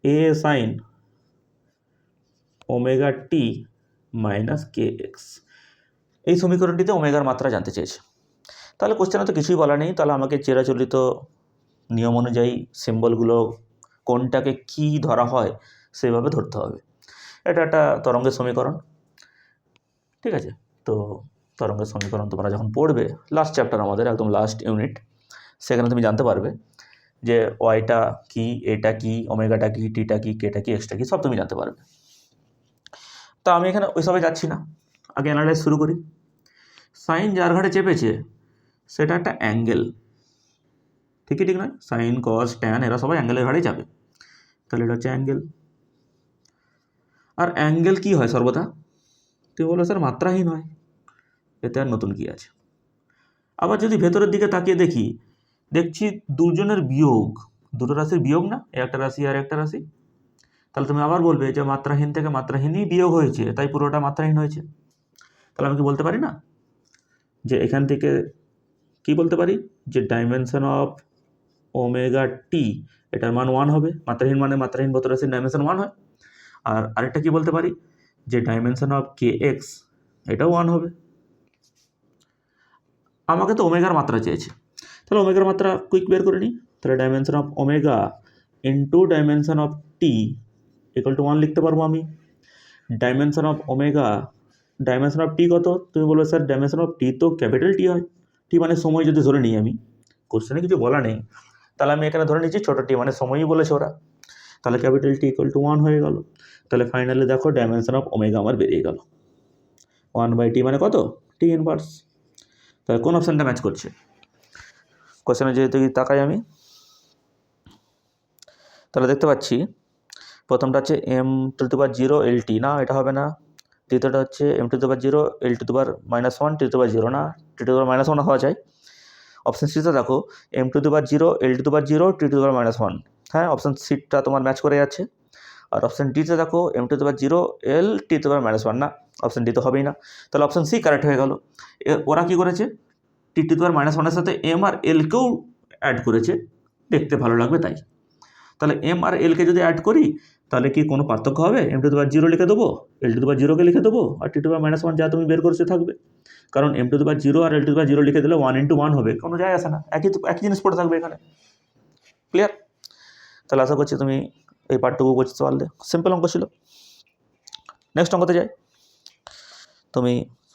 A sine omega t minus K x, এই সমীকরণটিতে ওমেগার মাত্রা জানতে চেয়েছে। তাহলে কোশ্চেনে তো কিছুই বলা নেই, তাহলে আমাকে চিরাচরিত নিয়ম অনুযায়ী সিম্বলগুলো কোনটাকে কি ধরা হয় সেভাবে ধরতে হবে। এটা একটা তরঙ্গের সমীকরণ, ঠিক আছে? তো তরঙ্গের সমীকরণ তোমরা যখন পড়বে লাস্ট চ্যাপ্টার আমাদের একদম লাস্ট ইউনিট, সেখানে তুমি জানতে পারবে যে ওয়াইটা কি, এটা কি, ওমেগাটা কি, টিটা কি, কেটা কি, এক্সটা কি, সব তুমি জানতে পারবে। তা আমি এখানে ওইসবে যাচ্ছি না, আগে অ্যানালাইজ শুরু করি। সাইন যার ঘাড়ে চেপেছে সেটা একটা অ্যাঙ্গেল, ঠিকই ঠিক নয়? সাইন কস ট্যান এরা সবাই অ্যাঙ্গেলের ঘাড়েই যাবে, তাহলে এটা হচ্ছে অ্যাঙ্গেল। আর অ্যাঙ্গেল কি হয় সর্বদা, তুই বলো স্যার মাত্রাহীন হয়, এতে আর নতুন কি আছে। আবার যদি ভেতরের দিকে তাকিয়ে দেখছি দুজনের বিয়োগ, দুটো রাশির বিয়োগ না, একটা রাশি আর একটা রাশি, তাহলে তুমি আবার বলবে যে মাত্রাহীন থেকে মাত্রাহীনই বিয়োগ হয়েছে, তাই পুরোটা মাত্রাহীন হয়েছে। তাহলে আমি কি বলতে পারি না যে এখান থেকে কি বলতে পারি যে ডাইমেনশন অফ ওমেগা টি, এটার মান 1 হবে। মাত্রাহীন মানে মাত্রাহীন ভৌত রাশির ডাইমেনশন 1 হয়। আর আরেকটা কি বলতে পারি, যে ডাইমেনশন অফ কে এক্স এটাও 1 হবে। আমাকে তো ওমেগার মাত্রা চেয়েছে, তাহলে ওমেগার মাত্রা কুইক বের করে নিই। তাহলে dimension of omega into dimension of T equal to 1 লিখতে পারবো আমি। Dimension of omega, dimension of T কত? তুমি বলবে স্যার ডাইমেনশন অফ টি তো ক্যাপিটাল টি হয়। টি মানে সময় যদি ধরে নিই আমি, কোশ্চেনে কিছু বলা নেই, তাহলে আমি এখানে ধরে নিচ্ছি ছোটো টি মানে সময়ই বলেছে ওরা, তাহলে ক্যাপিটাল টি ইকুয়াল টু 1 হয়ে গেল। তাহলে ফাইনালি দেখো ডাইমেনশন অফ ওমেগা আমার বেরিয়ে গেল 1/t মানে কত? টি ইনভার্স। তাহলে কোন অপশানটা ম্যাচ করছে কোশ্চেনে যেহেতু তাকাই আমি, তাহলে দেখতে পাচ্ছি প্রথমটা হচ্ছে m⁻0 LT, না এটা হবে না। দ্বিতীয়টা হচ্ছে m⁻0 L⁻−1 t⁻0, না t⁻−1 হওয়া যায়। অপশান সিতে দেখো m⁻0 L⁻0 t⁻−1, হ্যাঁ অপশান সিটা তোমার ম্যাচ করে যাচ্ছে। আর অপশান ডিতে দেখো m⁻0 L t⁻−1, না অপশান ডি তো হবেই না, তাহলে অপশান সি কারেক্ট হয়ে গেল। ওরা কি করেছে, t⁻−1 সাথে m আর এলকেও অ্যাড করেছে, দেখতে ভালো লাগবে তাই। তাহলে m আর এলকে যদি অ্যাড করি তাহলে কি কোনো পার্থক্য হবে? m⁻0 লিখে দেবো, L⁻0কে লিখে দেবো, আর t⁻−1 যা তুমি বের করতে থাকবে। কারণ m⁻0 আর L⁻0 লিখে দিলে 1 × 1 হবে, কোনো যায় আসে না, একই জিনিস পড়ে থাকবে এখানে। ক্লিয়ার? তাহলে আশা করছি তুমি এই পার্টটুকু বুঝতে পারলে। সিম্পল অঙ্ক ছিল। নেক্সট অঙ্কতে যাই, তুমি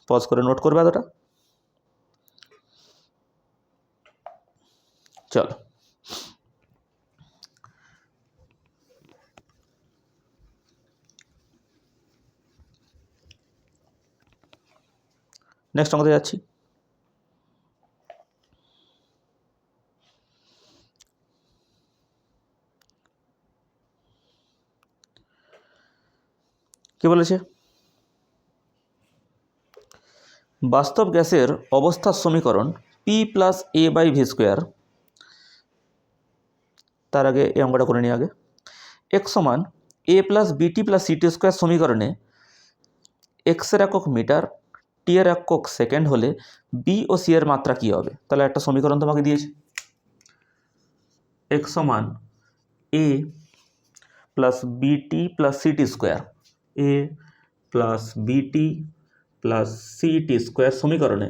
পজ করে নোট করবে এতটা। চলো নেক্সট অঙ্কতে যাচ্ছি। কি বলেছে, বাস্তব গ্যাসের অবস্থার সমীকরণ P+A/v², তার আগে এই অঙ্কটা করে নিই আগে। x সমান a+bt+ct² সমীকরণে x এর একক মিটার, টি এর একক সেকেন্ড হলে বি ও সি এর মাত্রা কী হবে? তাহলে একটা সমীকরণ তোমাকে দিয়েছে, x সমান a+bt+ct², a+bt+ct² সমীকরণে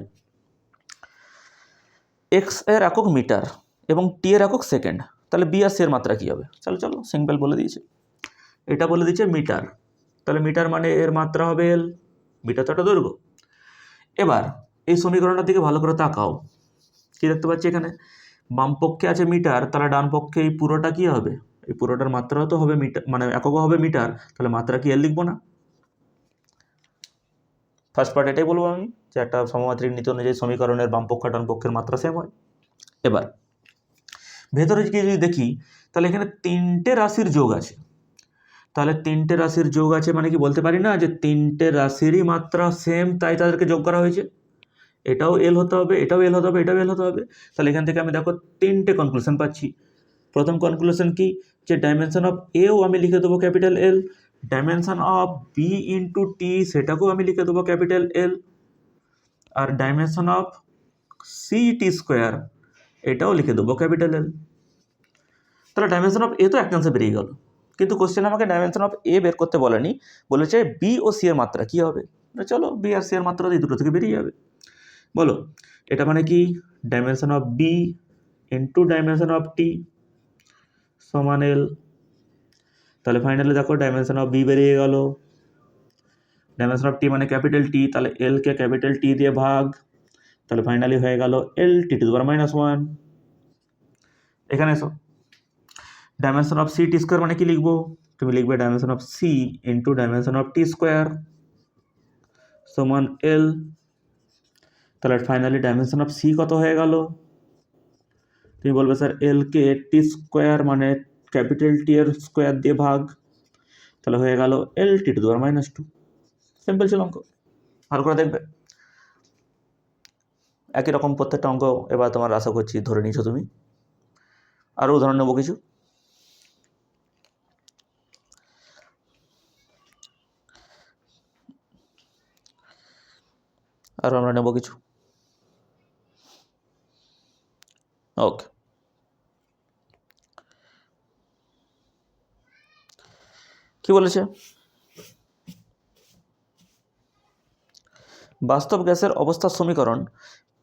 x এর একক মিটার এবং টি এর একক সেকেন্ড, তাহলে বি আর সি এর মাত্রা কী হবে? চলো চলো সিম্পল বলে দিয়েছে, এটা বলে দিয়েছে মিটার, তাহলে মিটার মানে এর মাত্রা হবে এল, মিটার তো একটা দৈর্ঘ্য। এবার এই সমীকরণটার দিকে ভালো করে তাকাও, কি দেখতে পাচ্ছি এখানে বাম পক্ষে আছে মিটার, তাহলে ডান পক্ষে এই পুরোটা কি হবে? এই পুরোটার মাত্রাও তো হবে মিটার, মানে এককও হবে মিটার, তাহলে মাত্রা কি এল লিখবো না? ফার্স্ট পার্ট এটাই বলবো আমি, যে একটা সমমাত্রিক নীতি অনুযায়ী সমীকরণের বাম পক্ষ ডান পক্ষের মাত্রা সেম হয়। এবার ভেতরে গিয়ে যদি দেখি তাহলে এখানে তিনটে রাশির যোগ আছে, তাহলে তিনটে রাশির যোগ আছে মানে কি বলতে পারি না যে তিনটে রাশিরই মাত্রা সেম, তাই তাদেরকে যোগ করা হয়েছে। এটাও এল হতে হবে, এটাও এল হতে হবে, এটাও এল হতে হবে। তাহলে এখান থেকে আমি দেখো তিনটে কনক্লুশন পাচ্ছি। প্রথম কনক্লুশন কি, যে ডাইমেনশন অফ এও আমি লিখে দেবো capital L, dimension of B into T সেটাকেও আমি লিখে দেবো ক্যাপিটাল এল, আর ডাইমেনশন অফ ct² এটাও লিখে দেবো ক্যাপিটাল এল। তাহলে ডাইমেনশন অফ এ তো এক চান্সে বেরিয়ে গেল, কিন্তু কোশ্চেন আমাকে ডাইমেনশন অফ এ বের করতে বলেনি, বলেছে বি ও সি এর মাত্রা কী হবে। চলো বি আর সি এর মাত্রা এই দুটো থেকে বেরিয়ে যাবে। বলো এটা মানে কি, dimension of B into dimension of T সমান এল। তাহলে ফাইনালি দেখো ডাইমেনশন অফ বি বেরিয়ে গেল, ডাইমেনশন অফ টি মানে ক্যাপিটাল টি, তাহলে এলকে ক্যাপিটাল টি দিয়ে ভাগ, তাহলে ফাইনালি হয়ে গেল L⁻⁻1। এখানে এসো, ডাইমেনশন অফ ct² মানে কি লিখবো, তুমি লিখবে dimension of C into dimension of টি² সমান এল। তাহলে ফাইনালি ডাইমেনশন অফ সি কত হয়ে গেল, তুমি বলবে স্যার এলকে টি² মানে ক্যাপিটাল টি এর স্কোয়ার দিয়ে ভাগ, তাহলে হয়ে গেল L⁻²। সিম্পল ছিল অঙ্ক, ভালো করে দেখবে। একই রকম প্রত্যেকটা অঙ্ক এবার তোমার আশা করছি ধরে নিয়েছো তুমি। আরও উদাহরণ নেবো কিছু, আরও আমরা নেবো কিছু। ওকে। কি বলেছে, বাস্তব গ্যাসের অবস্থার সমীকরণ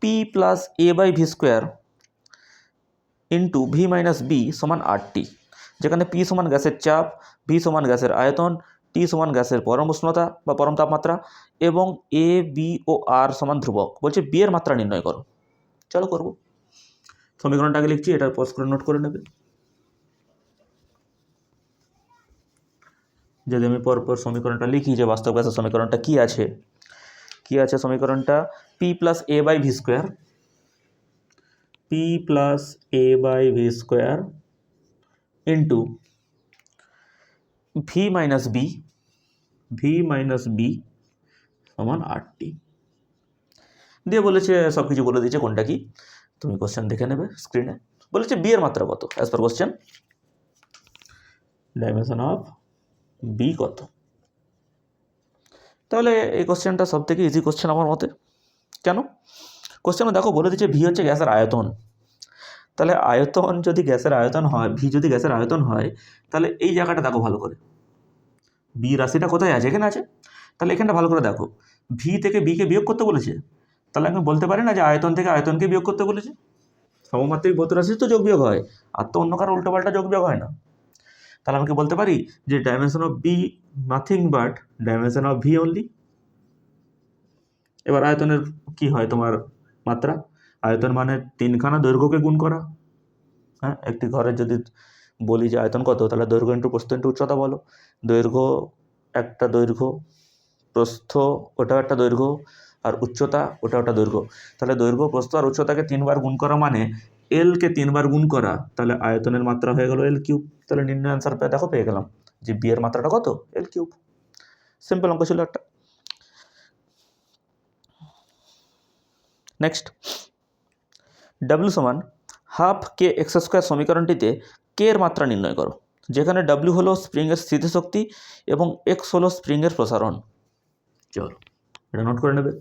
P plus A by V square into V minus B সমান আরটি, যেখানে পি সমান গ্যাসের চাপ, ভি সমান গ্যাসের আয়তন, টি সমান গ্যাসের পরম উষ্ণতা বা পরম তাপমাত্রা এবং এ বি ও আর সমান ধ্রুবক। বলছে বি এর মাত্রা নির্ণয় করো। চলো করবো। সমীকরণটা আগে লিখছি, এটার পজ করে নোট করে নেবে। যদি আমি পরপর সমীকরণটা লিখি যে বাস্তব গ্যাসের সমীকরণটা কি আছে, সমীকরণটা P plus A by V square, P plus A by V square into V minus B সমান আরটি দিয়ে বলেছে, সব কিছু বলে দিয়েছে কোনটা কি, তুমি কোশ্চেন দেখে নেবে স্ক্রিনে। বলেছে বি এর মাত্রা কত, as per question dimension of B কত। তাহলে এই কোশ্চেনটা সব থেকে ইজি কোশ্চেন আমার মতে। কেন, কোশ্চেনে দেখো বলে দিচ্ছে ভি হচ্ছে গ্যাসের আয়তন। তাহলে আয়তন যদি গ্যাসের আয়তন হয়, ভি যদি গ্যাসের আয়তন হয়, তাহলে এই জায়গাটা দেখো ভালো করে, বি রাশিটা কোথায় আছে, এখানে আছে। তাহলে এখানটা ভালো করে দেখো, ভি থেকে বিকে বিয়োগ করতে বলেছে, তাহলে আমি বলতে পারি না যে আয়তন থেকে আয়তনকে বিয়োগ করতে বলেছে। সমমাত্রিক ভৌত রাশি তো যোগ বিয়োগ হয়, আর তো অন্য কারো উল্টোপাল্টা যোগ বিয়োগ হয় না। তাহলে আমাকে বলতে পারি যে dimension of B nothing but dimension of V only. এবার আয়তনের কি হয়, তোমার মাত্রা, আয়তন মানে তিনখানা দৈর্ঘ্যকে গুণ করা। হ্যাঁ, একটি ঘরের যদি বলি যে আয়তন কত, তাহলে দৈর্ঘ্য ইন্টু প্রস্থ ইন্টু উচ্চতা বলো। দৈর্ঘ্য একটা দৈর্ঘ্য, প্রস্থ ওটাও একটা দৈর্ঘ্য, আর উচ্চতা ওটাও একটা দৈর্ঘ্য। তাহলে দৈর্ঘ্য, প্রস্থ আর উচ্চতাকে 3 বার গুণ করা মানে এলকে 3 বার গুণ করা, তাহলে আয়তনের মাত্রা হয়ে গেল এল কিউব। তাহলে নির্ণয় অ্যান্সার দেখো পেয়ে গেলাম যে বি এর মাত্রাটা কত, এল কিউব। সিম্পল অঙ্ক ছিল একটা। নেক্সট, ডাব্লিউ সমান হাফ কে এক্স স্কোয়ার সমীকরণটিতে কে এর মাত্রা নির্ণয় করো, যেখানে ডাব্লিউ হলো স্প্রিংয়ের স্থিতিশক্তি এবং এক্স হলো স্প্রিংয়ের প্রসারণ। চলো এটা নোট করে নেবে।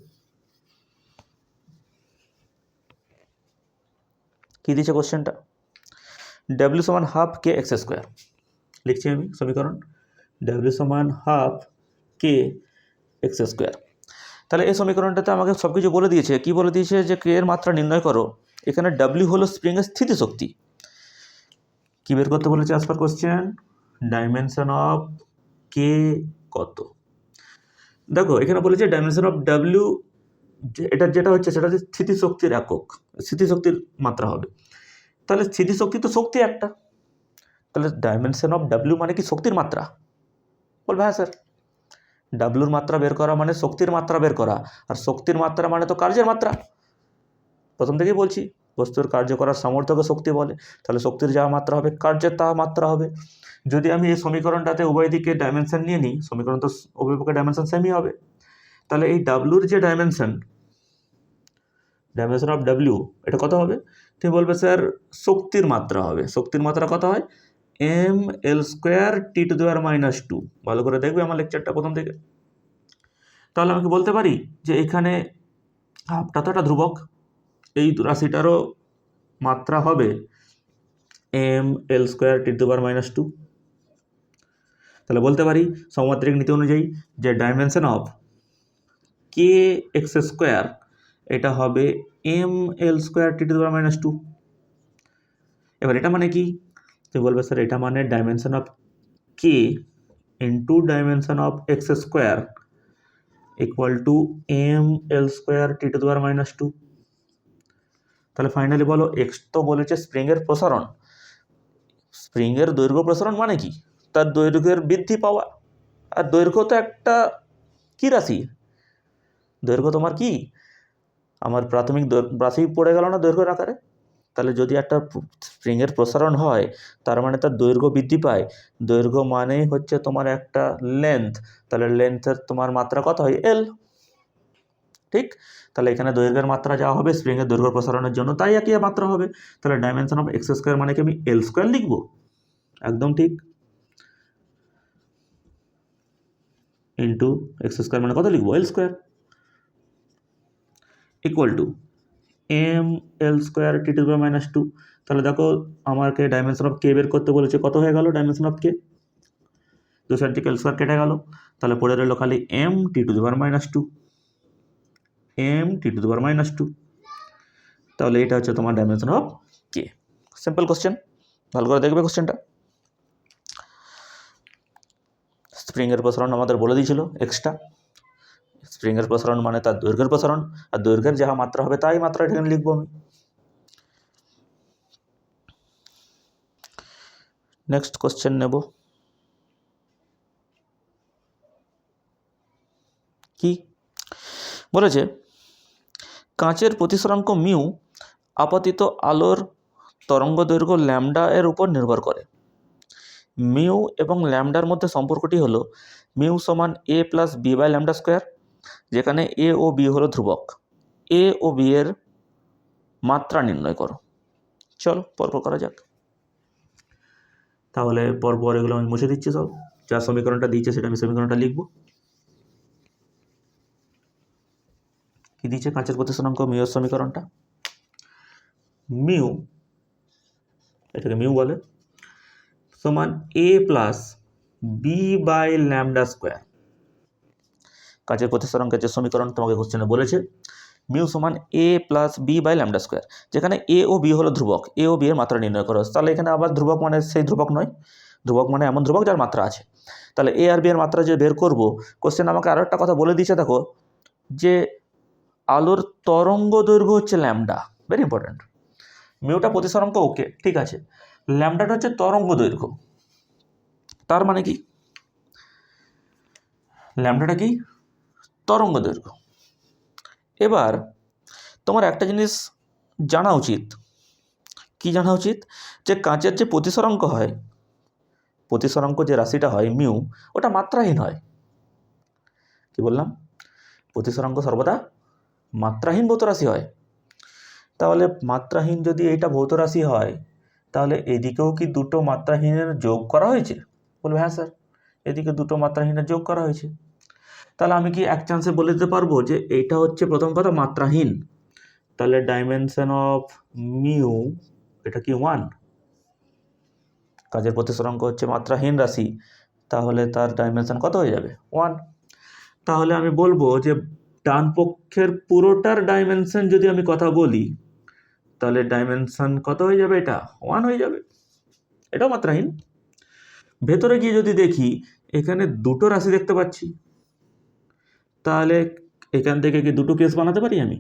কি দিয়েছে কোশ্চেনটা, ডাব্লিউ সমান হাফ কে এক্স স্কোয়ার, লিখছি আমি সমীকরণ ডাব্লিউ সমান হাফ কে এক্স স্কোয়ার। তাহলে এই সমীকরণটাতে আমাকে সব কিছু বলে দিয়েছে। কি বলে দিয়েছে, যে কে এর মাত্রা নির্ণয় করো, এখানে ডাব্লিউ হলো স্প্রিংয়ের স্থিতিশক্তি। কি বের করতে বলেছে as per question, dimension of K কত। দেখো এখানে বলেছে ডাইমেনশন অফ ডাব্লিউ, এটা যেটা হচ্ছে সেটা হচ্ছে স্থিতিশক্তির একক, স্থিতিশক্তির মাত্রা হবে। তাহলে স্থিতিশক্তি তো শক্তি একটা, তাহলে ডাইমেনশন অফ ডাব্লিউ মানে কি শক্তির মাত্রা। বলবে হ্যাঁ স্যার, ডাব্লুর মাত্রা বের করা মানে শক্তির মাত্রা বের করা, আর শক্তির মাত্রা মানে তো কার্যের মাত্রা। প্রথম থেকেই বলছি বস্তুর কার্য করার সামর্থ্যকে শক্তি বলে, তাহলে শক্তির যা মাত্রা হবে কার্যের তা মাত্রা হবে। যদি আমি এই সমীকরণটাতে উভয় দিকে ডাইমেনশন নিয়ে নিই, সমীকরণ তো উভয় পক্ষে ডাইমেনশন সেমই হবে, তাহলে এই ডাব্লুর যে ডাইমেনশন অফ ডাব্লিউ, এটা কত হবে, তুমি বলবে স্যার শক্তির মাত্রা হবে। শক্তির মাত্রা কত হয়, M L square T to the power -2। ভালো করে দেখবে আমার লেকচারটা প্রথম থেকে। তাহলে আমি কি বলতে পারি যে এখানে হাফটা তো একটা ধ্রুবক, এই রাশিটারও মাত্রা হবে M L square T to the power -2। তাহলে বলতে পারি সমমাত্রিক নীতি অনুযায়ী যে dimension of K X square এটা হবে M L square T to the power -2। এবার এটা মানে কি, তুমি বলবে স্যার এটা মানে dimension of K into dimension of X square equal to M L square T to the power -2। তাহলে ফাইনালি বলো, এক্স তো বলেছে স্প্রিংয়ের প্রসারণ, স্প্রিংয়ের দৈর্ঘ্য প্রসারণ মানে কি, তার দৈর্ঘ্যের বৃদ্ধি পাওয়া। আর দৈর্ঘ্য তো একটা কি রাশি, দৈর্ঘ্য তোমার কি আমার প্রাথমিক রাশি পড়ে গেল না দৈর্ঘ্যের আকারে। তাহলে যদি একটা স্প্রিংয়ের প্রসারণ হয়, তার মানে তার দৈর্ঘ্য বৃদ্ধি পায়। দৈর্ঘ্য মানেই হচ্ছে তোমার একটা লেন্থ, তাহলে লেন্থের তোমার মাত্রা কত হয়, এল। ঠিক, তাহলে এখানে দৈর্ঘ্যের মাত্রা যা হবে স্প্রিংয়ের দৈর্ঘ্য প্রসারণের জন্য তাই একই মাত্রা হবে। তাহলে ডাইমেনশন অফ এক্স স্কোয়ার মানে কি আমি এল স্কোয়ার লিখবো, একদম ঠিক, ইন্টু এক্স স্কোয়ার মানে কত লিখবো, L square equal to M L square T to the power -2। তাহলে দেখো আমাকে ডাইমেনশন অফ কে বের করতে বলেছে, কত হয়ে গেল ডাইমেনশন অফ কে, দু সাইড থেকে এল স্কোয়ার কেটে গেল, তাহলে পড়ে রইল খালি M T to the power -2, M T to the power -2। তাহলে এটা হচ্ছে তোমার dimension of K. Simple question, ভালো করে দেখবে কোশ্চেনটা। স্প্রিংয়ের প্রসারণ আমাদের বলে দিয়েছিল এক্সট্রা। স্প্রিংয়ের প্রসারণ মানে তার দৈর্ঘ্যের প্রসারণ, আর দৈর্ঘ্যের যাহা মাত্রা হবে তাই মাত্রা এখানে লিখবো আমি। নেক্সট কোশ্চেন নেব, কি বলেছে, কাঁচের প্রতিসরাঙ্ক মিউ আপতিত আলোর তরঙ্গ দৈর্ঘ্য ল্যামডা এর উপর নির্ভর করে। মিউ এবং ল্যামডার মধ্যে সম্পর্কটি হলো মিউ সমান A plus B by lambda square, যেখানে এ ও বি হলো ধ্রুবক। এ ও বি এর মাত্রা নির্ণয় করো। চলো পরপর করা যাক। তাহলে পরপর এগুলো আমি মুছে দিচ্ছি সব, যা সমীকরণটা দিয়েছে সেটা আমি সমীকরণটা লিখব। কি দিয়েছে কাঁচের প্রতিসরাঙ্ক মিউ সমীকরণটা, মিউ, এটাকে মিউ বলে, সমান A plus B by lambda square. কাঁচের প্রতিসরাঙ্কের যে সমীকরণ তোমাকে কোশ্চেনে বলেছে, মিউ সমান A plus B by lambda square, যেখানে এ ও বি হলো ধ্রুবক। এ ও বি এর মাত্রা নির্ণয় করো। তাহলে এখানে আবার ধ্রুবক মানে সেই ধ্রুবক নয়, ধ্রুবক মানে এমন ধ্রুবক যার মাত্রা আছে। তাহলে এ আর বি এর মাত্রা যে বের করব, কোশ্চেন আমাকে আরও একটা কথা বলে দিয়েছে, দেখো যে আলোর তরঙ্গ দৈর্ঘ্য হচ্ছে ল্যামডা, ভেরি ইম্পর্ট্যান্ট। মিউটা প্রতিসরাঙ্ক ওকে, ঠিক আছে, ল্যামডাটা হচ্ছে তরঙ্গ দৈর্ঘ্য। তার মানে কি, ল্যামডাটা কি, তরঙ্গ দৈর্ঘ্য। এবার তোমার একটা জিনিস জানা উচিত, কি জানা উচিত, যে কাঁচের যে প্রতিসরাঙ্ক হয়, প্রতিসরাঙ্ক যে রাশিটা হয় মিউ, ওটা মাত্রাহীন হয়। কি বললাম, প্রতিসরাঙ্ক সর্বদা মাত্রাহীন ভৌত রাশি হয়। তাহলে মাত্রাহীন যদি এটা ভৌত রাশি হয়, তাহলে এদিকেও কি দুটো মাত্রাহীনের যোগ করা হয়েছে? বলবে হ্যাঁ স্যার, এদিকে দুটো মাত্রাহীনের যোগ করা হয়েছে। তাহলে আমি কি এক চান্সে বলে দিতে পারবো যে এইটা হচ্ছে প্রথম কথা মাত্রাহীন, তাহলে ডাইমেনশন অফ মিউ এটা কি 1? কাজের প্রতিসরাঙ্ক হচ্ছে মাত্রাহীন রাশি, তাহলে তার ডাইমেনশন কত হয়ে যাবে? 1। তাহলে আমি বলবো যে ডান পক্ষের পুরোটার ডাইমেনশন যদি আমি কথা বলি, তাহলে ডাইমেনশন কত হয়ে যাবে? এটা 1 হয়ে যাবে। এটাও মাত্রাহীন। ভেতরে গিয়ে যদি দেখি, এখানে দুটো রাশি দেখতে পাচ্ছি, তাহলে এখান থেকে কি দুটো কেস বানাতে পারি? আমি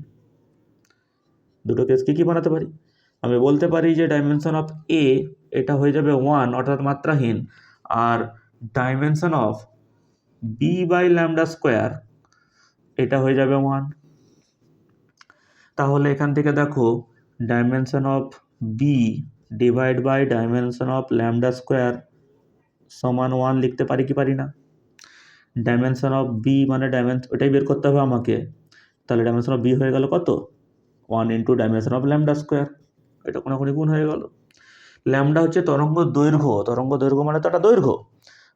দুটো কেস কি বানাতে পারি? আমি বলতে পারি যে ডাইমেনশন অফ এ এটা হয়ে যাবে 1 অর্থাৎ মাত্রাহীন, আর dimension of B by lambda square এটা হয়ে যাবে 1। তাহলে এখান থেকে দেখো dimension of B divide by dimension of lambda square সমান 1 লিখতে পারি কি পারি না? ডাইমেনশন অফ বি মানে ওটাই বের করতে হবে আমাকে। তাহলে ডাইমেনশন অফ বি হয়ে গেল কত? 1 into dimension of lambda square, এটা কোনোখানি গুণ হয়ে গেল। ল্যামডা হচ্ছে তরঙ্গ দৈর্ঘ্য, তরঙ্গ দৈর্ঘ্য মানে তো একটা দৈর্ঘ্য,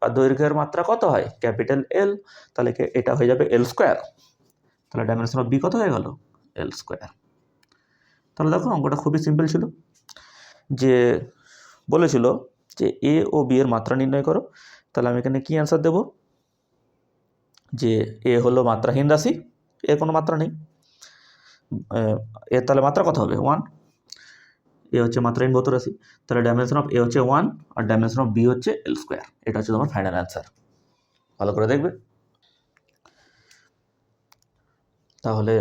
আর দৈর্ঘ্যের মাত্রা কত হয়? ক্যাপিটাল এল, তাহলে এটা হয়ে যাবে এল স্কোয়ার। তাহলে ডাইমেনশন অফ বি কত হয়ে গেল? এল স্কোয়ার। তাহলে দেখো অঙ্কটা খুবই সিম্পল ছিল, যে বলেছিল যে এ ও বি এর মাত্রা নির্ণয় করো। তাহলে আমি এখানে কি অ্যান্সার দেব, যে এ হলো মাত্রাহীন রাশি, এর কোনো মাত্রা নেই, এর তাহলে মাত্রা কত হবে? 1। এ হচ্ছে মাত্রাহীন ভৌত রাশি, তাহলে ডাইমেনশন অফ এ হচ্ছে 1 আর ডাইমেনশন অফ বি হচ্ছে এল স্কোয়ার। এটা হচ্ছে তোমার ফাইনাল অ্যান্সার। ভালো করে দেখবে। তাহলে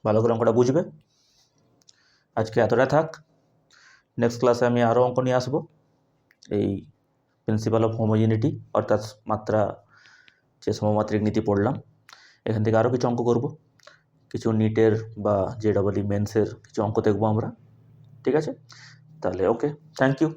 ভালো করে অঙ্কটা বুঝবে। আজকে এতটা থাক, নেক্সট ক্লাসে আমি আরও অঙ্ক নিয়ে আসবো, এই প্রিন্সিপাল অফ হোমোজিনিটি অর্থাৎ মাত্রা যে সমমাত্রিক নীতি পড়লাম, এখান থেকে আরও কিছু অঙ্ক করব, কিছু নিটের বা JEE মেন্সের কিছু অঙ্ক দেখবো আমরা। ঠিক আছে, তাহলে ওকে, থ্যাংক ইউ।